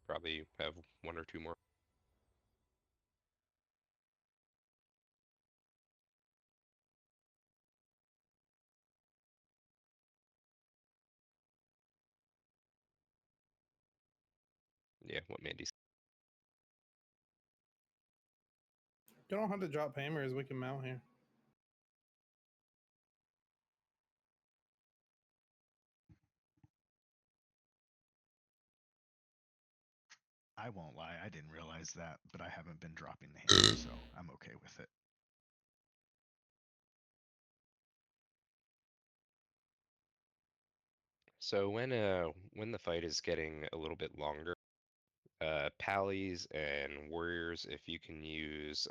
Probably have one or two more. Yeah, what Mandy's.
You don't have to drop hammers. We can mount here.
I won't lie, I didn't realize that, but I haven't been dropping the hammer, so I'm okay with it.
So when the fight is getting a little bit longer, pallies and warriors, if you can use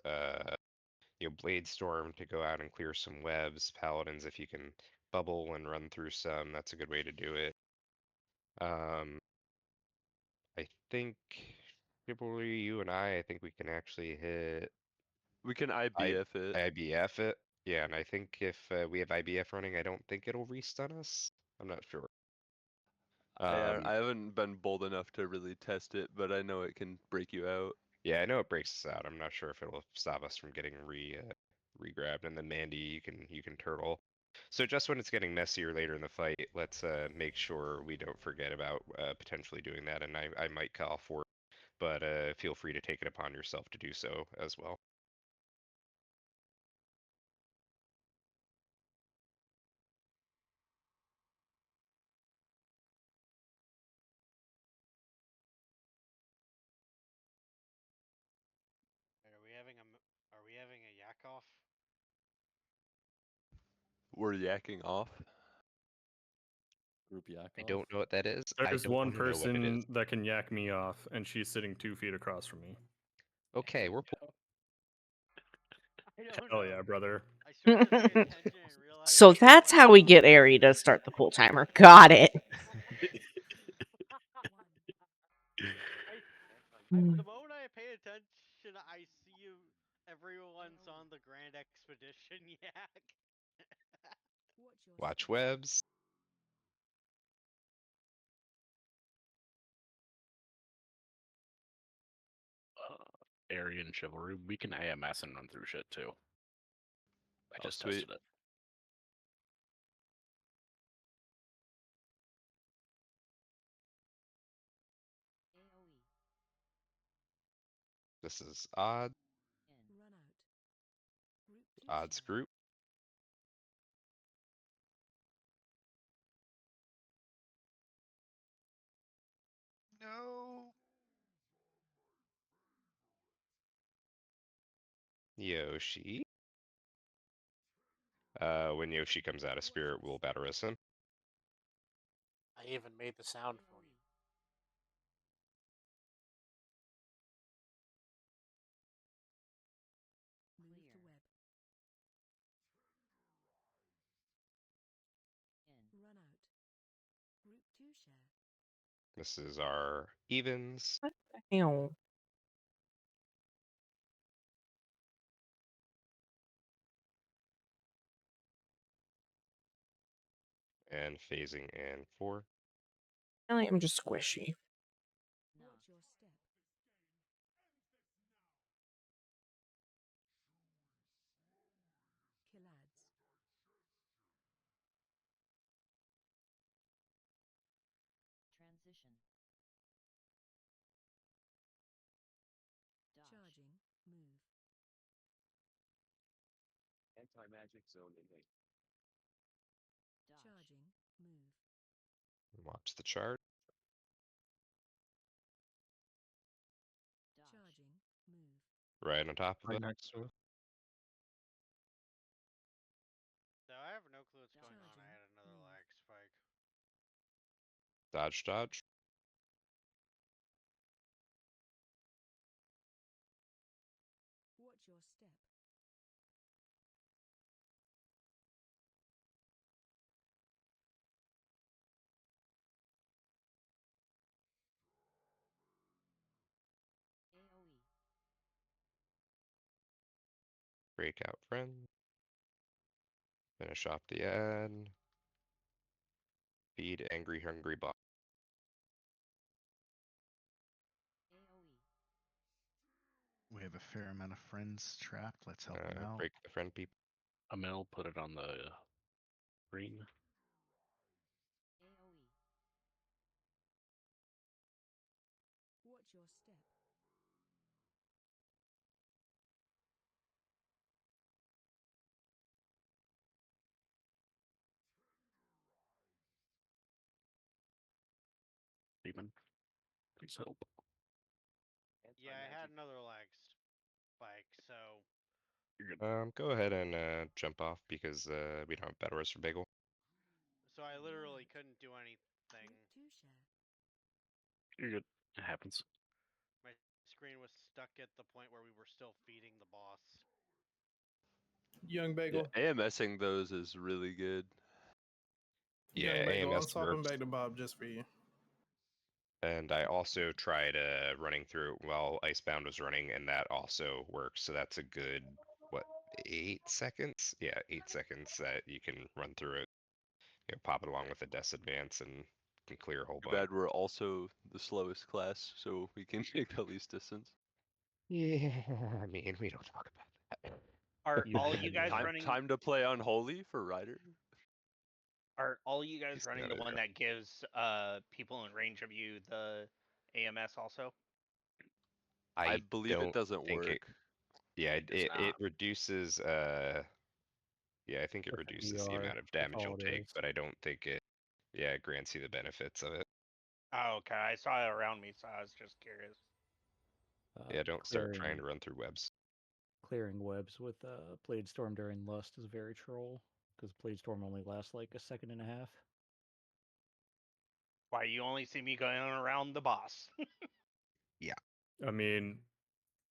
blade storm to go out and clear some webs, paladins if you can bubble and run through some, that's a good way to do it. I think Chivalry, you and I think we can actually hit
We can IBF it.
IBF it. Yeah, and I think if we have IBF running, I don't think it'll restun us. I'm not sure.
I haven't been bold enough to really test it, but I know it can break you out.
Yeah, I know it breaks us out. I'm not sure if it'll stop us from getting re-grabbed. And then Mandy, you can turtle. So just when it's getting messier later in the fight, let's make sure we don't forget about potentially doing that. And I might call for it, but feel free to take it upon yourself to do so as well.
Are we having a yak off?
We're yakking off.
Group yak
I
off.
don't know what that is. I
There's
don't
one
wanna know what it is.
person that can yak me off, and she's sitting 2 feet across from me.
Okay, we're
Hell yeah, brother.
I started to pay attention and realized.
So that's how we get Ari to start the pool timer. Got it.
The moment I pay attention, I see everyone's on the Grand Expedition yak.
Watch webs.
Aryan Chivalry, we can AMS and run through shit too. I just
sweet.
tested it.
This is odd. Odds group.
No.
Yoshi. When Yoshi comes out of spirit, we'll Batarus him.
I even made the sound for you.
Move to web. Run out. Group 2 share.
This is our evens.
What the hell?
And phasing and 4.
Apparently I'm just squishy.
Watch your step. Kill ads. Transition. Charging. Move.
Anti-magic zone innate.
Charging. Move.
Watch the chart.
Charging. Move.
Right on top of
Right
it.
next to it.
So I have no clue what's going on. I had another lag spike.
Dodge, dodge.
Watch your step. AoE.
Breakout friend. Finish off the ad. Feed angry, hungry bot.
AoE.
We have a fair amount of friends trapped. Let's help them out.
Break the friend people.
Amel put it on the screen.
AoE. Watch your step.
Demon, please help.
Yeah, I had another lag spike, so
You're good.
Go ahead and jump off because we don't have battle res for Bagel.
I literally couldn't do anything.
You're good. It happens.
My screen was stuck at the point where we were still feeding the boss.
Young
Yeah,
Bagel.
AMSing those is really good.
Yeah,
Young Bagel, I'm
AMS
swapping
works.
back to Bob just for you.
And I also tried running through it while Icebound was running, and that also works. So that's a good, what, 8 seconds? Yeah, 8 seconds that you can run through it. You know, pop it along with a Death Advance and can clear a whole
Too
bunch.
bad we're also the slowest class, so we can take the least distance.
Yeah, I mean, we don't talk about that.
Are all you guys running?
Time to play Unholy for Ryder?
Are all you guys
He's
running
got
the
it,
one
yeah.
that gives people in range of you the AMS also?
I believe it doesn't
think
work.
Yeah,
It does
it
not.
reduces yeah, I think it
With
reduces the
VR,
amount of
that's
damage
all
you'll
it
take,
is.
but I don't think it grants you the benefits of it.
Oh, okay. I saw it around me, so I was just curious.
Yeah, don't start trying to run through webs.
Clearing webs with Blade Storm during Lust is very troll, because Blade Storm only lasts like a second and a half.
Why you only see me going around the boss?
Yeah.
I mean,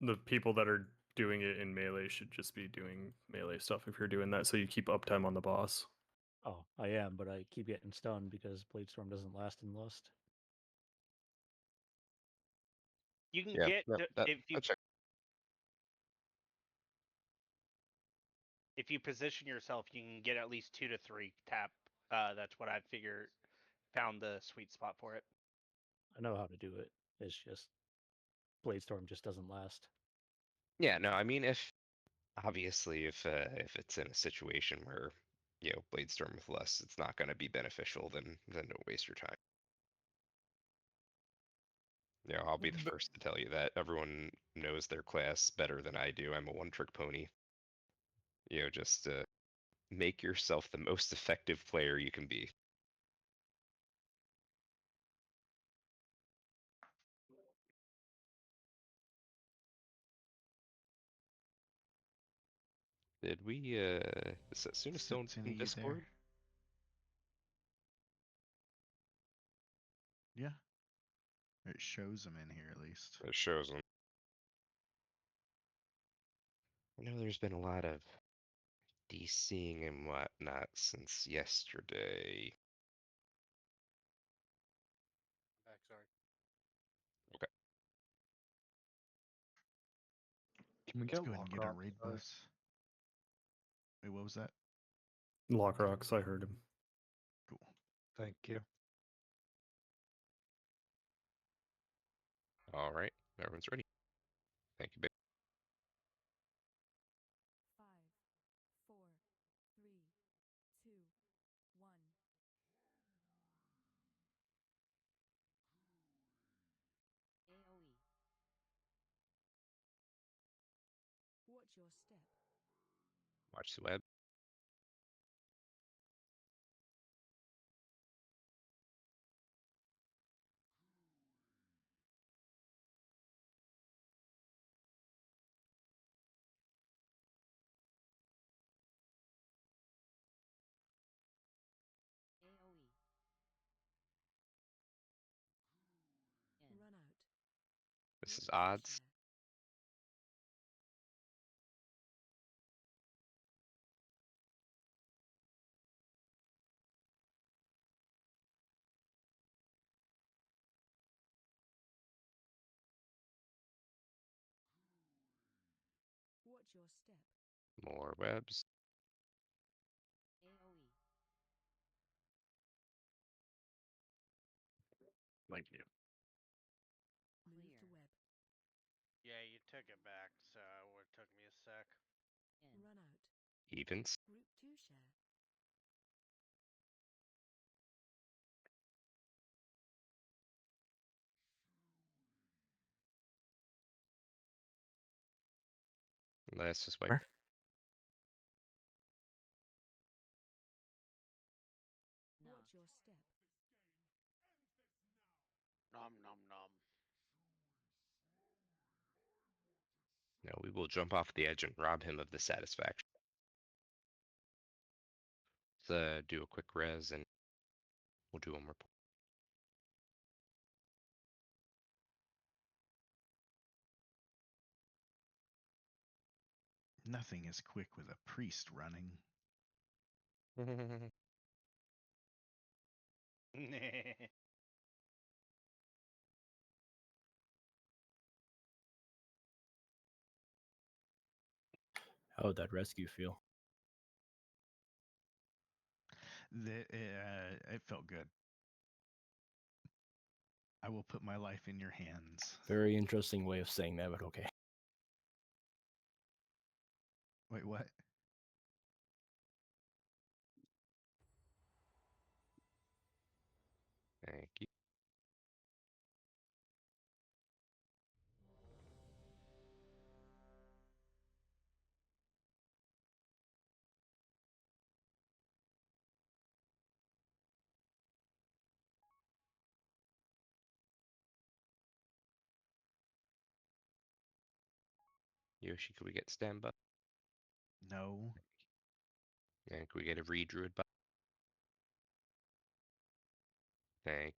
the people that are doing it in melee should just be doing melee stuff if you're doing that, so you keep uptime on the boss.
Oh, I am, but I keep getting stunned because Blade Storm doesn't last in Lust.
You can
Yeah,
get if you position yourself, you can get at least 2 to 3 tap. That's what I found the sweet spot for it.
I know how to do it. It's just Blade Storm just doesn't last.
Yeah, no, I mean if it's in a situation where, you know, Blade Storm with less, it's not gonna be beneficial, then don't waste your time. You know, I'll be the first to tell you that everyone knows their class better than I do. I'm a one-trick pony. You know, just make yourself the most effective player you can be. Did we is Setsuna still in
Setsuna, you
Discord?
there? Yeah. It shows them in here at least.
It shows them. I know there's been a lot of DCing and whatnot since yesterday.
Back, sorry.
Okay.
Can we
Let's
get
go ahead and get our
Lockrock
raid
first?
buffs. Wait, what was that?
Lockrocks, I heard him.
Cool.
Thank you.
All right, everyone's ready. Thank you, babe.
5, 4, 3, 2, 1. AoE. Watch your step.
Watch the web. This is odds.
Watch your step.
More webs.
AoE.
Thank you.
Move to web.
Yeah, you took it back, so it would took me a sec.
Run out.
Evens.
Group 2 share.
Let's just wait.
Watch your step.
Nom nom nom.
No, we will jump off the edge and rob him of the satisfaction. Let's do a quick res and we'll do one more.
Nothing is quick with a priest running.
How would that rescue feel?
It felt good. I will put my life in your hands.
Very interesting way of saying that, but okay.
Wait, what?
Thank you. Yoshi, could we get stand by?
No.
And could we get a re-druid by? Thank.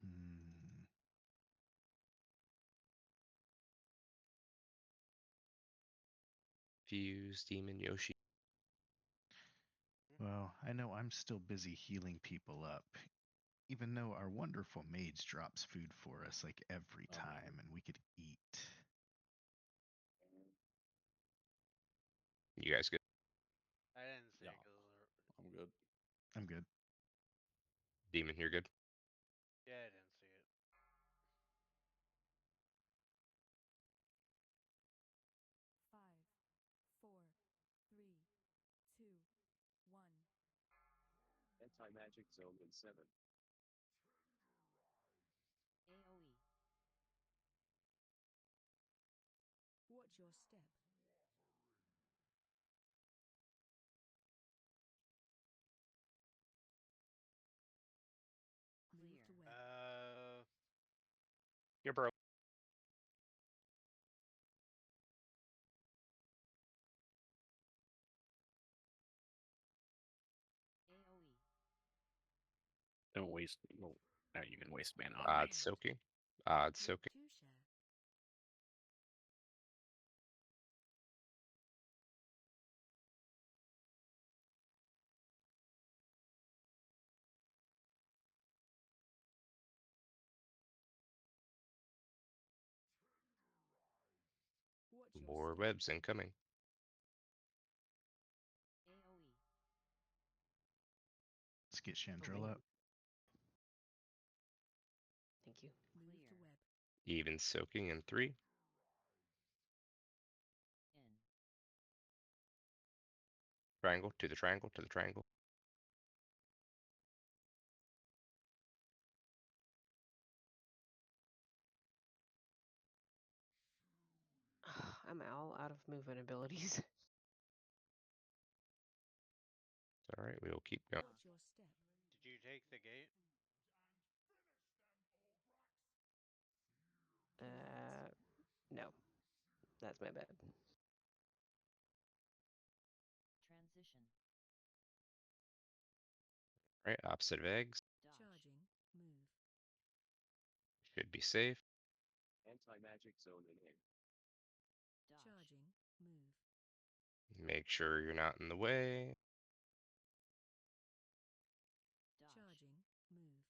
Mm.
Fuse, Demon, Yoshi.
Well, I know I'm still busy healing people up, even though our wonderful mage drops food for us like every time and we could eat.
You guys good?
I didn't see
Yeah.
it because
I'm good.
I'm good.
Demon, you're good?
yeah, I didn't see it.
Five, four, three, two, one.
Anti-magic zone in 7.
AoE. Watch your step. Move to web.
You're broke.
AoE.
Don't waste. Well, now you can waste mana on me.
Odds soaking. Odds
Group
soaking.
2 share. Watch your
More
step.
webs incoming.
AoE.
Let's get Chandril up.
Thank you.
Move to web.
Even soaking in 3. Triangle to the triangle to the triangle.
I'm all out of movement abilities.
All right, we will keep going.
Watch your step.
Did you take the gate?
No. That's my bad.
Transition.
All right, opposite of eggs.
Charging.
Should be safe.
Anti-magic zone in air.
Charging. Move.
Make sure you're not in the way.
Charging. Move.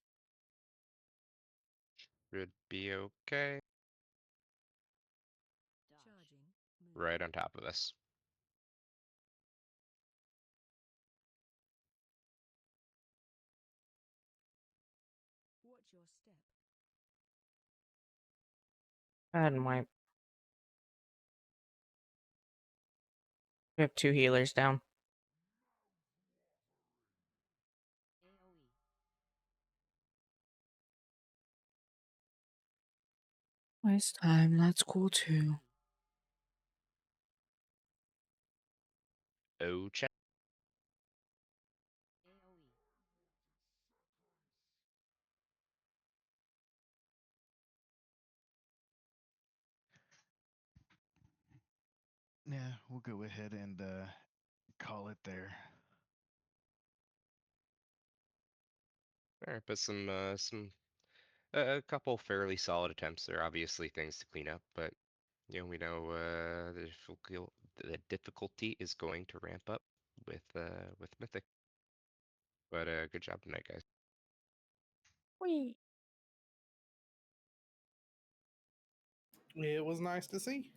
Should be okay.
Charging. Move.
Right on top of us.
Watch your step.
Go ahead and wipe. We have 2 healers down.
AoE.
Waste time. That's cool too.
Oh, check.
AoE.
Yeah, we'll go ahead and call it there.
All right, but a couple fairly solid attempts there. Obviously, things to clean up, but you know we know the difficulty is going to ramp up with Mythic. But good job tonight, guys.
Whee!
It was nice to see.